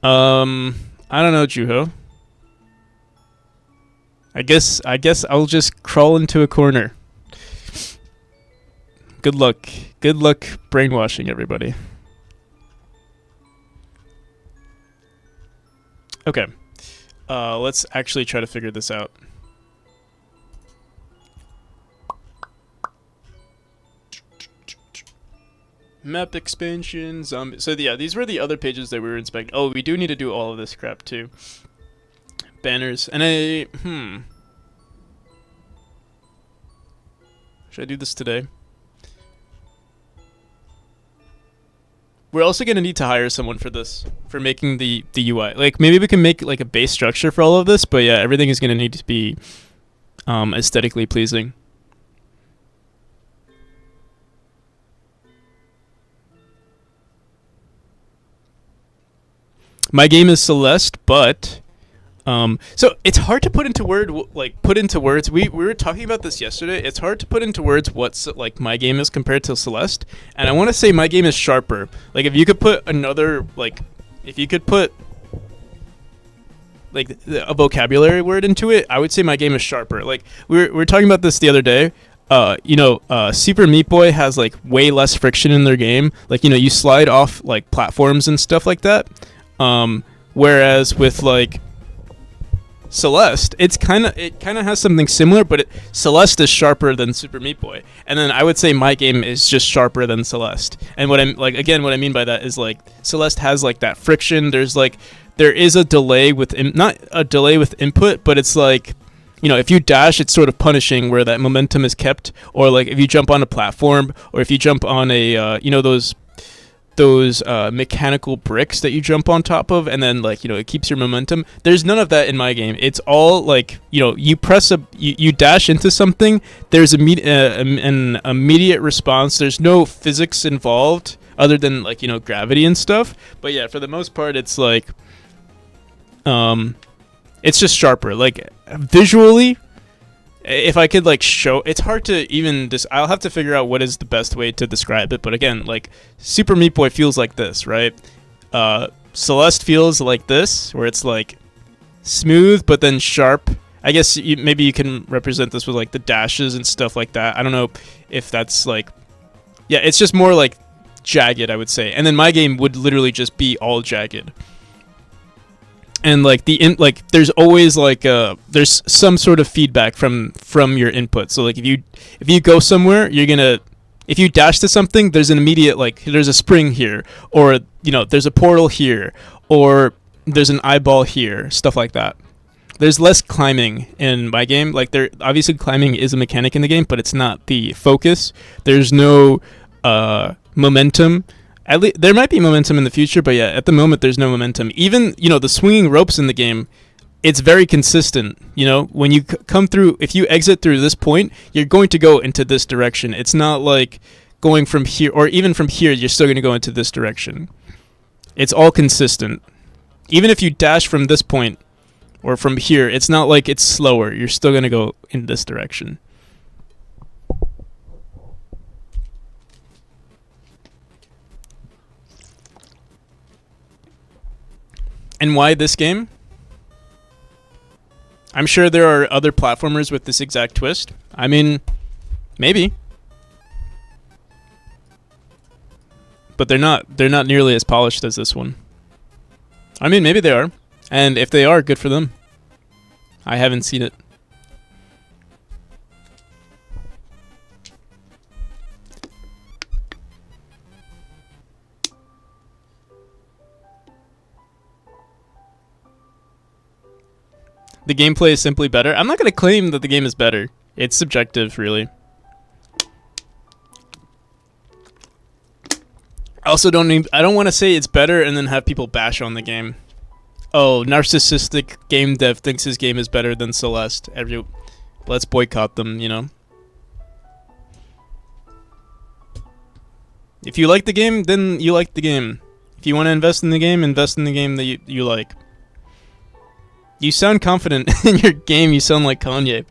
I don't know, Juho. I guess I'll just crawl into a corner. Good luck. Good luck brainwashing everybody. Okay. Let's actually try to figure this out. Map expansion, zombie. So yeah, these were the other pages that we were inspecting. Oh, we do need to do all of this crap too. Banners. And should I do this today? We're also going to need to hire someone for this, for making the UI. Like, maybe we can make, like, a base structure for all of this, but yeah, everything is going to need to be aesthetically pleasing. My game is Celeste, but... so it's hard to put into words. We were talking about this yesterday. It's hard to put into words what like my game is compared to Celeste, and I want to say my game is sharper. Like if you could put like a vocabulary word into it, I would say my game is sharper. Like we were talking about this the other day. Super Meat Boy has like way less friction in their game. Like, you know, you slide off like platforms and stuff like that. Whereas with like Celeste, it kind of has something similar, but Celeste is sharper than Super Meat Boy, and then I would say my game is just sharper than Celeste. And what I mean by that is like Celeste has like that friction. There is a delay with not a delay with input, but it's like, you know, if you dash, it's sort of punishing where that momentum is kept, or like if you jump on a platform, or if you jump on a those mechanical bricks that you jump on top of, and then like, you know, it keeps your momentum. There's none of that in my game. It's all like, you know, you dash into something, there's an immediate response. There's no physics involved other than like, you know, gravity and stuff. But yeah, for the most part, it's like it's just sharper. Like visually, if I could like show, it's hard to even I'll have to figure out what is the best way to describe it. But again, like Super Meat Boy feels like this, right? Celeste feels like this, where it's like smooth but then sharp. I guess maybe you can represent this with like the dashes and stuff like that. I don't know if that's like, yeah, it's just more like jagged, I would say. And then my game would literally just be all jagged. And like there's always like there's some sort of feedback from your input. So like if you go somewhere, if you dash to something, there's an immediate, like, there's a spring here, or, you know, there's a portal here, or there's an eyeball here, stuff like that. there's less climbing in my game. Like, there obviously climbing is a mechanic in the game, but it's not the focus. There's no momentum. There might be momentum in the future, but yeah, at the moment there's no momentum. Even, the swinging ropes in the game, it's very consistent. When you come through, if you exit through this point, you're going to go into this direction. It's not like going from here, or even from here, you're still going to go into this direction. It's all consistent. Even if you dash from this point or from here, it's not like it's slower. You're still going to go in this direction. And why this game? I'm sure there are other platformers with this exact twist. I mean, maybe. But they're not nearly as polished as this one. I mean, maybe they are. And if they are, good for them. I haven't seen it. The gameplay is simply better. I'm not going to claim that the game is better. It's subjective, really. I also I don't want to say it's better and then have people bash on the game. Oh, narcissistic game dev thinks his game is better than Celeste. Let's boycott them, If you like the game, then you like the game. If you want to invest in the game that you like. You sound confident in your game. You sound like Kanye.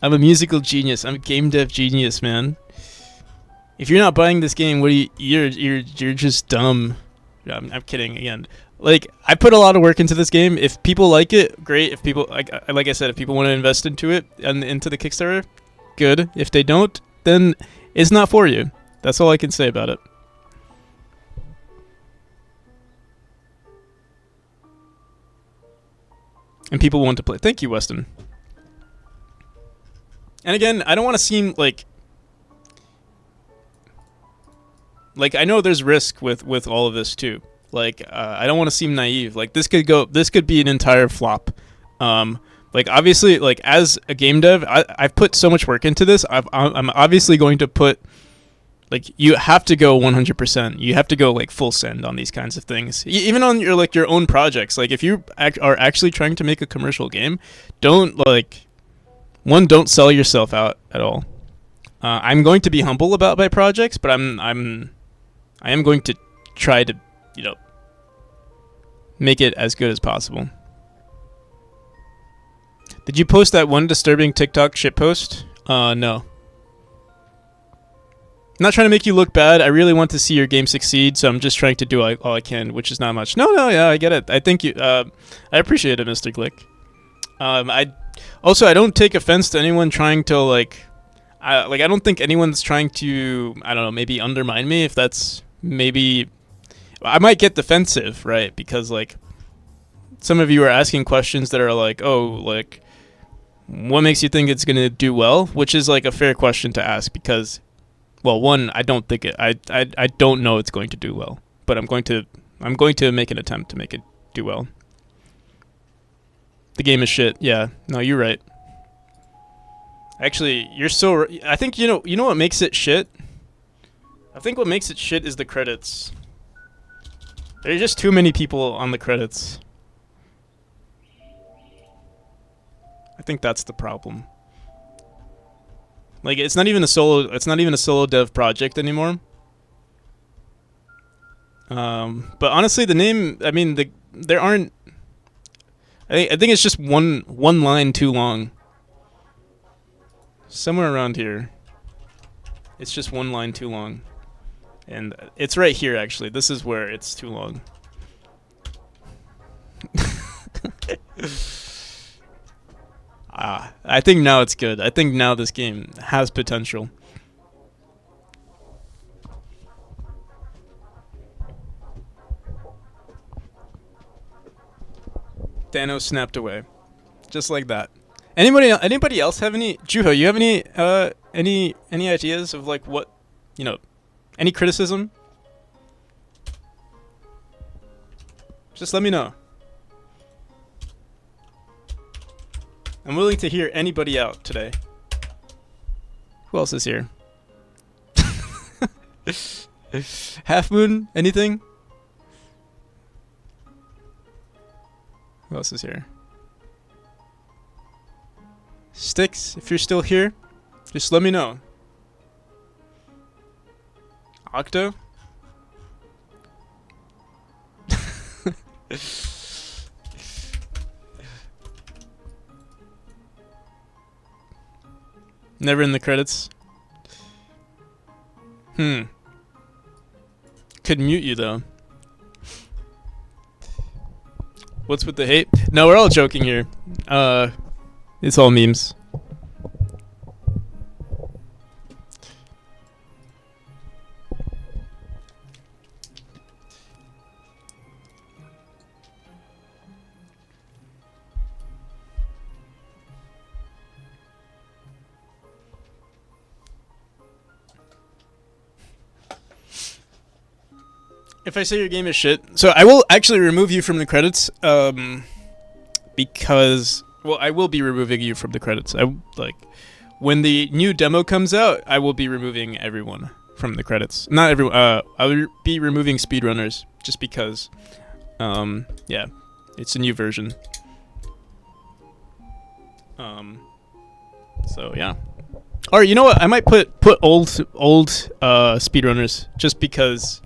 I'm a musical genius. I'm a game dev genius, man. If you're not buying this game, you're just dumb. I'm kidding again. Like, I put a lot of work into this game. If people like it, great. If people like I said, if people want to invest into it and into the Kickstarter, good. If they don't, then it's not for you. That's all I can say about it. And people want to play. Thank you, Weston. And again, I don't want to seem like I know there's risk with all of this too. Like, I don't want to seem naive. Like, this could be an entire flop. Like, obviously, like, as a game dev, I've put so much work into this. I'm obviously going to put, like, you have to go 100%. You have to go, like, full send on these kinds of things. Even on your own projects. Like, if you are actually trying to make a commercial game, don't sell yourself out at all. I'm going to be humble about my projects, but I am going to try to, make it as good as possible. Did you post that one disturbing TikTok shitpost? No. I'm not trying to make you look bad. I really want to see your game succeed, so I'm just trying to do all I can, which is not much. No, yeah, I get it. I think you. I appreciate it, Mr. Glick. I don't take offense to anyone trying to I don't think anyone's trying to, I don't know, maybe undermine me. If that's maybe, I might get defensive, right? Because some of you are asking questions that are what makes you think it's gonna do well? Which is a fair question to ask because, well, one, I don't think it. I don't know it's going to do well, but I'm going to make an attempt to make it do well. The game is shit. Yeah, no, you're right. Actually, you're so. I think you know what makes it shit. I think what makes it shit is the credits. There are just too many people on the credits. I think that's the problem. It's not even a solo dev project anymore. But honestly, the name. I mean, there aren't. I think it's just one line too long. Somewhere around here. It's just one line too long. And it's right here, actually. This is where it's too long. I think now it's good. I think now this game has potential. Thanos snapped away. Just like that. Anybody else have any? Juho, you have any ideas of what, any criticism? Just let me know. I'm willing to hear anybody out today. Who else is here? Half Moon? Anything? Who else is here? Sticks, if you're still here, just let me know. Octo? Never in the credits. Could mute you though. What's with the hate? No, we're all joking here. It's all memes. If I say your game is shit, so I will actually remove you from the credits, because, well, I will be removing you from the credits. When the new demo comes out, I will be removing everyone from the credits. Not everyone. I'll be removing speedrunners just because, yeah, it's a new version. So yeah. Or you know what? I might put old speedrunners just because.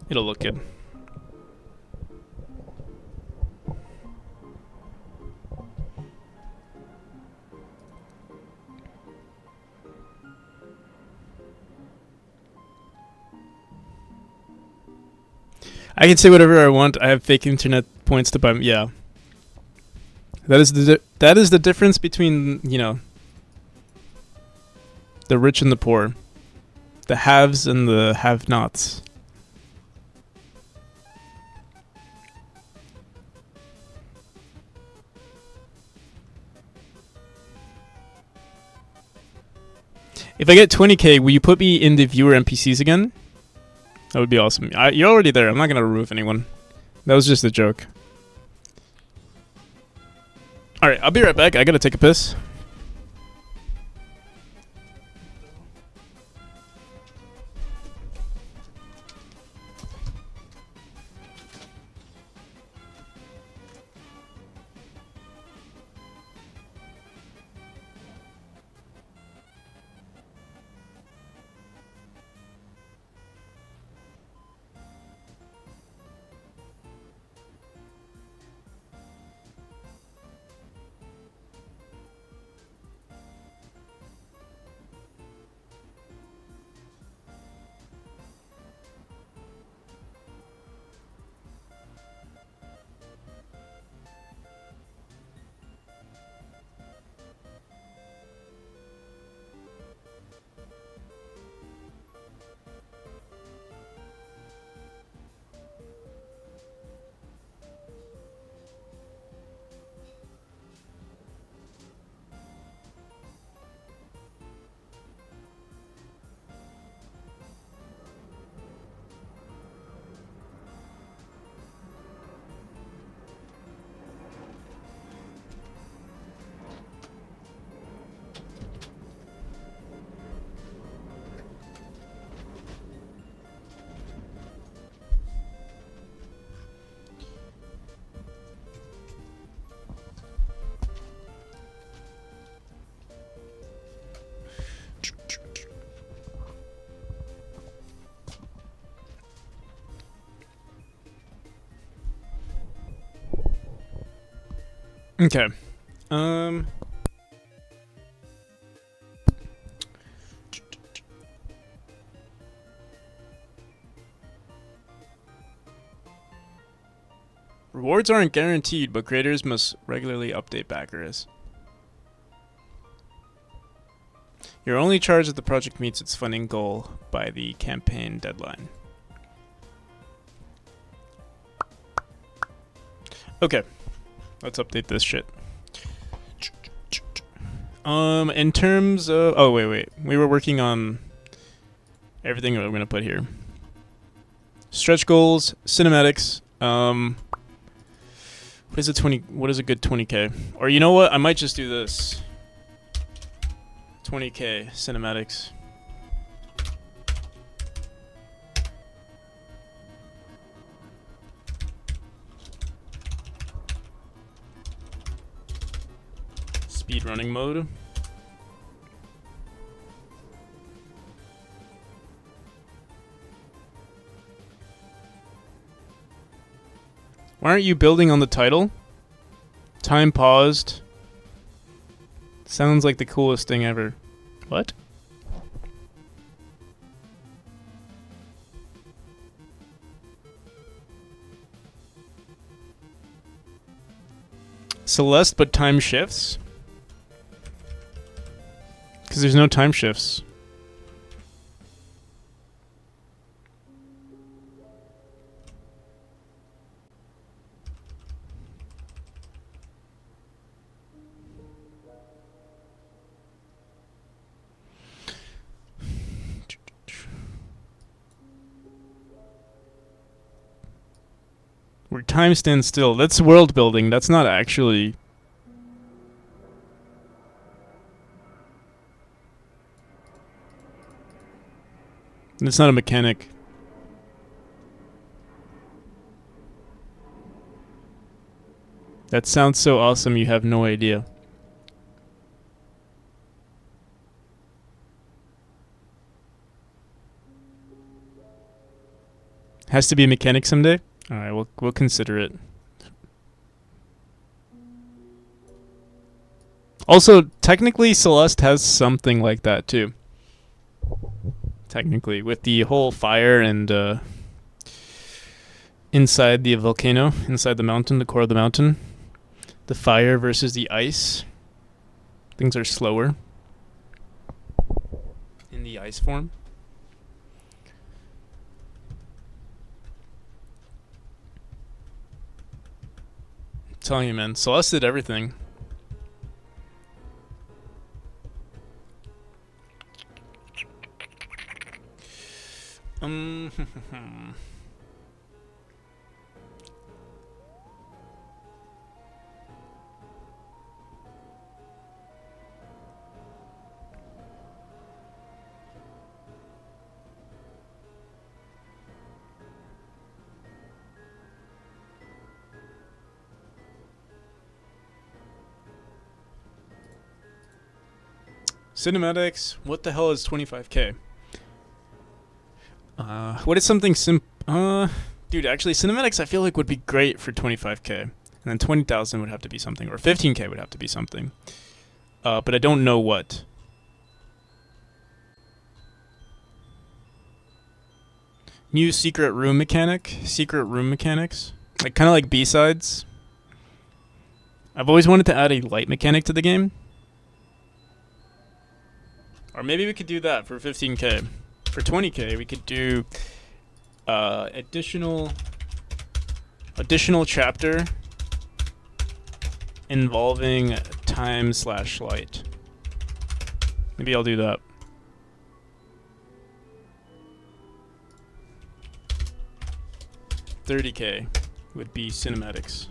It'll look good. I can say whatever I want. I have fake internet points to buy. Yeah. That is the difference between, you know, the rich and the poor. The haves and the have-nots. If I get 20k, will you put me in the viewer NPCs again? That would be awesome. You're already there. I'm not going to remove anyone. That was just a joke. Alright, I'll be right back. I got to take a piss. Okay. Rewards aren't guaranteed, but creators must regularly update backers. You're only charged if the project meets its funding goal by the campaign deadline. Okay. Let's update this shit. In terms of... Oh, wait. We were working on everything that we're going to put here. Stretch goals, cinematics. What is a 20? What is a good 20k? Or you know what? I might just do this. 20k cinematics. Speed running mode. Why aren't you building on the title? Time paused. Sounds like the coolest thing ever. What? Celeste, but time shifts? Because there's no time shifts. Where time stands still. That's world building. That's not actually... It's not a mechanic. That sounds so awesome you have no idea. Has to be a mechanic someday? Alright, we'll consider it. Also, technically Celeste has something like that too. Technically, with the whole fire and inside the volcano, inside the mountain, the core of the mountain. The fire versus the ice. Things are slower in the ice form. I'm telling you, man, Celeste did everything. Cinematics, what the hell is 25k? What is something dude, actually cinematics I feel like would be great for 25k. And then 20,000 would have to be something, or 15k would have to be something. But I don't know what. New secret room mechanic? Secret room mechanics? Like kind of like B-sides. I've always wanted to add a light mechanic to the game. Or maybe we could do that for 15k. For 20k, we could do additional chapter involving time/light. Maybe I'll do that. $30k would be cinematics.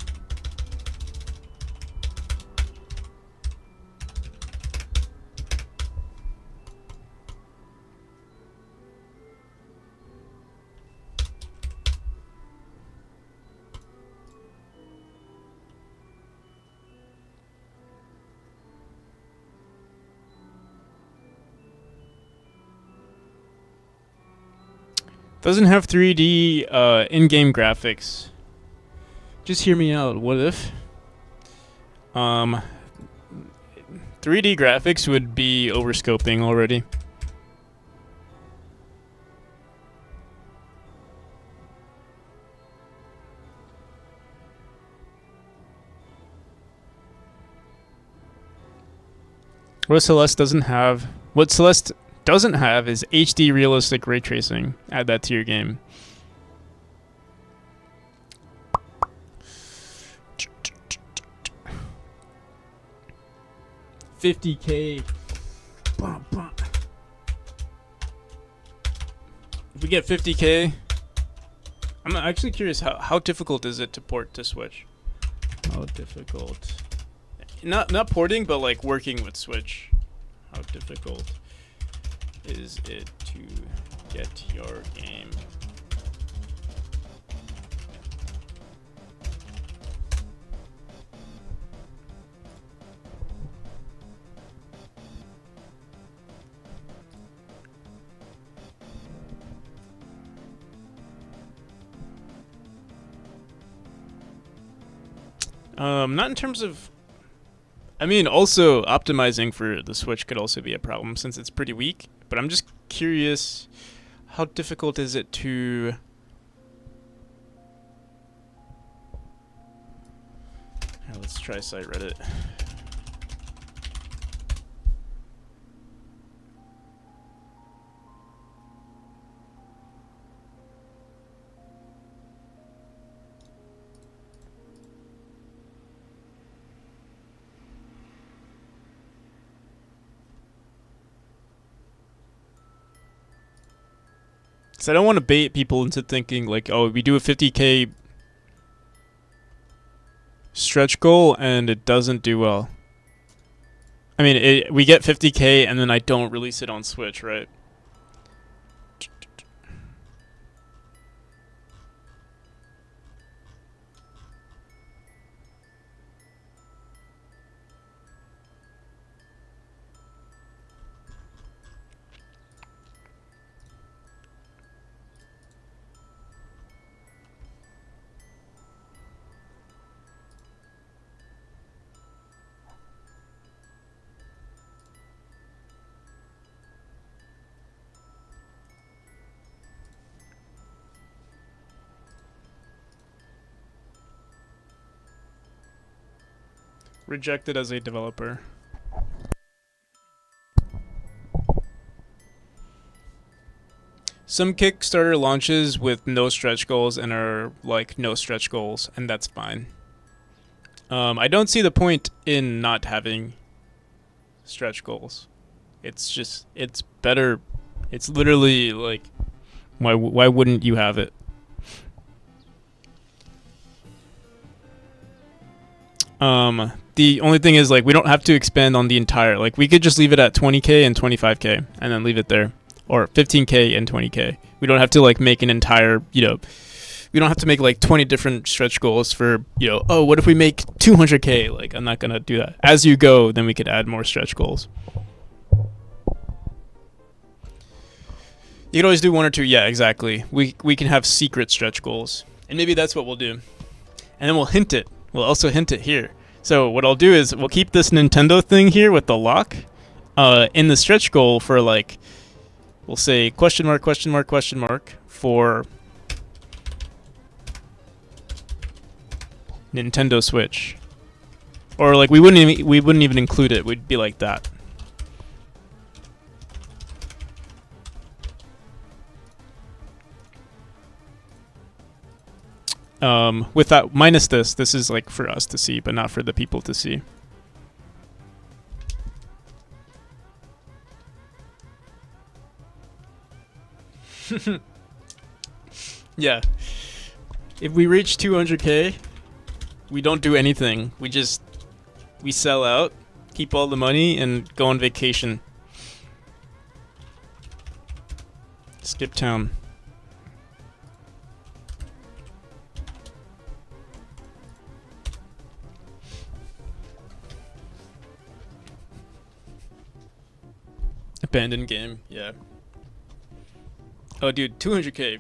Doesn't have 3D in-game graphics. Just hear me out. What if 3D graphics would be overscoping already? What Celeste doesn't have is HD realistic ray tracing. Add that to your game. $50k. If we get 50k, I'm actually curious how difficult is it to port to Switch? How difficult? Not porting, but like working with Switch. How difficult is it to get your game? Not in terms of. I mean, also optimizing for the Switch could also be a problem since it's pretty weak. But I'm just curious, how difficult is it to? Here, let's try site Reddit. So I don't want to bait people into thinking like, oh, we do a 50k stretch goal and it doesn't do well. I mean, we get 50k and then I don't release it on Switch, right? Rejected as a developer. Some Kickstarter launches with no stretch goals and are like no stretch goals, and that's fine. I don't see the point in not having stretch goals. It's better. It's literally like, why wouldn't you have it? The only thing is like we don't have to expand on the entire. Like we could just leave it at 20k and 25k and then leave it there, or 15k and 20k. We don't have to like make an entire. We don't have to make like 20 different stretch goals for Oh, what if we make 200k? Like I'm not gonna do that. As you go, then we could add more stretch goals. You could always do one or two. Yeah, exactly. We can have secret stretch goals, and maybe that's what we'll do, and then we'll hint it. We'll also hint it here. So what I'll do is we'll keep this Nintendo thing here with the lock in the stretch goal for like, we'll say question mark for Nintendo Switch. Or like we wouldn't even include it. We'd be like that. With that minus this is like for us to see, but not for the people to see. Yeah. If we reach 200k, we don't do anything. We sell out, keep all the money, and go on vacation. Skip town. Abandoned game, yeah. Oh, dude, 200k.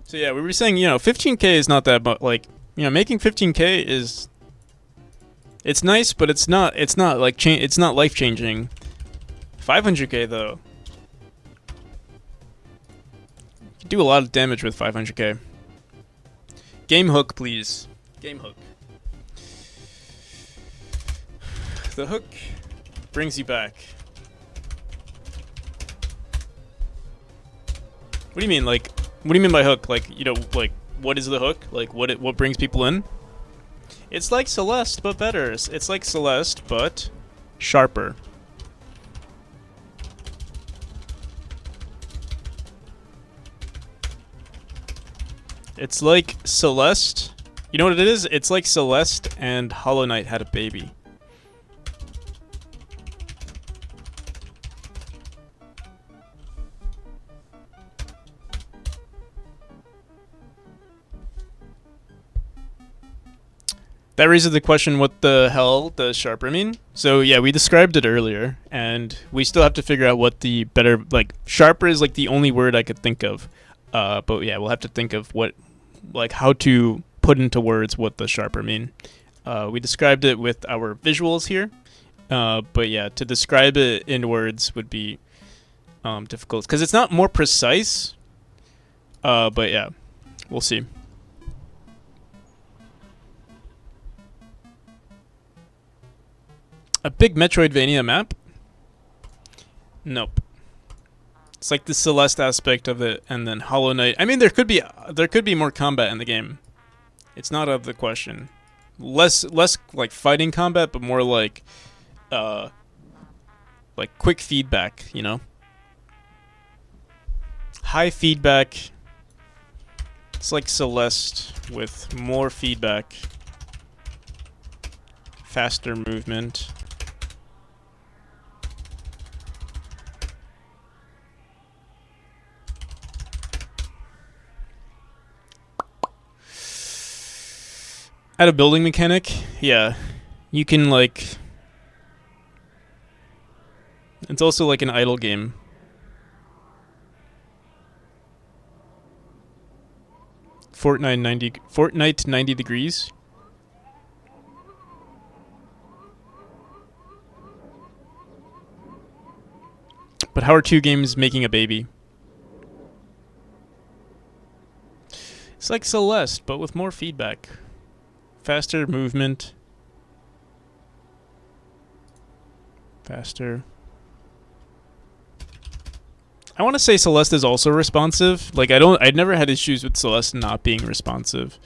So yeah, we were saying, 15k is not that much. Like, making 15k is, it's nice, but it's not like it's not life changing. 500k though, you can do a lot of damage with 500k. Game hook, please. Game hook. The hook brings you back. What do you mean? Like, what do you mean by hook? Like, like, what is the hook? Like, what brings people in? It's like Celeste, but better. It's like Celeste, but sharper. It's like Celeste, You know what it is? It's like Celeste and Hollow Knight had a baby. That raises the question, what the hell does sharper mean? So yeah, we described it earlier, and we still have to figure out what the better, like, sharper is like the only word I could think of. But yeah, we'll have to think of what, like, how to put into words what the sharper mean. We described it with our visuals here, but yeah, to describe it in words would be difficult, because it's not more precise, but yeah, we'll see. A big Metroidvania map? Nope. It's like the Celeste aspect of it, and then Hollow Knight. I mean, there could be more combat in the game. It's not out of the question. Less like fighting combat, but more like quick feedback. You know, high feedback. It's like Celeste with more feedback, faster movement. Add a building mechanic, yeah. You can, like... It's also like an idle game. Fortnite 90 degrees. But how are two games making a baby? It's like Celeste, but with more feedback. Faster movement. Faster. I want to say Celeste is also responsive. Like, I'd never had issues with Celeste not being responsive.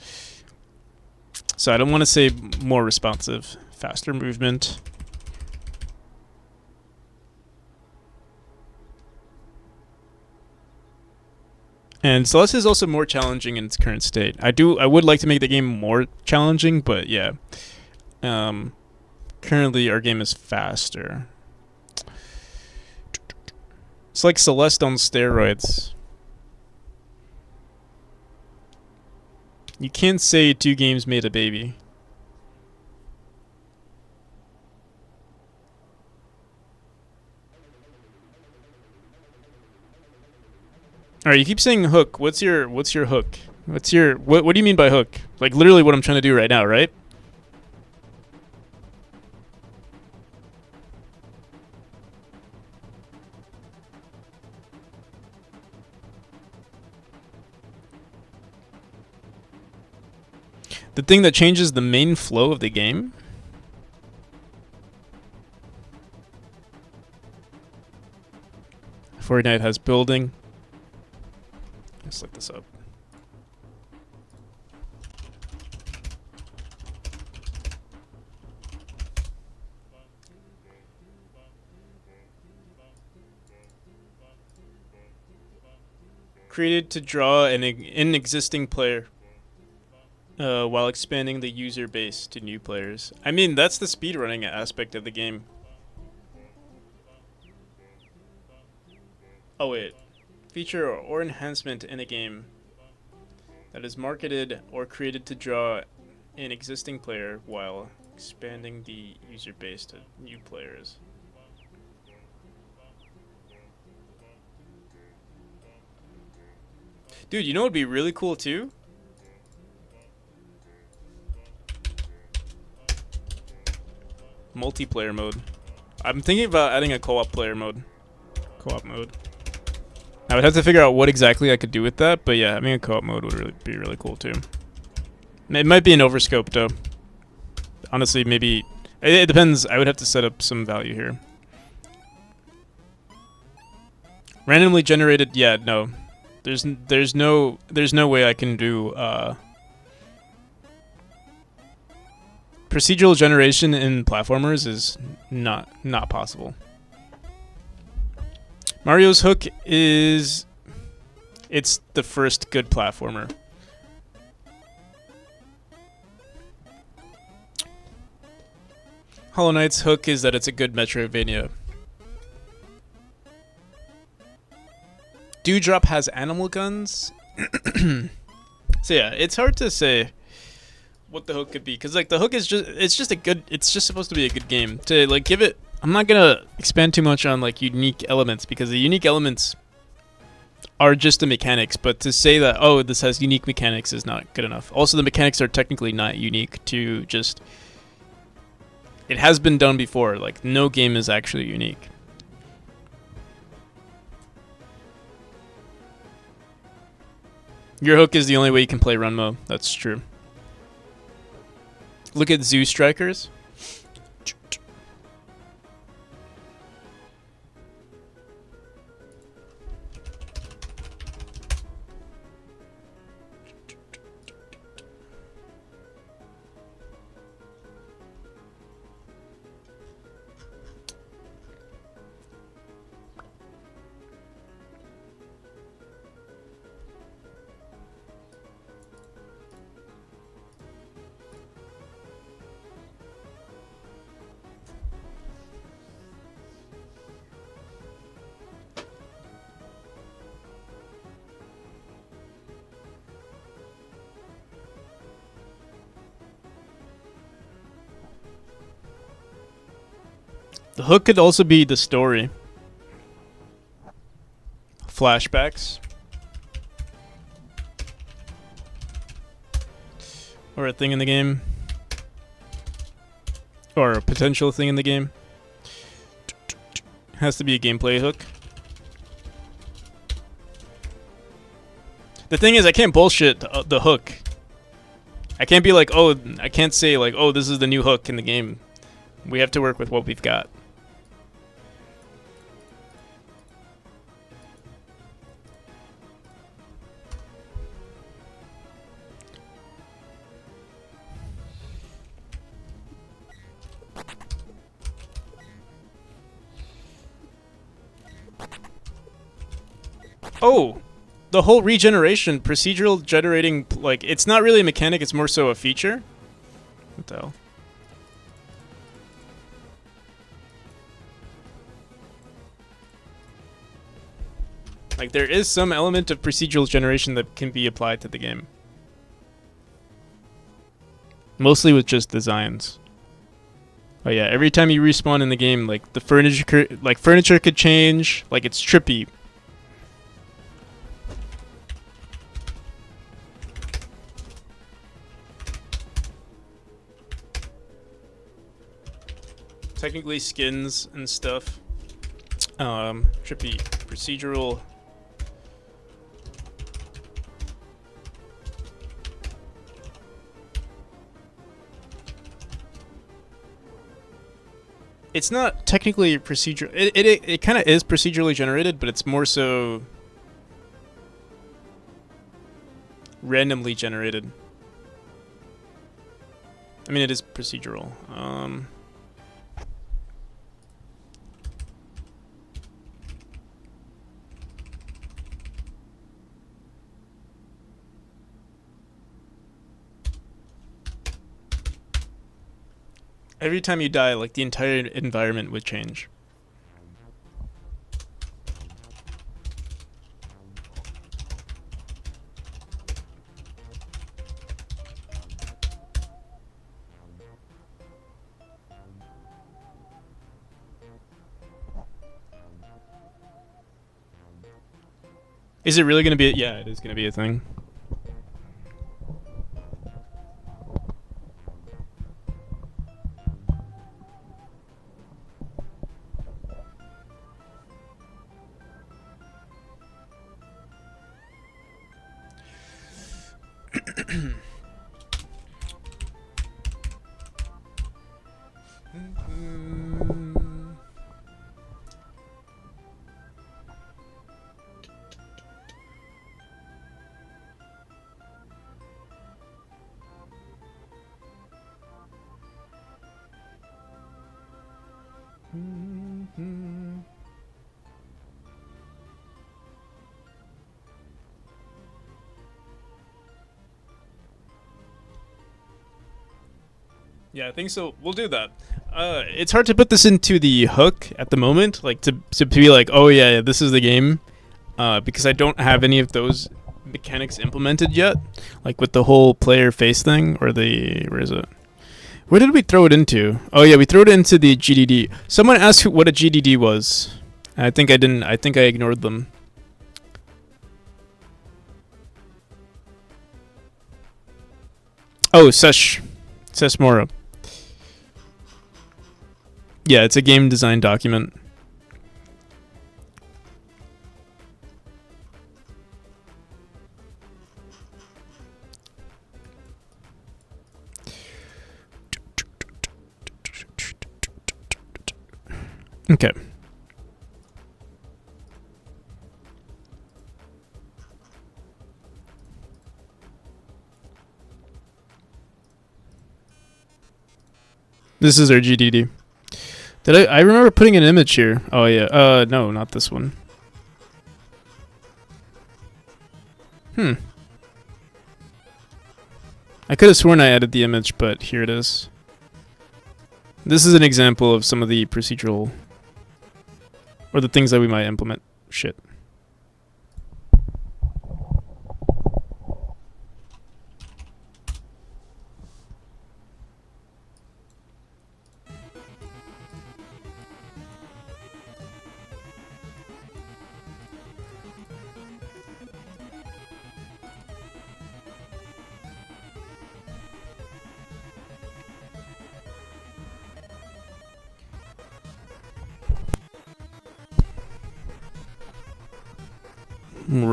So I don't want to say more responsive. Faster movement. And Celeste is also more challenging in its current state. I would like to make the game more challenging, but yeah. Currently our game is faster. It's like Celeste on steroids. You can't say two games made a baby. All right, you keep saying hook. What's your hook? What do you mean by hook? Like literally what I'm trying to do right now, right? The thing that changes the main flow of the game? Fortnite has building. Let's look this up. Created to draw an existing player while expanding the user base to new players. I mean, that's the speedrunning aspect of the game. Oh wait. Feature or enhancement in a game that is marketed or created to draw an existing player while expanding the user base to new players. Dude, you know what would be really cool too? Multiplayer mode. I'm thinking about adding a co-op player mode. Co-op mode. I would have to figure out what exactly I could do with that, but yeah, having a co-op mode would be really cool too. It might be an overscope though. Honestly, maybe it depends. I would have to set up some value here. Randomly generated, yeah, no. There's no way I can do procedural generation in platformers is not possible. Mario's Hook it's the first good platformer. Hollow Knight's hook is that it's a good Metroidvania. Dewdrop has animal guns. So yeah, it's hard to say what the hook could be, because like the hook is just, it's just supposed to be a good game. To like give it, I'm not gonna expand too much on like unique elements, because the unique elements are just the mechanics, but to say that, oh, this has unique mechanics is not good enough. Also, the mechanics are technically not unique to just, it has been done before. Like no game is actually unique. Your hook is the only way you can play run mode. That's true. Look at Zoo Strikers. The hook could also be the story. Flashbacks. Or a thing in the game. Or a potential thing in the game. Has to be a gameplay hook. The thing is, I can't bullshit the hook. I can't be like, oh, I can't say like, oh, this is the new hook in the game. We have to work with what we've got. Oh, the whole regeneration, procedural generating, like, it's not really a mechanic, it's more so a feature. What the hell? Like, there is some element of procedural generation that can be applied to the game. Mostly with just designs. But yeah, every time you respawn in the game, like, the furniture could change, like, it's trippy. Technically skins and stuff. Trippy procedural. It's not technically procedural. It kind of is procedurally generated, but it's more so randomly generated. I mean, it is procedural. Every time you die, like, the entire environment would change. Is it really going to be? Yeah, it is going to be a thing. Yeah, I think so. We'll do that. It's hard to put this into the hook at the moment, like to be like, oh yeah, this is the game, because I don't have any of those mechanics implemented yet, like with the whole player face thing or the where is it? Where did we throw it into? Oh yeah, we threw it into the GDD. Someone asked what a GDD was. I think I didn't. I think I ignored them. Oh, Sesh Mora. Yeah, it's a game design document. Okay. This is our GDD. I remember putting an image here. Oh yeah. No, not this one. I could have sworn I added the image, but here it is. This is an example of some of the procedural or the things that we might implement. Shit.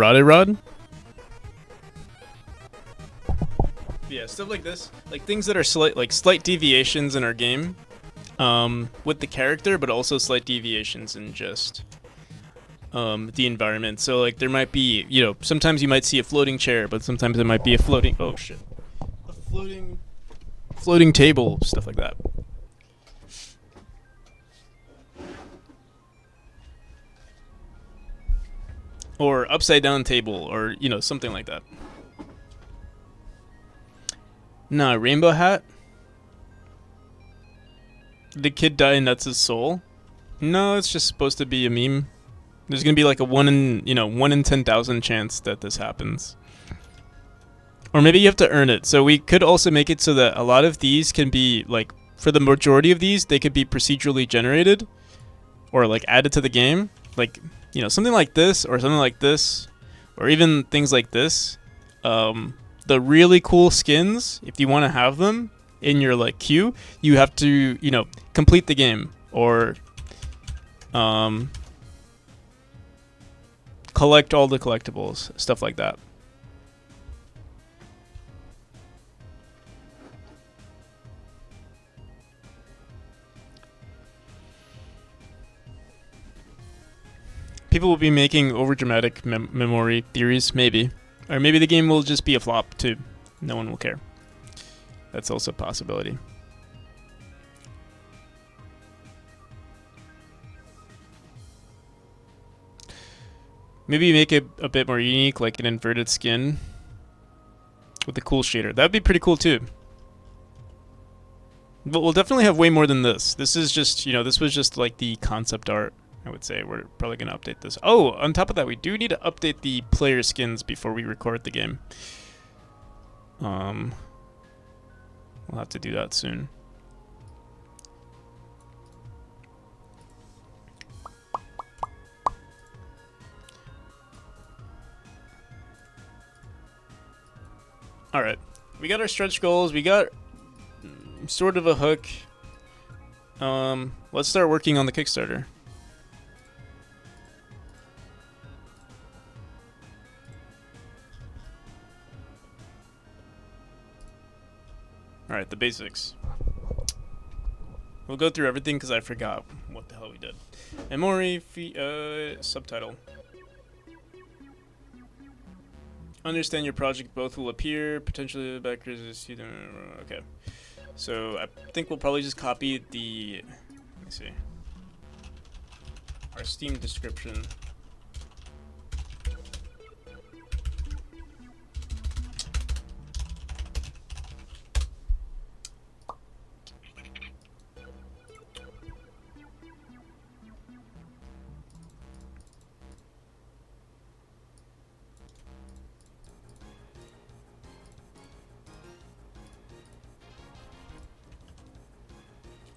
Rod? Yeah, stuff like this. Like things that are slight deviations in our game with the character, but also slight deviations in just the environment. So like there might be, sometimes you might see a floating chair, but sometimes it might be a floating floating table, stuff like that. Or upside down table, or something like that. Nah, rainbow hat. Did the kid die and that's his soul? No, it's just supposed to be a meme. There's gonna be like a 1 in 10,000 chance that this happens. Or maybe you have to earn it. So we could also make it so that a lot of these can be like, for the majority of these, they could be procedurally generated or like added to the game. Like, something like this or something like this, or even things like this. The really cool skins, if you want to have them in your like queue, you have to, complete the game or collect all the collectibles, stuff like that. People will be making overdramatic memory theories, maybe. Or maybe the game will just be a flop, too. No one will care. That's also a possibility. Maybe make it a bit more unique, like an inverted skin with a cool shader. That'd be pretty cool, too. But we'll definitely have way more than this. This is just, this was just like the concept art. I would say we're probably going to update this. Oh, on top of that, we do need to update the player skins before we record the game. We'll have to do that soon. All right, we got our stretch goals. We got sort of a hook. Let's start working on the Kickstarter. Alright, the basics. We'll go through everything because I forgot what the hell we did. Memori, subtitle. Understand your project both will appear, potentially the backers see them. Okay. So I think we'll probably just copy the, let me see, our Steam description.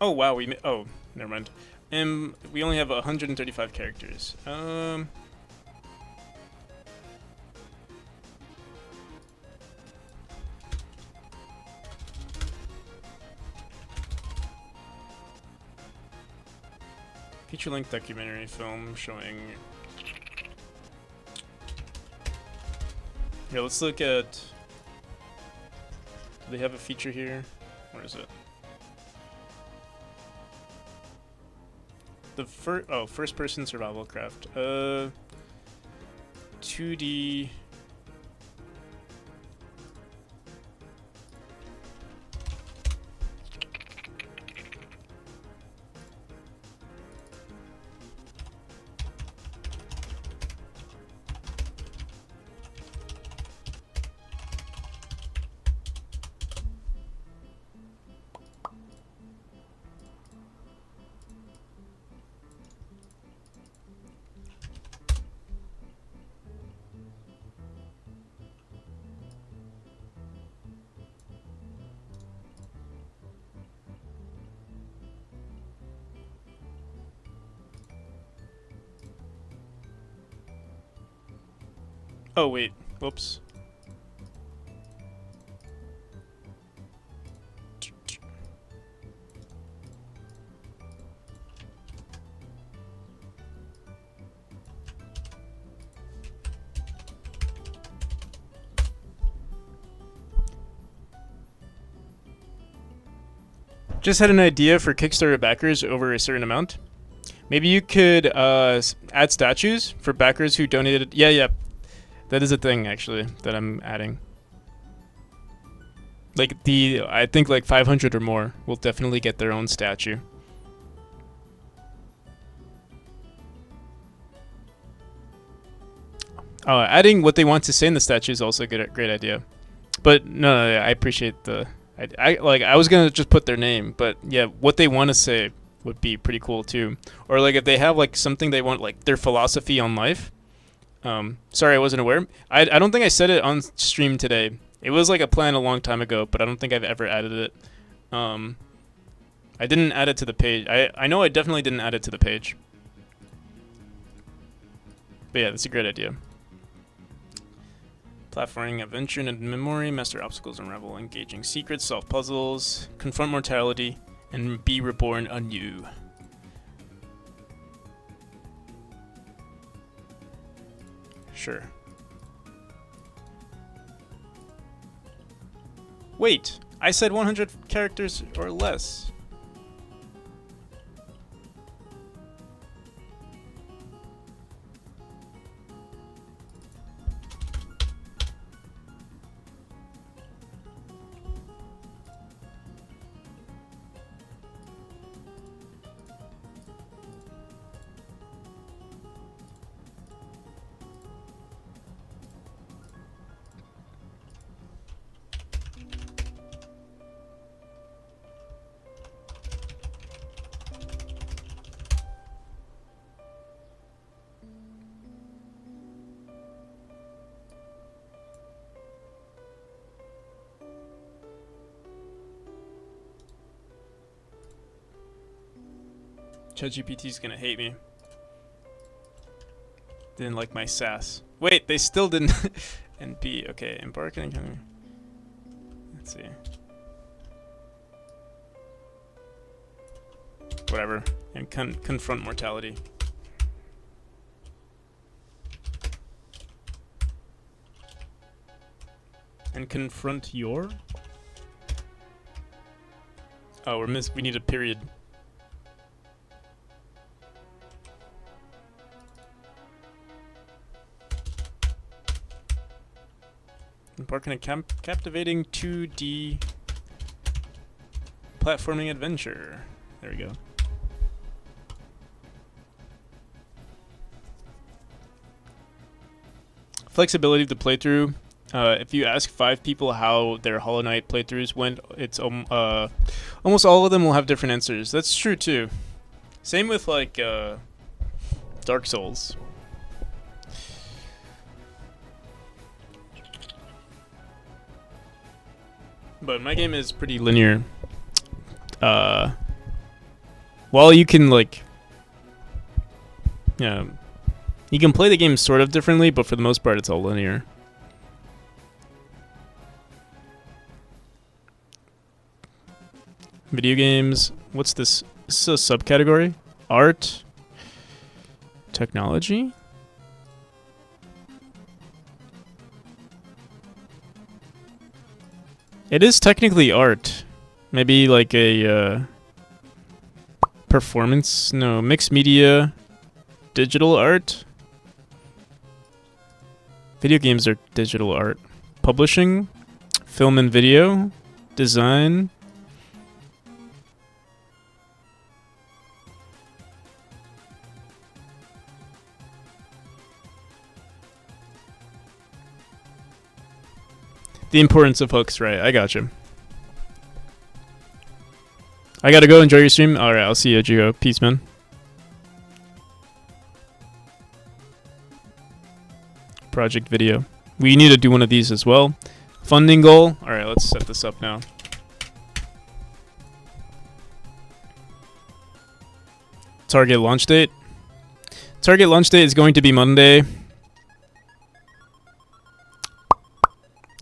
Oh wow, oh, never mind. We only have 135 characters. Feature-length documentary film showing. Yeah, let's look at. Do they have a feature here? Where is it? The first-person survival craft. 2D. Oh wait, whoops. Just had an idea for Kickstarter backers over a certain amount. Maybe you could add statues for backers who donated. Yeah, that is a thing actually that I'm adding. Like I think like 500 or more will definitely get their own statue. Adding what they want to say in the statue is also a great idea. But no, I appreciate the. I was gonna just put their name, but yeah, what they want to say would be pretty cool too. Or like if they have like something they want, like their philosophy on life. Sorry, I wasn't aware. I don't think I said it on stream today. It was like a plan a long time ago, but I don't think I've ever added it. I didn't add it to the page. I know I definitely didn't add it to the page. But yeah, that's a great idea. Platforming adventure and memory, master obstacles, unravel engaging secrets, solve puzzles, confront mortality, and be reborn anew. Sure. Wait, I said 100 characters or less. ChatGPT's gonna hate me. Didn't like my sass. Wait, they still didn't. And B, okay, embark and encounter. Let's see. Whatever. And confront mortality. And confront your? Oh, we need a period. Embark on a captivating 2D platforming adventure. There we go. Flexibility of the playthrough. If you ask 5 people how their Hollow Knight playthroughs went, it's almost all of them will have different answers. That's true too. Same with like Dark Souls. But my game is pretty linear. Well, you can like, yeah, you can play the game sort of differently, but for the most part, it's all linear. Video games. What's this? This is a subcategory. Art. Technology. It is technically art. Maybe like a performance. No, mixed media. Digital art. Video games are digital art. Publishing. Film and video. Design. The importance of hooks, right? I got you. I gotta go. Enjoy your stream. All right, I'll see you, Jigo. Peace, man. Project video. We need to do one of these as well. Funding goal. All right, let's set this up now. Target launch date. Target launch date is going to be Monday.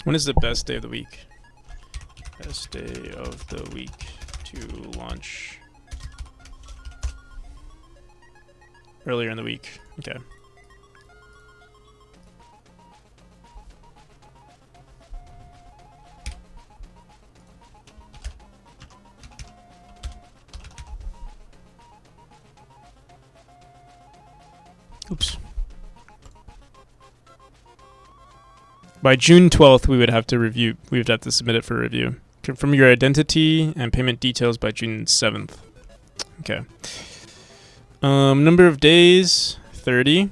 When is the best day of the week? Best day of the week to launch. Earlier in the week. Okay. Oops. By June 12th, we would have to review. We would have to submit it for review. Confirm your identity and payment details by June 7th. Okay. Number of days, 30.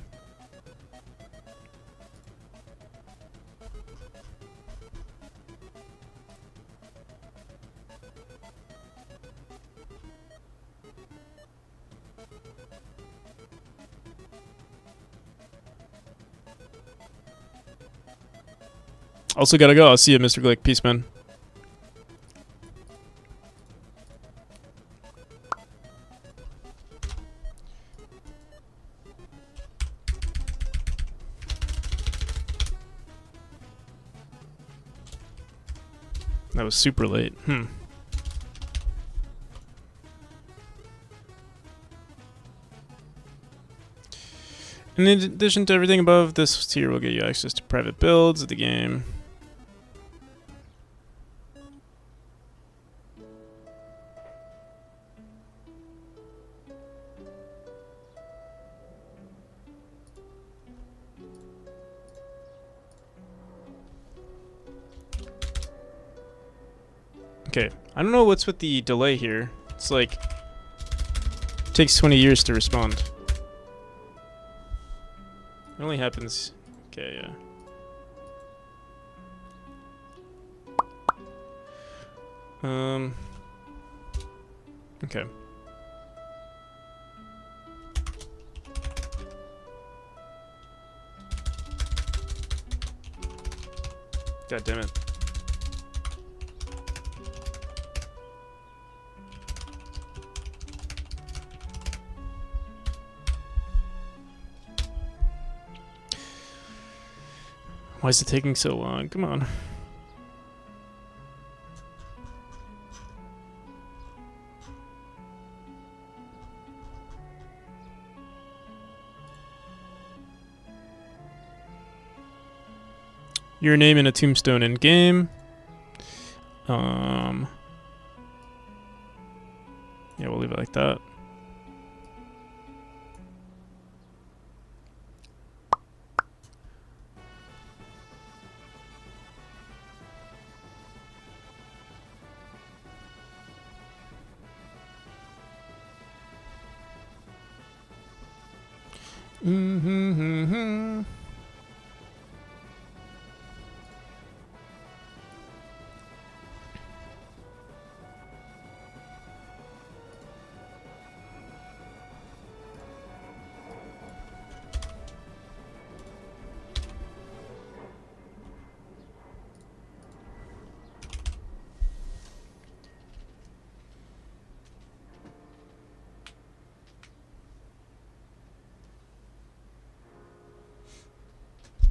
Also gotta go. I'll see you, Mr. Glick. Peace, man. That was super late. In addition to everything above, this tier will get you access to private builds of the game. Okay, I don't know what's with the delay here. It's like, it takes 20 years to respond. It only happens, okay, yeah. Okay. God damn it. Why is it taking so long? Come on. Your name in a tombstone in game. Yeah, we'll leave it like that.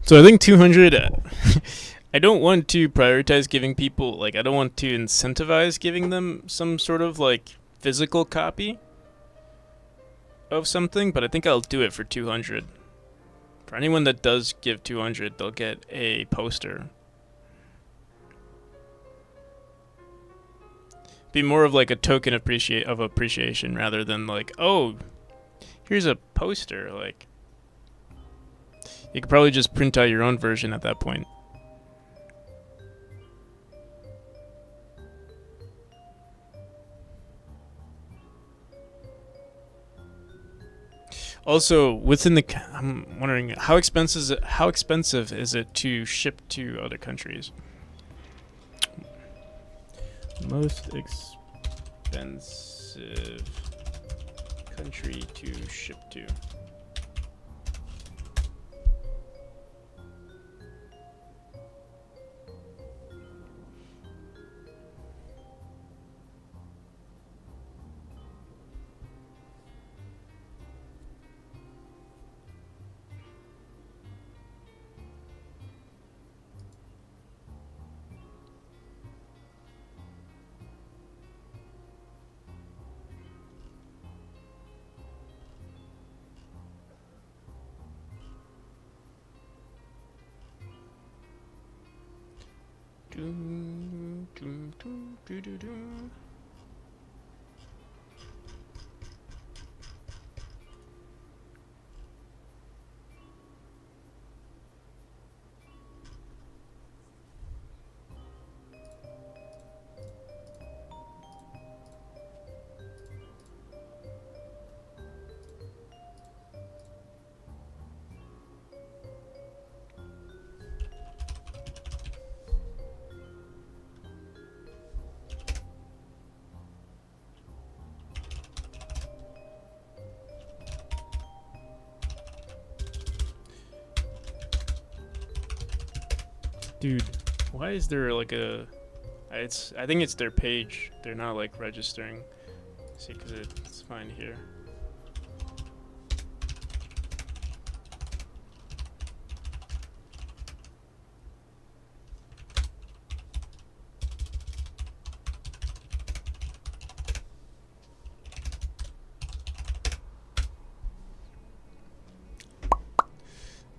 So I think 200. I don't want to prioritize giving people, like, I don't want to incentivize giving them some sort of like physical copy of something, but I think I'll do it for 200. For anyone that does give 200, they'll get a poster. Be more of like a token of appreciation rather than like, oh, here's a poster. Like, you could probably just print out your own version at that point. Also, within the, I'm wondering how expensive is it to ship to other countries? Most expensive country to ship to. Do. 'Dude, why is there like a? I think it's their page. They're not like registering. See, because it's fine here.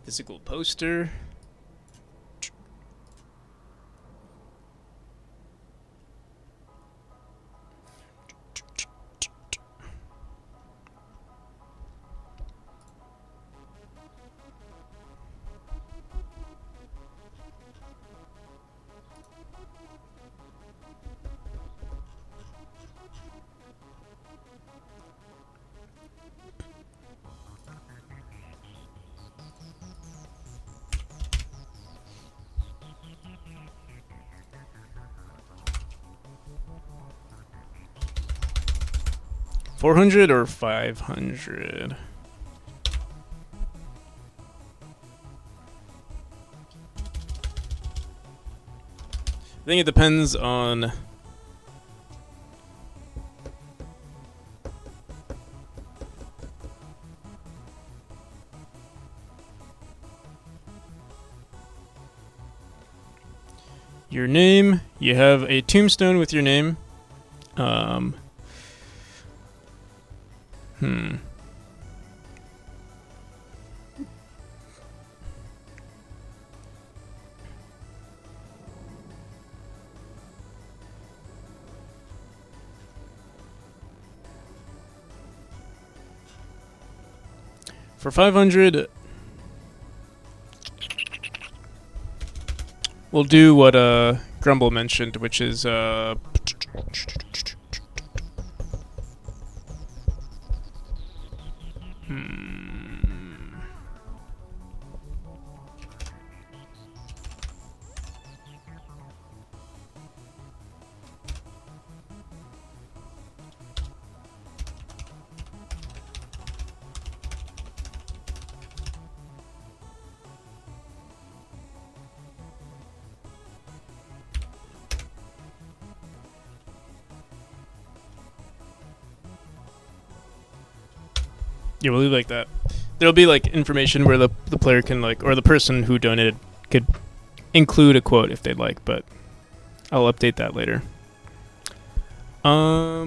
Physical poster. $400 or $500? I think it depends on your name. You have a tombstone with your name. For 500, we'll do what Grumble mentioned, which is yeah, we'll leave like that. there'll be like information where the player can like, or the person who donated could include a quote if they'd like, but I'll update that later. All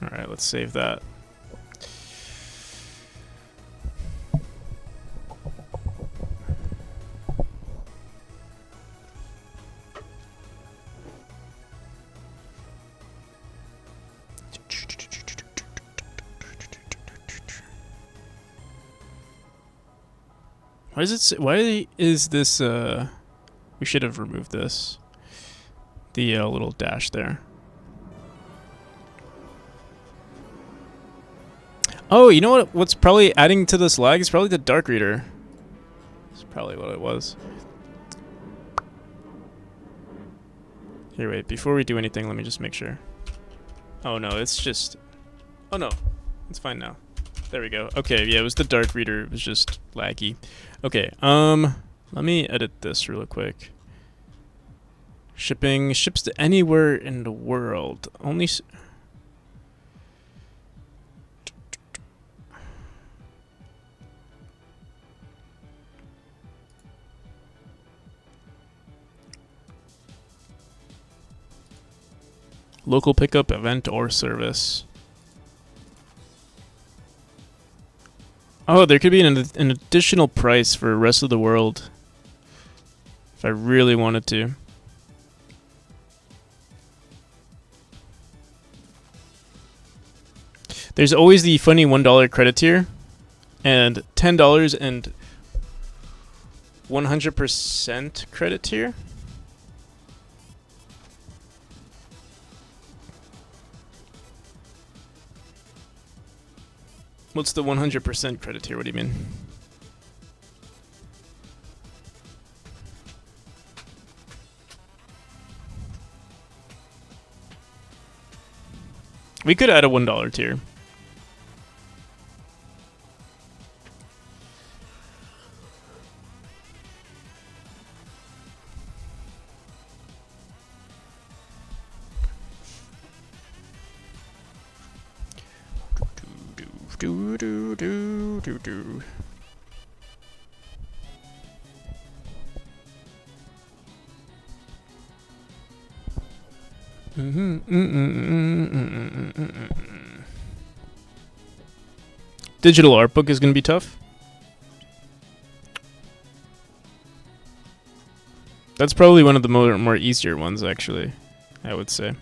right, let's save that. Why does it? Why is this? We should have removed this. The little dash there. Oh, you know what? What's probably adding to this lag is probably the dark reader. That's probably what it was. Here, wait. Before we do anything, let me just make sure. Oh no, it's just. Oh no, it's fine now. There we go. Okay, yeah, it was the dark reader. It was just laggy. Okay, let me edit this real quick. Shipping ships to anywhere in the world. Only. Local pickup, event, or service. Oh, there could be an additional price for the rest of the world. If I really wanted to. There's always the funny $1 credit tier. And $10 and 100% credit tier. What's the 100% credit tier? What do you mean? We could add a $1 tier. Do. Digital art book is going to be tough. That's probably one of the more easier ones, actually, I would say.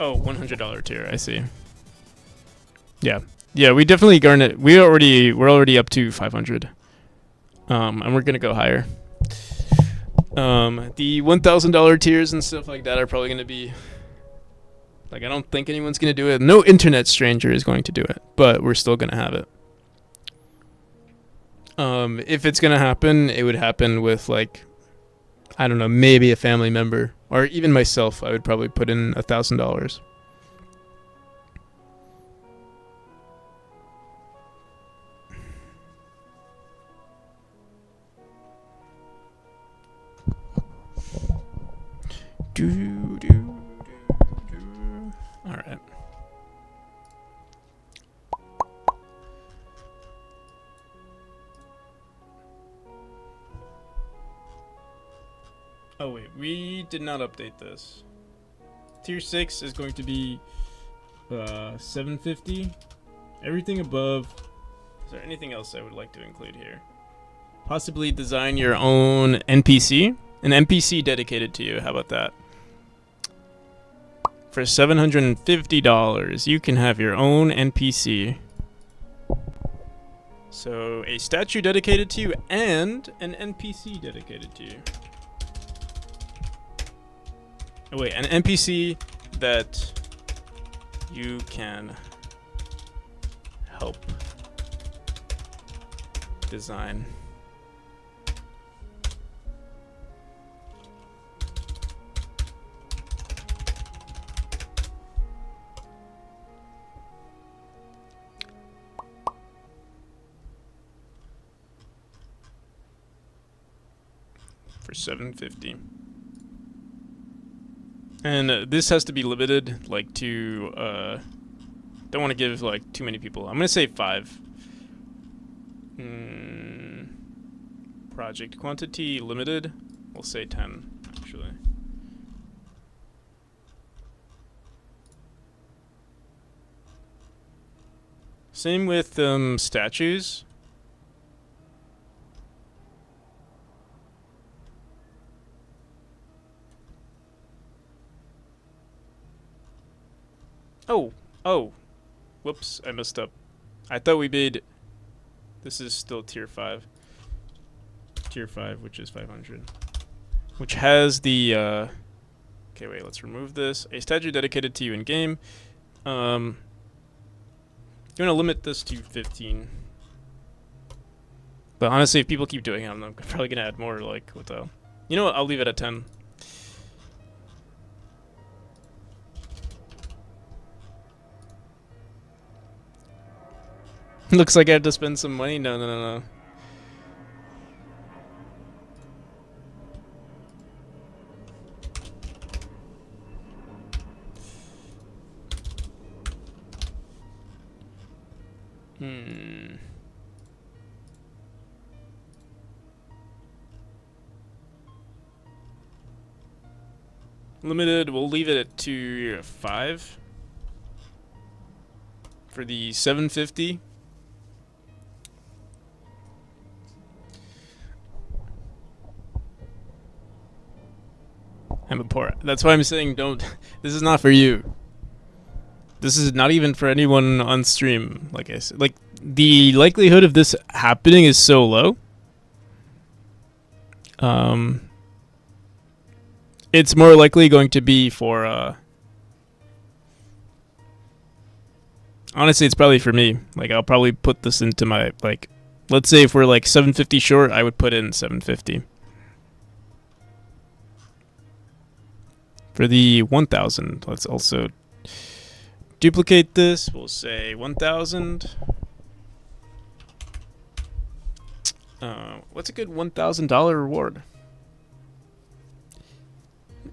Oh, $100 tier. I see. Yeah, we definitely garnet. We're already up to 500, and we're gonna go higher. The $1,000 tiers and stuff like that are probably gonna be like, I don't think anyone's gonna do it. No internet stranger is going to do it, but we're still gonna have it. If it's gonna happen, it would happen with like, I don't know, maybe a family member or even myself. I would probably put in $1,000. All right. Oh wait, we did not update this. Tier 6 is going to be $750. Everything above. Is there anything else I would like to include here? Possibly design your own NPC. An NPC dedicated to you. How about that? For $750, you can have your own NPC. So, a statue dedicated to you and an NPC dedicated to you. Oh, wait, an NPC that you can help design. for 750. And this has to be limited, like to don't want to give like too many people. I'm gonna say 5. Project quantity limited. We'll say 10 actually. Same with statues. Oh, whoops, I messed up. I thought we made, this is still tier 5. Tier 5, which is 500. Which has the, okay, wait, let's remove this. A statue dedicated to you in game. You want to limit this to 15. But honestly, if people keep doing it, I'm probably going to add more, like, with the, you know what, I'll leave it at 10. Looks like I have to spend some money. No. Limited, we'll leave it at 5 for the 750. I'm a poor. That's why I'm saying don't. This is not for you. This is not even for anyone on stream. Like I said, like the likelihood of this happening is so low. It's more likely going to be for. Honestly, it's probably for me. Like I'll probably put this into my like. Let's say if we're like 750 short, I would put in 750. For the 1000, let's also duplicate this. We'll say 1000. What's a good $1,000 reward?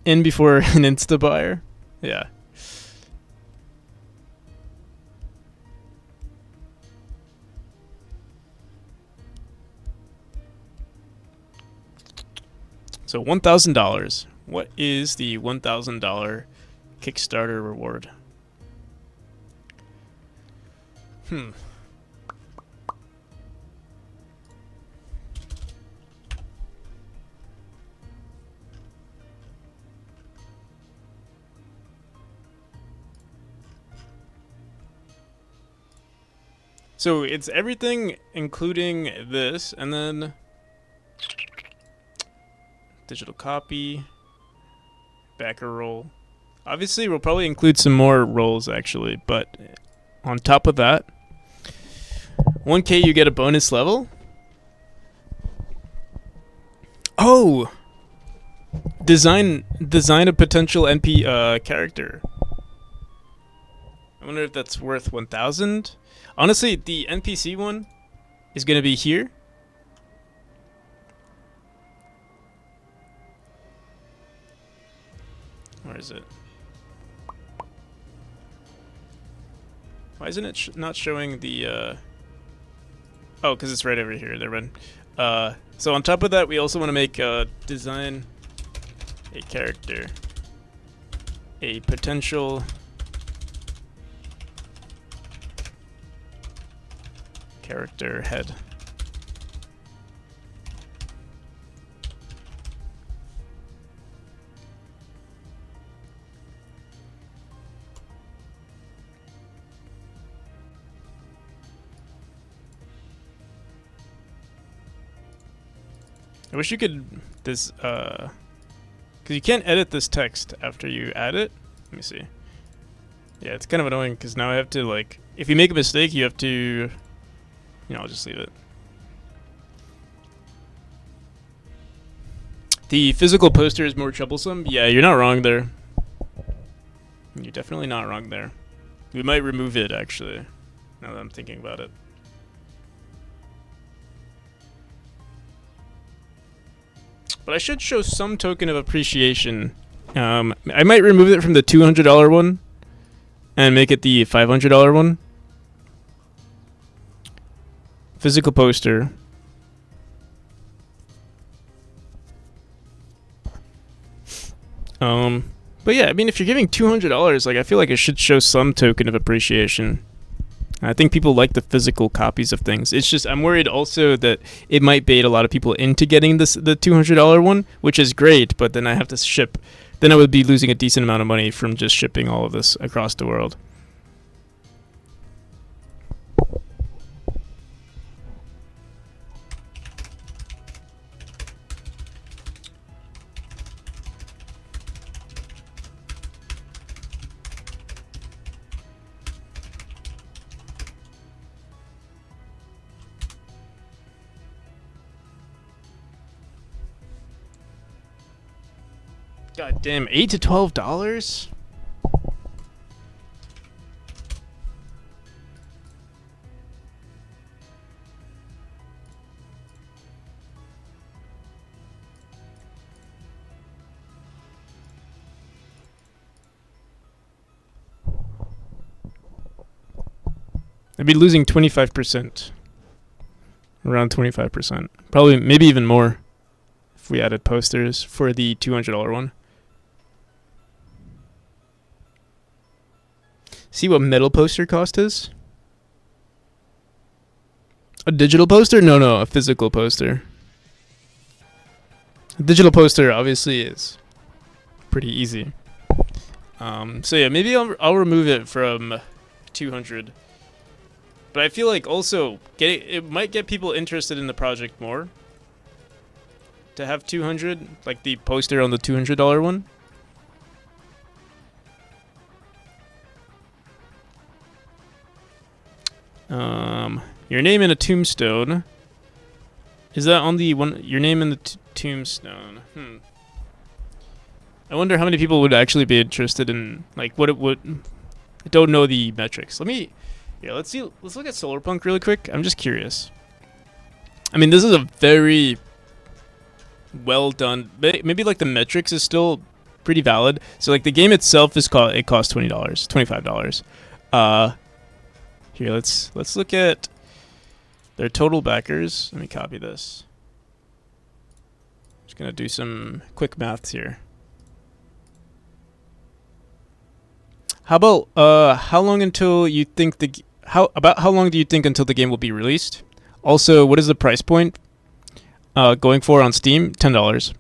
In before an insta buyer? Yeah. So $1,000. What is the $1,000 Kickstarter reward? So it's everything including this, and then digital copy, backer roll. Obviously, we'll probably include some more rolls actually, but on top of that, 1K you get a bonus level. Oh, design a potential NP character. I wonder if that's worth 1,000. Honestly, the NPC one is gonna be here. Where is it? Why isn't it not showing the? Oh, because it's right over here. There, run. So on top of that, we also want to make design a character, a potential character head. I wish you could this because you can't edit this text after you add it. Let me see. Yeah, it's kind of annoying because now I have to like if you make a mistake, you have to, you know, I'll just leave it. The physical poster is more troublesome. Yeah, you're not wrong there. You're definitely not wrong there. We might remove it actually. Now that I'm thinking about it. But I should show some token of appreciation. I might remove it from the $200 one and make it the $500 one. Physical poster. But yeah, I mean, if you're giving $200, like, I feel like it should show some token of appreciation. I think people like the physical copies of things. It's just I'm worried also that it might bait a lot of people into getting the $200 one, which is great, but then I have to ship. Then I would be losing a decent amount of money from just shipping all of this across the world. God damn, $8 to $12? I'd be losing 25%. Around 25%. Probably, maybe even more if we added posters for the $200 one. See what metal poster cost is? A digital poster? No, a physical poster. A digital poster obviously is pretty easy. So yeah, maybe I'll remove it from 200. But I feel like also it might get people interested in the project more to have 200, like the poster on the $200 one. Your name in a tombstone. Is that on the one? Your name in the tombstone. I wonder how many people would actually be interested in, like, what it would. I don't know the metrics. Let's see. Let's look at Solarpunk really quick. I'm just curious. I mean, this is a very well done. Maybe like the metrics is still pretty valid. So like the game itself costs $20, $25. Here, let's look at their total backers. Let me copy this. Just gonna do some quick maths here. How about how long until you think how long do you think until the game will be released? Also, what is the price point going for on Steam? $10.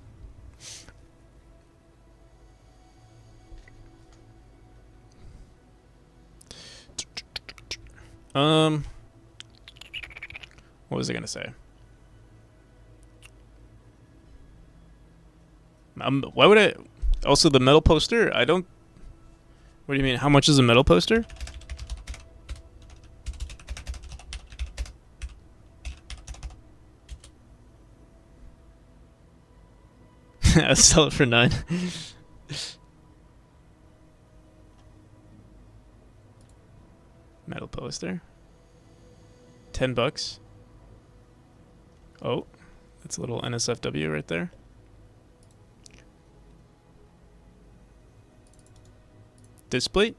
What was I gonna say? Why would I? Also, the metal poster. I don't. What do you mean? How much is a metal poster? I'll sell it for $9. Metal poster. $10. Oh, that's a little NSFW right there. Display.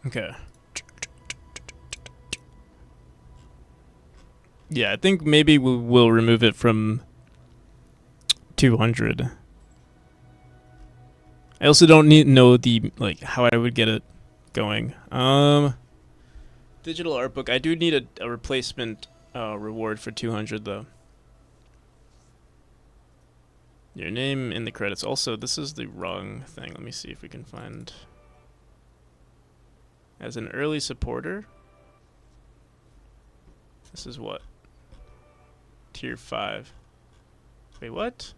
Okay. Yeah, I think maybe we'll remove it from 200. I also don't know the, like, how I would get it going. Digital art book. I do need a replacement reward for 200 though. Your name in the credits. Also, this is the wrong thing. Let me see if we can find. As an early supporter. This is what? Tier 5. Wait, what?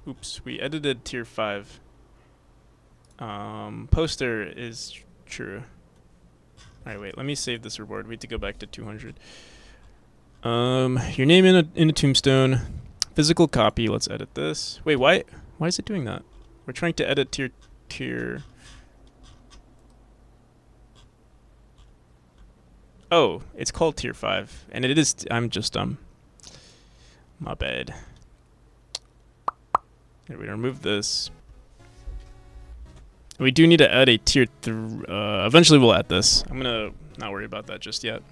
Oops, we edited tier 5. Poster is true. Alright, wait, let me save this reward. We need to go back to 200. Your name in a tombstone. Physical copy. Let's edit this. Wait, why is it doing that? We're trying to edit tier. Oh, it's called tier 5, and it is. I'm just dumb. My bad. Here, we remove this. We do need to add a tier 3. Eventually, we'll add this. I'm gonna not worry about that just yet.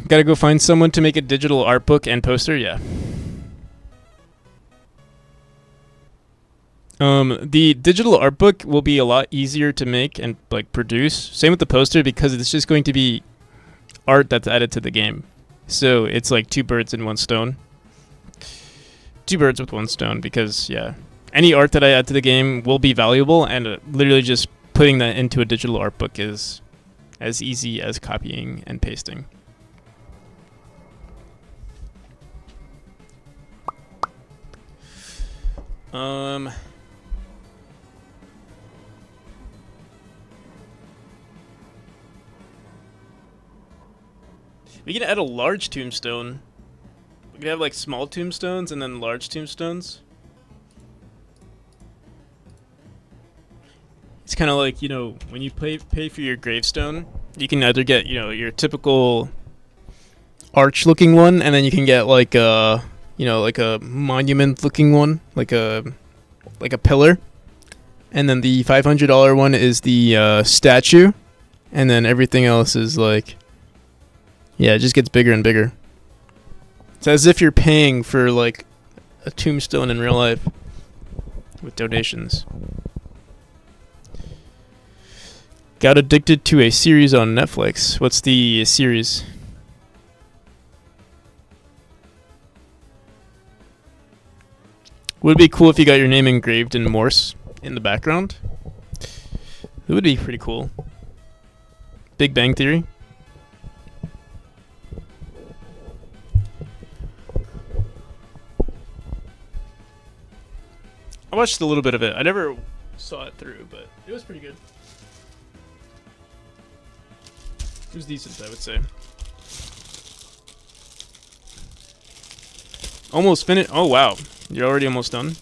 Gotta go find someone to make a digital art book and poster. Yeah. The digital art book will be a lot easier to make and like produce. Same with the poster because it's just going to be art that's added to the game. So it's like 2 birds in 1 stone. 2 birds with 1 stone because yeah, any art that I add to the game will be valuable, and literally just putting that into a digital art book is as easy as copying and pasting. We can add a large tombstone. We can have like small tombstones and then large tombstones. It's kind of like, you know, when you pay for your gravestone, you can either get, you know, your typical arch-looking one, and then you can get like a, you know, like a monument-looking one, like a pillar. And then the $500 one is the statue, and then everything else is like, yeah, it just gets bigger and bigger. It's as if you're paying for like a tombstone in real life with donations. Got addicted to a series on Netflix. What's the series? Would it be cool if you got your name engraved in Morse in the background? It would be pretty cool. Big Bang Theory. I watched a little bit of it. I never saw it through, but it was pretty good. It was decent, I would say. Almost finished. Oh, wow. You're already almost done?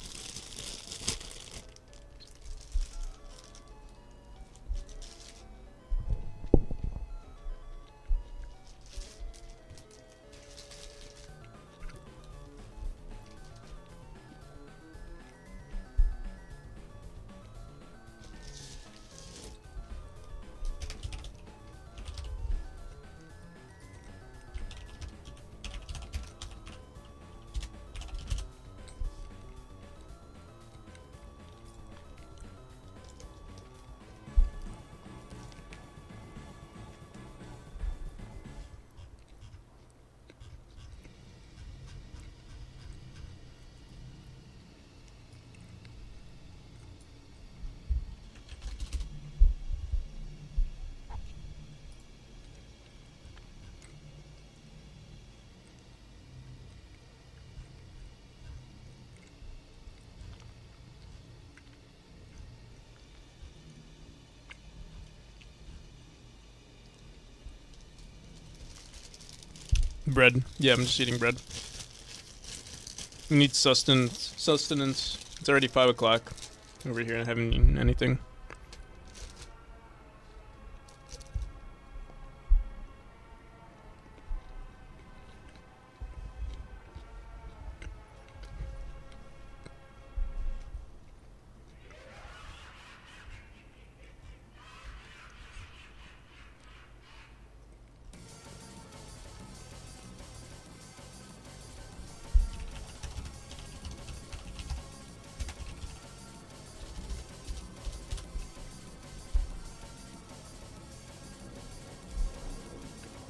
Bread. Yeah, I'm just eating bread. We need sustenance. It's already 5 o'clock over here and I haven't eaten anything.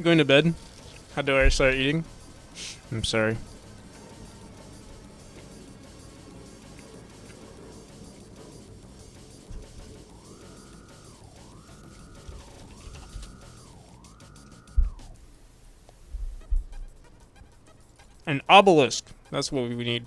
Going to bed? How do I start eating? I'm sorry. An obelisk. That's what we need.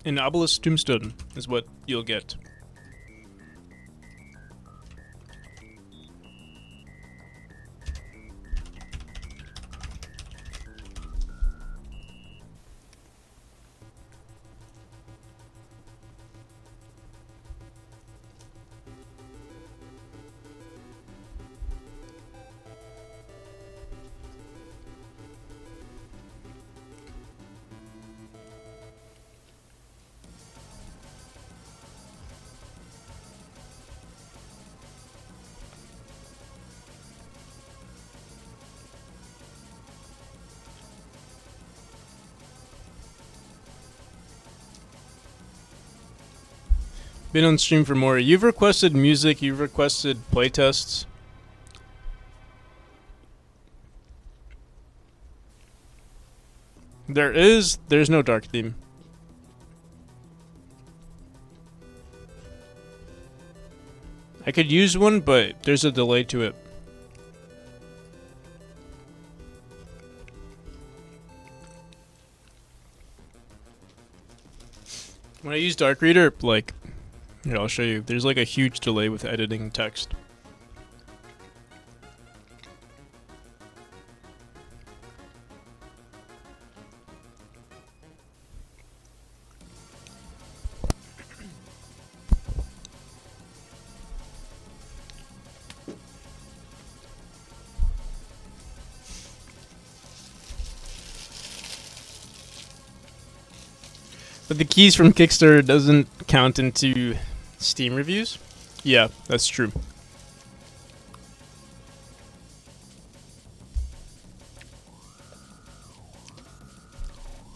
An obelisk tombstone is what you'll get. Been on stream for more. You've requested music, you've requested playtests. There's no dark theme. I could use one, but there's a delay to it. When I use Dark Reader, like, here, I'll show you. There's like a huge delay with editing text. But the keys from Kickstarter doesn't count into Steam reviews? Yeah, that's true.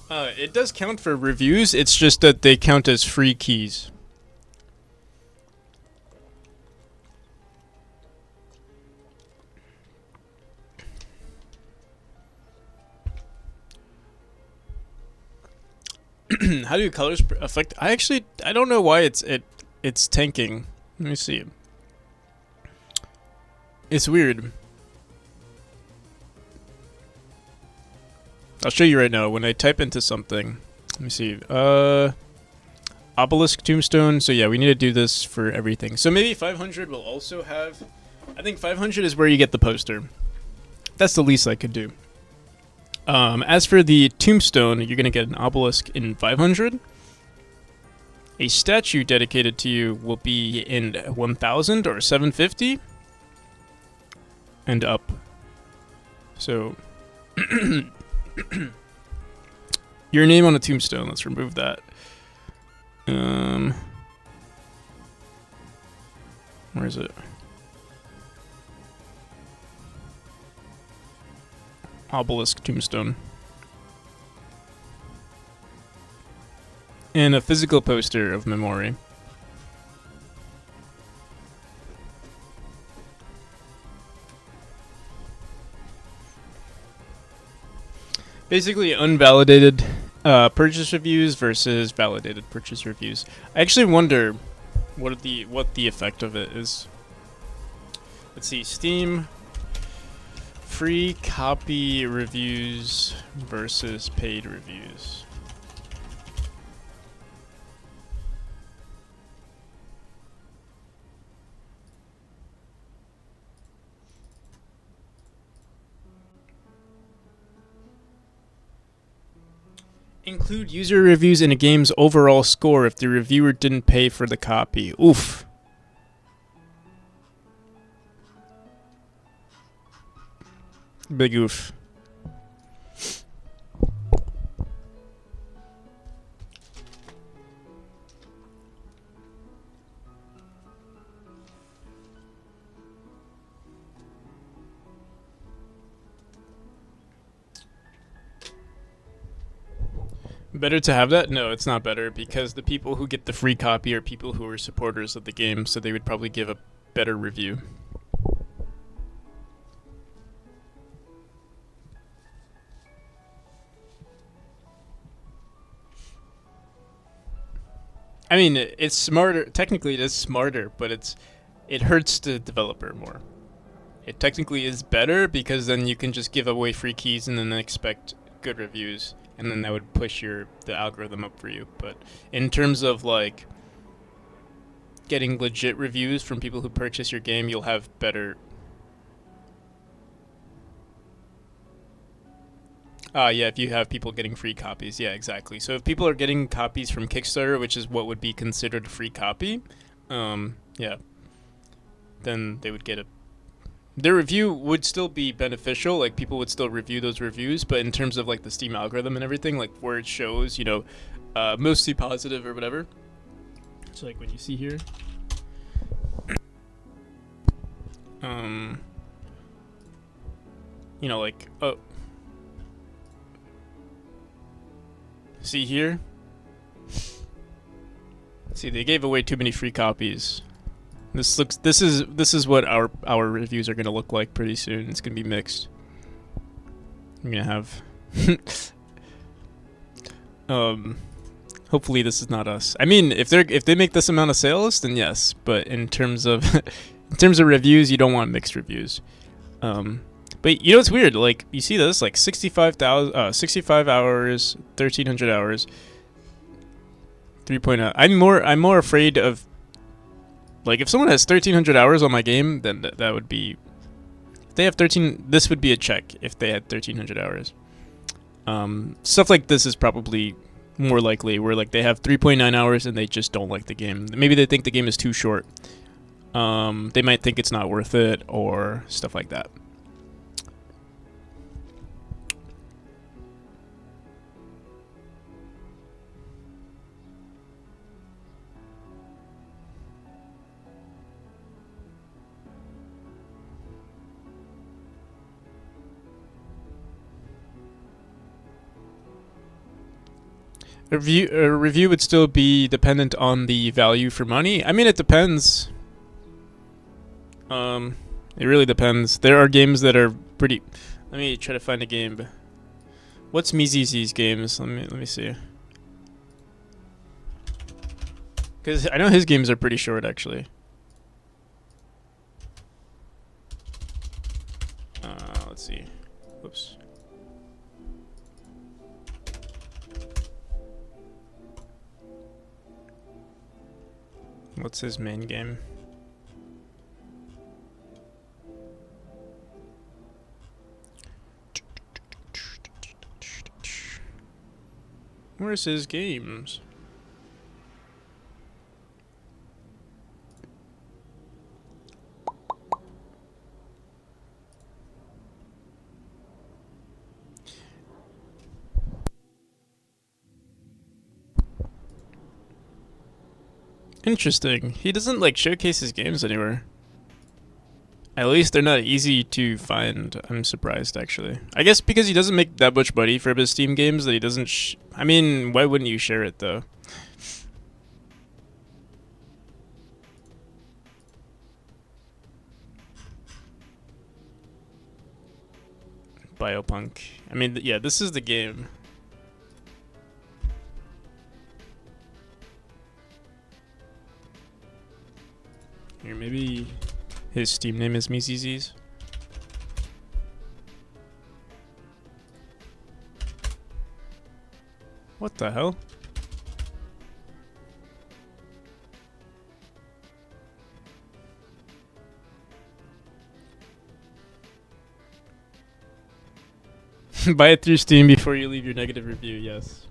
It does count for reviews, it's just that they count as free keys. How do colors affect? I don't know why it's tanking. Let me see. It's weird. I'll show you right now. When I type into something, let me see. Obelisk tombstone. So yeah, we need to do this for everything. So maybe 500 will also have. I think 500 is where you get the poster. That's the least I could do. As for the tombstone, you're gonna get an obelisk in 500. A statue dedicated to you will be in 1000 or 750 and up. So your name on a tombstone. Let's remove that. Where is it? Obelisk tombstone. And a physical poster of Memori. Basically, unvalidated purchase reviews versus validated purchase reviews. I actually wonder what the effect of it is. Let's see, Steam free copy reviews versus paid reviews. Include user reviews in a game's overall score if the reviewer didn't pay for the copy. Oof. Big oof. Better to have that? No, it's not better because the people who get the free copy are people who are supporters of the game, so they would probably give a better review. I mean, it's smarter. Technically, it is smarter, but it hurts the developer more. It technically is better because then you can just give away free keys and then expect good reviews, and then that would push the algorithm up for you. But in terms of like getting legit reviews from people who purchase your game, you'll have better. Yeah, if you have people getting free copies, yeah, exactly. So if people are getting copies from Kickstarter, which is what would be considered a free copy, yeah, then they would get a. Their review would still be beneficial, like people would still review those reviews, but in terms of like the Steam algorithm and everything, like where it shows, mostly positive or whatever. So like when you see here, like see here. See, they gave away too many free copies. This is what our reviews are gonna look like pretty soon. It's gonna be mixed. I'm gonna have hopefully this is not us. I mean, if they make this amount of sales, then yes. But in terms of reviews, you don't want mixed reviews. But it's weird. Like you see this, like 65 hours, 1,300 hours, 3.0. I'm more afraid of. Like, if someone has 1,300 hours on my game, then that would be. If they have 13, this would be a check if they had 1,300 hours. Stuff like this is probably more likely, where like they have 3.9 hours and they just don't like the game. Maybe they think the game is too short. They might think it's not worth it or stuff like that. A review would still be dependent on the value for money. I mean, it depends. It really depends. There are games that are pretty. Let me try to find a game. What's Mizizi's games? Let me see. Because I know his games are pretty short, actually. Let's see. Whoops. What's his main game? Where's his games? Interesting. He doesn't like showcase his games anywhere. At least they're not easy to find. I'm surprised, actually. I guess because he doesn't make that much money for his Steam games that he doesn't. I mean, why wouldn't you share it though? Biopunk. I mean, yeah, this is the game. Here, maybe his Steam name is Mizizi's. What the hell? Buy it through Steam before you leave your negative review, yes.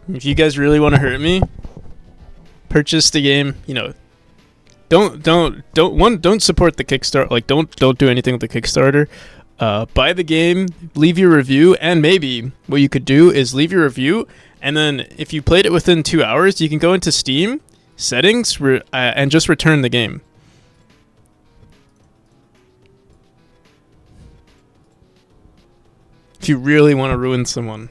If you guys really want to hurt me, purchase the game. Don't support the Kickstarter. Like don't do anything with the Kickstarter. Buy the game, leave your review, and maybe what you could do is leave your review, and then if you played it within 2 hours, you can go into Steam settings and just return the game. If you really want to ruin someone.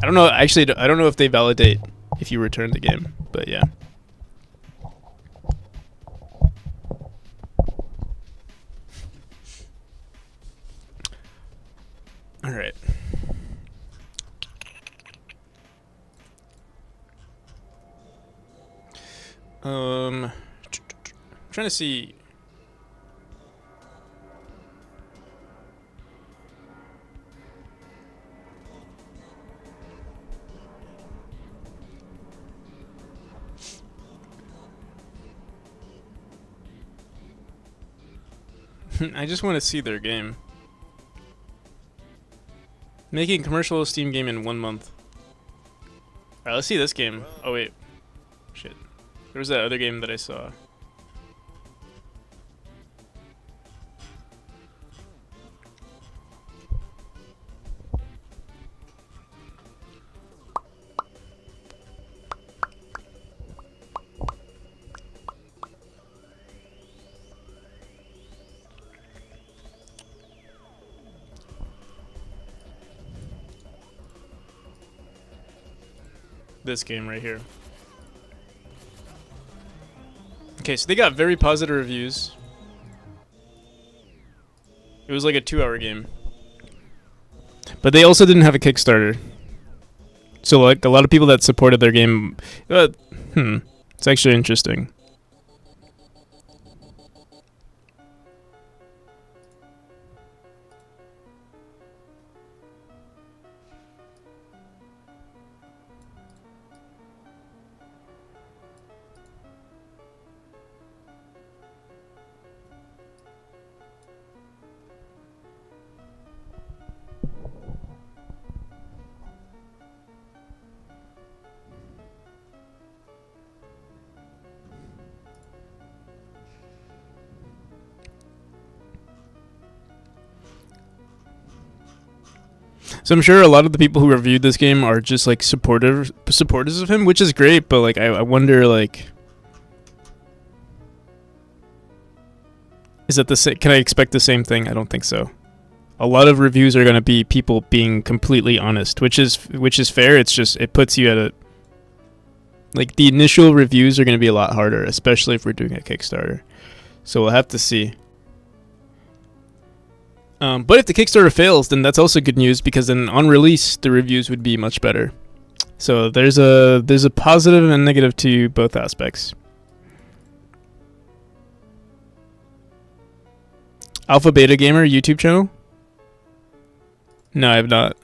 I don't know. Actually, I don't know if they validate if you return the game, but yeah. All right. Trying to see. I just want to see their game. Making a commercial Steam game in 1 month. Alright, let's see this game. Oh wait. Shit. There was that other game that I saw. This game right here. Okay, so they got very positive reviews. It was like a 2-hour game. But they also didn't have a Kickstarter. So like a lot of people that supported their game, it's actually interesting. So I'm sure a lot of the people who reviewed this game are just like supporters of him, which is great. But like, I wonder, like, is that can I expect the same thing? I don't think so. A lot of reviews are going to be people being completely honest, which is fair. It's just it puts you at a like the initial reviews are going to be a lot harder, especially if we're doing a Kickstarter. So we'll have to see. But if the Kickstarter fails, then that's also good news, because then on release the reviews would be much better. So there's a positive and negative to both aspects. Alpha Beta Gamer YouTube channel? No, I have not.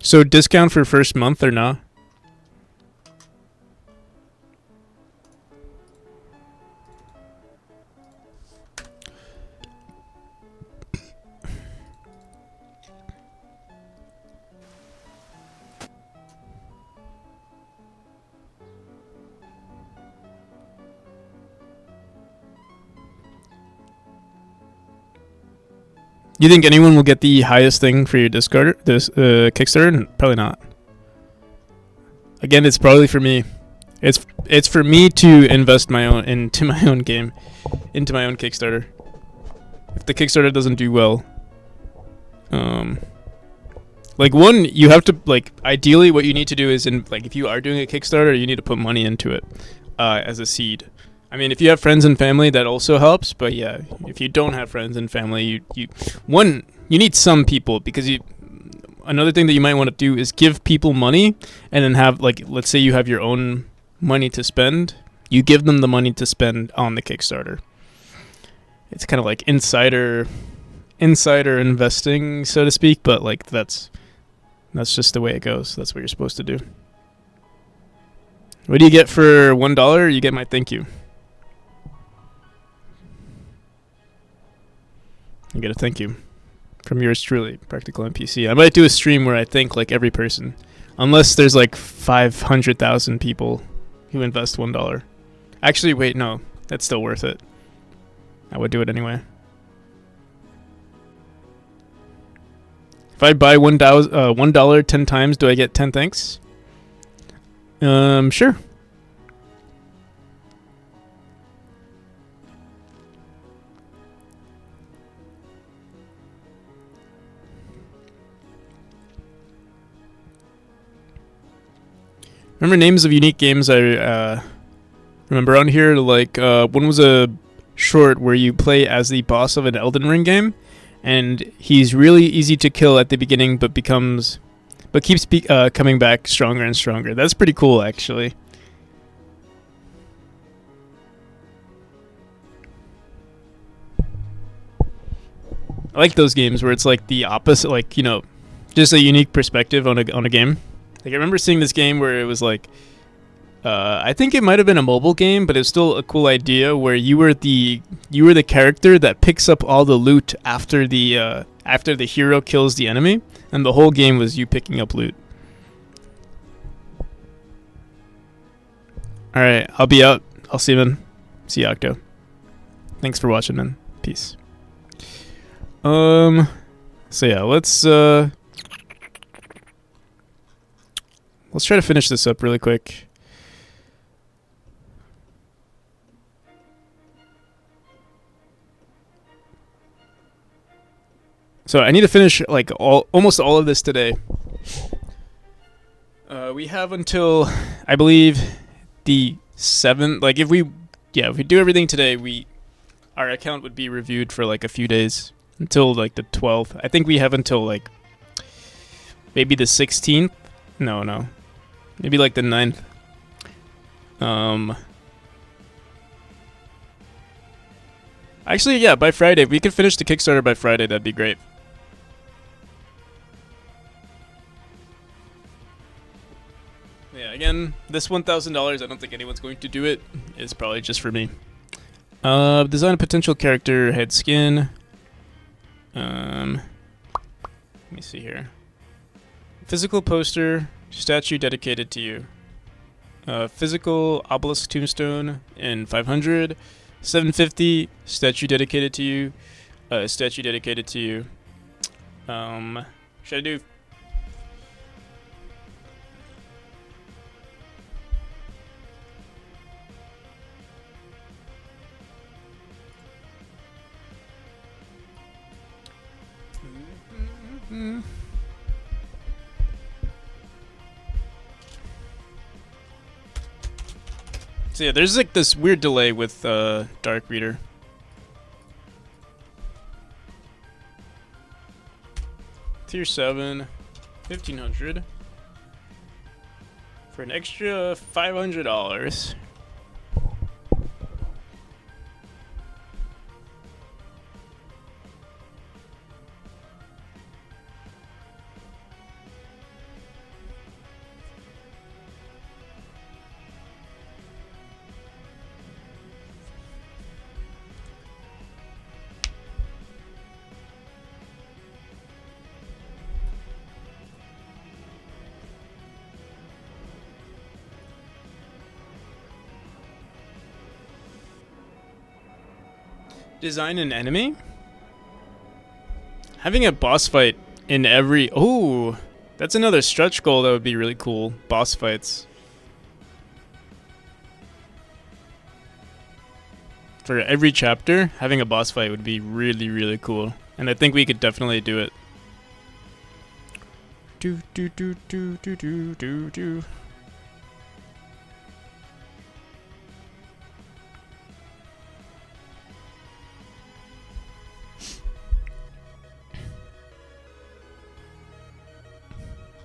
So discount for first month or not? You think anyone will get the highest thing for your Kickstarter? Probably not. Again, it's probably for me. It's for me to invest into my own game, into my own Kickstarter. If the Kickstarter doesn't do well, like you have to ideally what you need to do is if you are doing a Kickstarter, you need to put money into it as a seed. I mean, if you have friends and family, that also helps. But yeah, if you don't have friends and family, you need some people, because another thing that you might want to do is give people money, and then have let's say you have your own money to spend, you give them the money to spend on the Kickstarter. It's kind of like insider investing, so to speak, but that's just the way it goes. That's what you're supposed to do. What do you get for $1? You get my thank you. You get a thank you. from yours truly, Practical NPC. I might do a stream where I thank like every person, unless there's like 500,000 people who invest $1. Actually, wait, no, that's still worth it. I would do it anyway. If I buy $1 10 times, do I get 10 thanks? Sure. Remember names of unique games I remember on here? Like, one was a short where you play as the boss of an Elden Ring game, and he's really easy to kill at the beginning, but keeps coming back stronger and stronger. That's pretty cool, actually. I like those games where it's like the opposite, like, you know, just a unique perspective on a game. Like, I remember seeing this game where it was like, I think it might have been a mobile game, but it's still a cool idea where you were the character that picks up all the loot after the hero kills the enemy, and the whole game was you picking up loot. All right, I'll be out. I'll see you, man. See you, Octo. Thanks for watching, man. Peace. So yeah, let's try to finish this up really quick. So I need to finish like almost all of this today. We have until, I believe, the 7th. Like if we do everything today, our account would be reviewed for like a few days until like the 12th. I think we have until like maybe the 16th. No. Maybe like the 9th. Actually, yeah, by Friday. If we could finish the Kickstarter by Friday, that'd be great. Yeah, again, this $1,000, I don't think anyone's going to do it. It's probably just for me. Design a potential character, head skin. Let me see here. Physical poster, statue dedicated to you. Physical obelisk tombstone in 500. 750, statue dedicated to you. Statue dedicated to you. Should I do... So yeah, there's like this weird delay with Dark Reader. Tier 7, 1500 for an extra $500. Design an enemy? Having a boss fight in every... Oh, that's another stretch goal that would be really cool. Boss fights. For every chapter, having a boss fight would be really, really cool. And I think we could definitely do it. Do, do, do, do, do, do, do, do.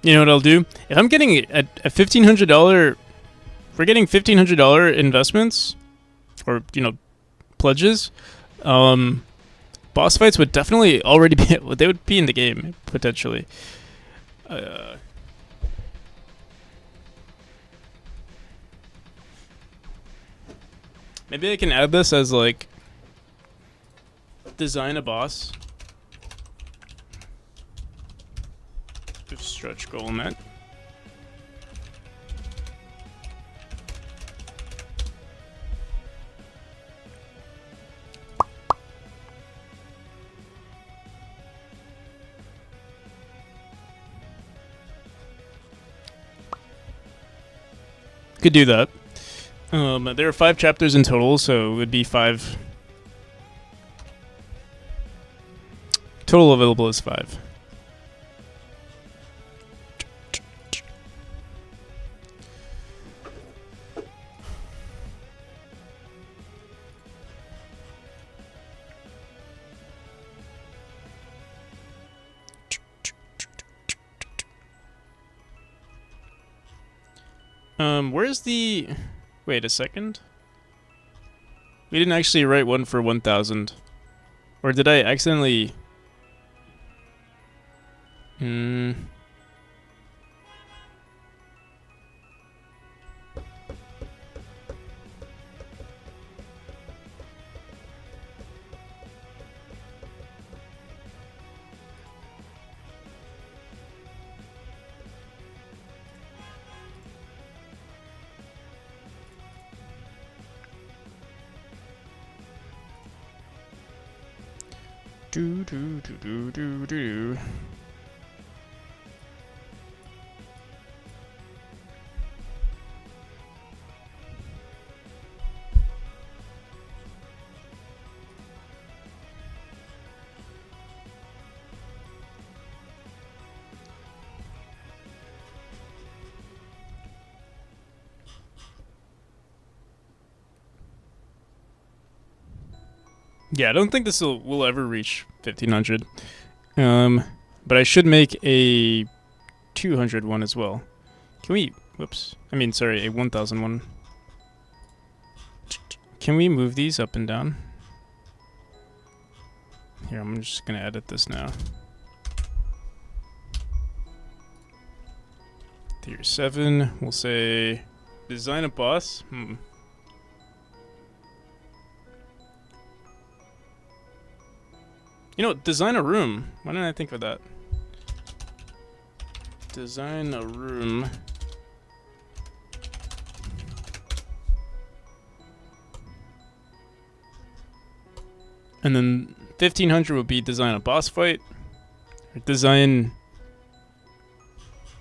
You know what I'll do? If I'm getting a $1,500, if we're getting $1,500 investments, or, you know, pledges, boss fights would definitely already be, they would be in the game, potentially. Maybe I can add this as, like, design a boss. Stretch goal net. Could do that. There are 5 chapters in total, so it would be 5. Total available is 5. Where's the... Wait a second. We didn't actually write one for 1,000. Or did I accidentally... Do do do do do do. Yeah, I don't think this will ever reach 1,500. But I should make a 200 one as well. Can we... Whoops. I mean, sorry, a 1,000 one. Can we move these up and down? Here, I'm just going to edit this now. Tier 7, we'll say... Design a boss? You know, design a room. Why didn't I think of that? Design a room. And then 1,500 would be design a boss fight. Or design...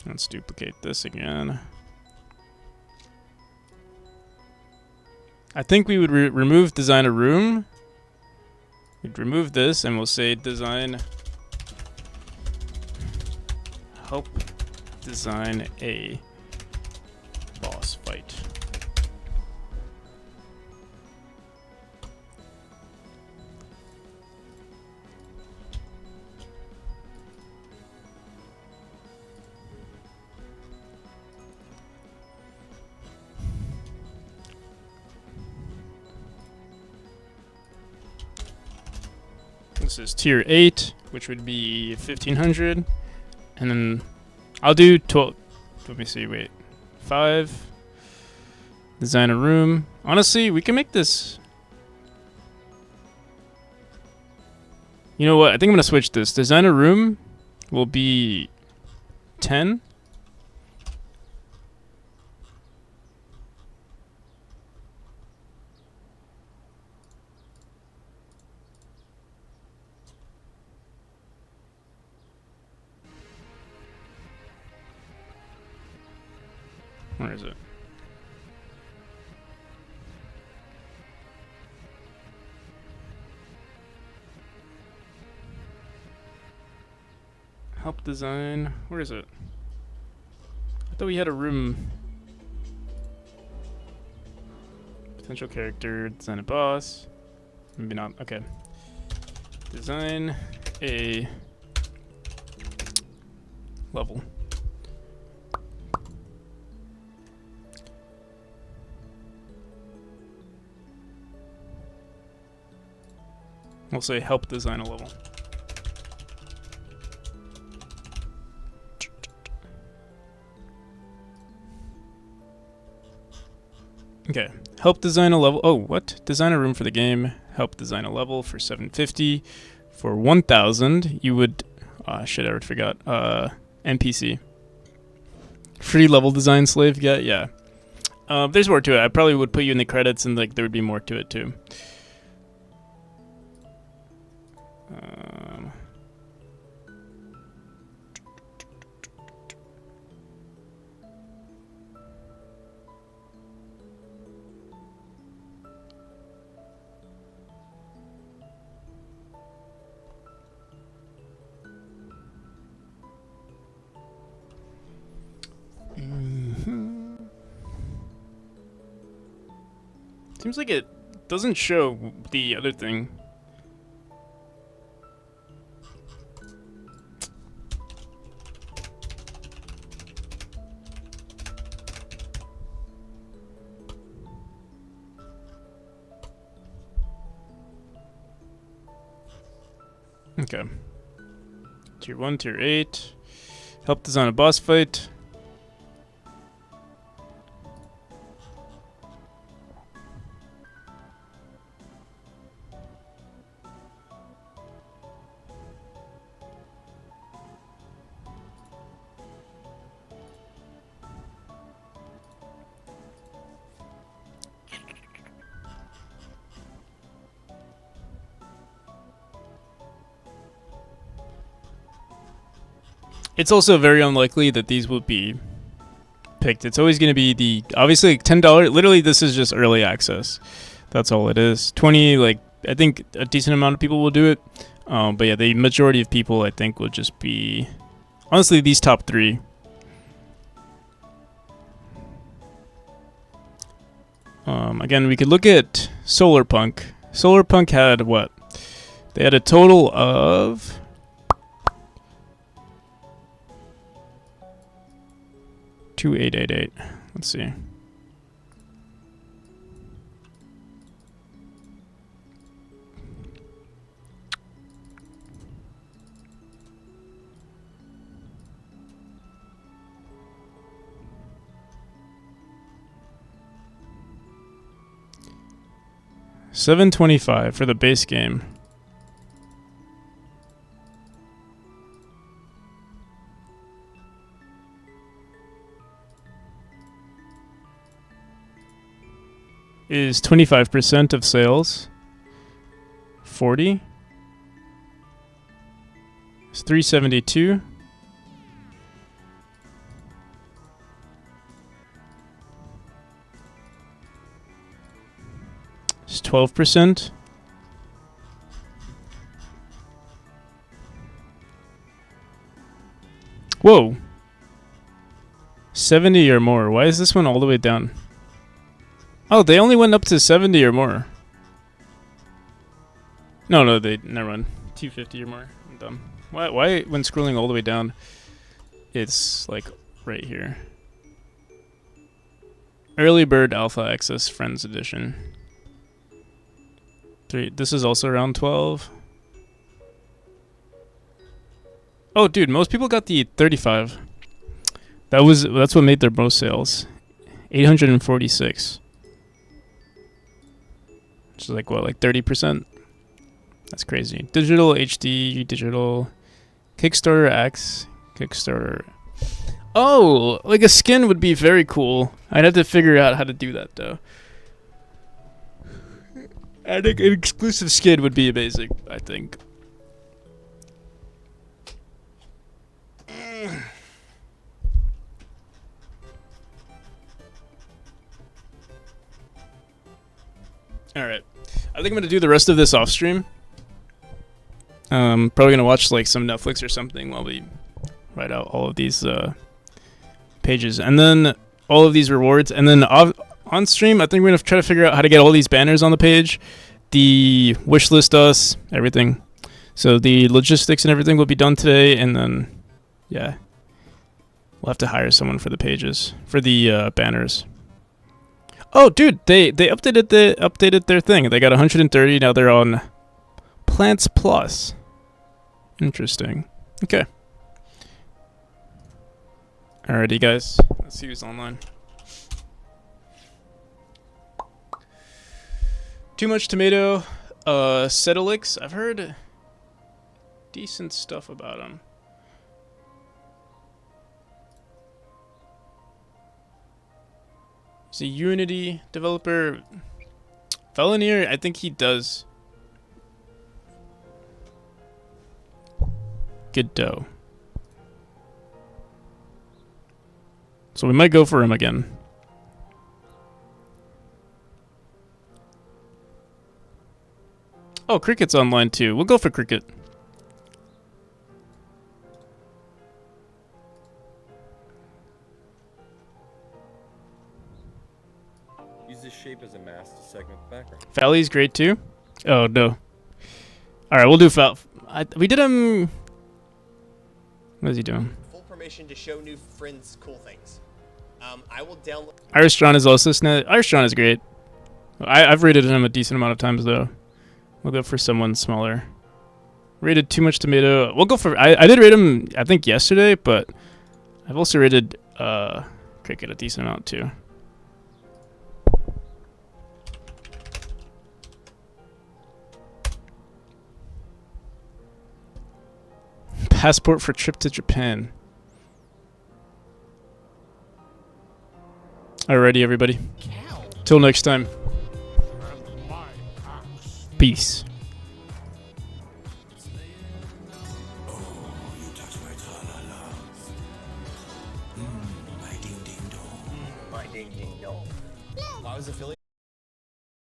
Let's duplicate this again. I think we would remove design a room. We'd remove this and we'll say design, help design a boss fight. This is tier 8, which would be 1,500. And then I'll do 12. Let me see, wait. 5. Design a room. Honestly, we can make this. You know what? I think I'm going to switch this. Design a room will be 10. Where is it? Help design. Where is it? I thought we had a room. Potential character. Design a boss. Maybe not. Okay. Design a level. We'll say help design a level. Okay, help design a level. Oh, what? Design a room for the game. Help design a level for 750. For 1,000, you would... shit, I already forgot. NPC. Free level design slave get, yeah. There's more to it. I probably would put you in the credits, and like there would be more to it too. Seems like it doesn't show the other thing. Okay. Tier 1, Tier 8. Help design a boss fight. It's also very unlikely that these will be picked. It's always going to be the obviously $10. Literally, this is just early access. That's all it is. 20, like I think a decent amount of people will do it. But yeah, the majority of people I think will just be honestly these top 3. Again, we could look at Solarpunk. Solarpunk had what? They had a total of 2888. Let's see. $725 for the base game. Is 25% of sales. 40. It's 372. It's 12%. Whoa. 70 or more. Why is this one all the way down? Oh, they only went up to 70 or more. No, they never mind. 250 or more. I'm dumb. Why when scrolling all the way down, it's like right here. Early Bird Alpha Access Friends Edition. This is also around 12. Oh, dude, most people got the 35. That's what made their most sales. 846. Which is like what, like 30%? That's crazy. Digital HD, digital Kickstarter X, Kickstarter. Oh, like a skin would be very cool. I'd have to figure out how to do that though. I think an exclusive skin would be amazing, I think. Alright. I think I'm going to do the rest of this off stream. Probably going to watch like some Netflix or something while we write out all of these pages. And then all of these rewards. And then on stream, I think we're going to try to figure out how to get all these banners on the page. The wish list us, everything. So the logistics and everything will be done today. And then, yeah. We'll have to hire someone for the pages. For the banners. Oh, dude, they updated their thing. They got 130. Now they're on Plants Plus. Interesting. Okay. Alrighty, guys. Let's see who's online. Too Much Tomato. Cetalix. I've heard decent stuff about him. He's a Unity developer. Felonier, I think he does Godot. So we might go for him again. Oh, Cricket's online too. We'll go for Cricket. Use this shape as a mask to segment the background. Valley's great too. Oh no. All right, we'll do Val. We did him. What is he doing? Full permission to show new friends cool things. I will download. Irish John is also Irish John is great. I've rated him a decent amount of times though. We'll go for someone smaller. Rated too much tomato. We'll go for. I did rate him I think yesterday, but I've also rated Cricket a decent amount too. Passport for trip to Japan. Alrighty, everybody. Till next time. Peace. My ding ding dong. I was affiliated.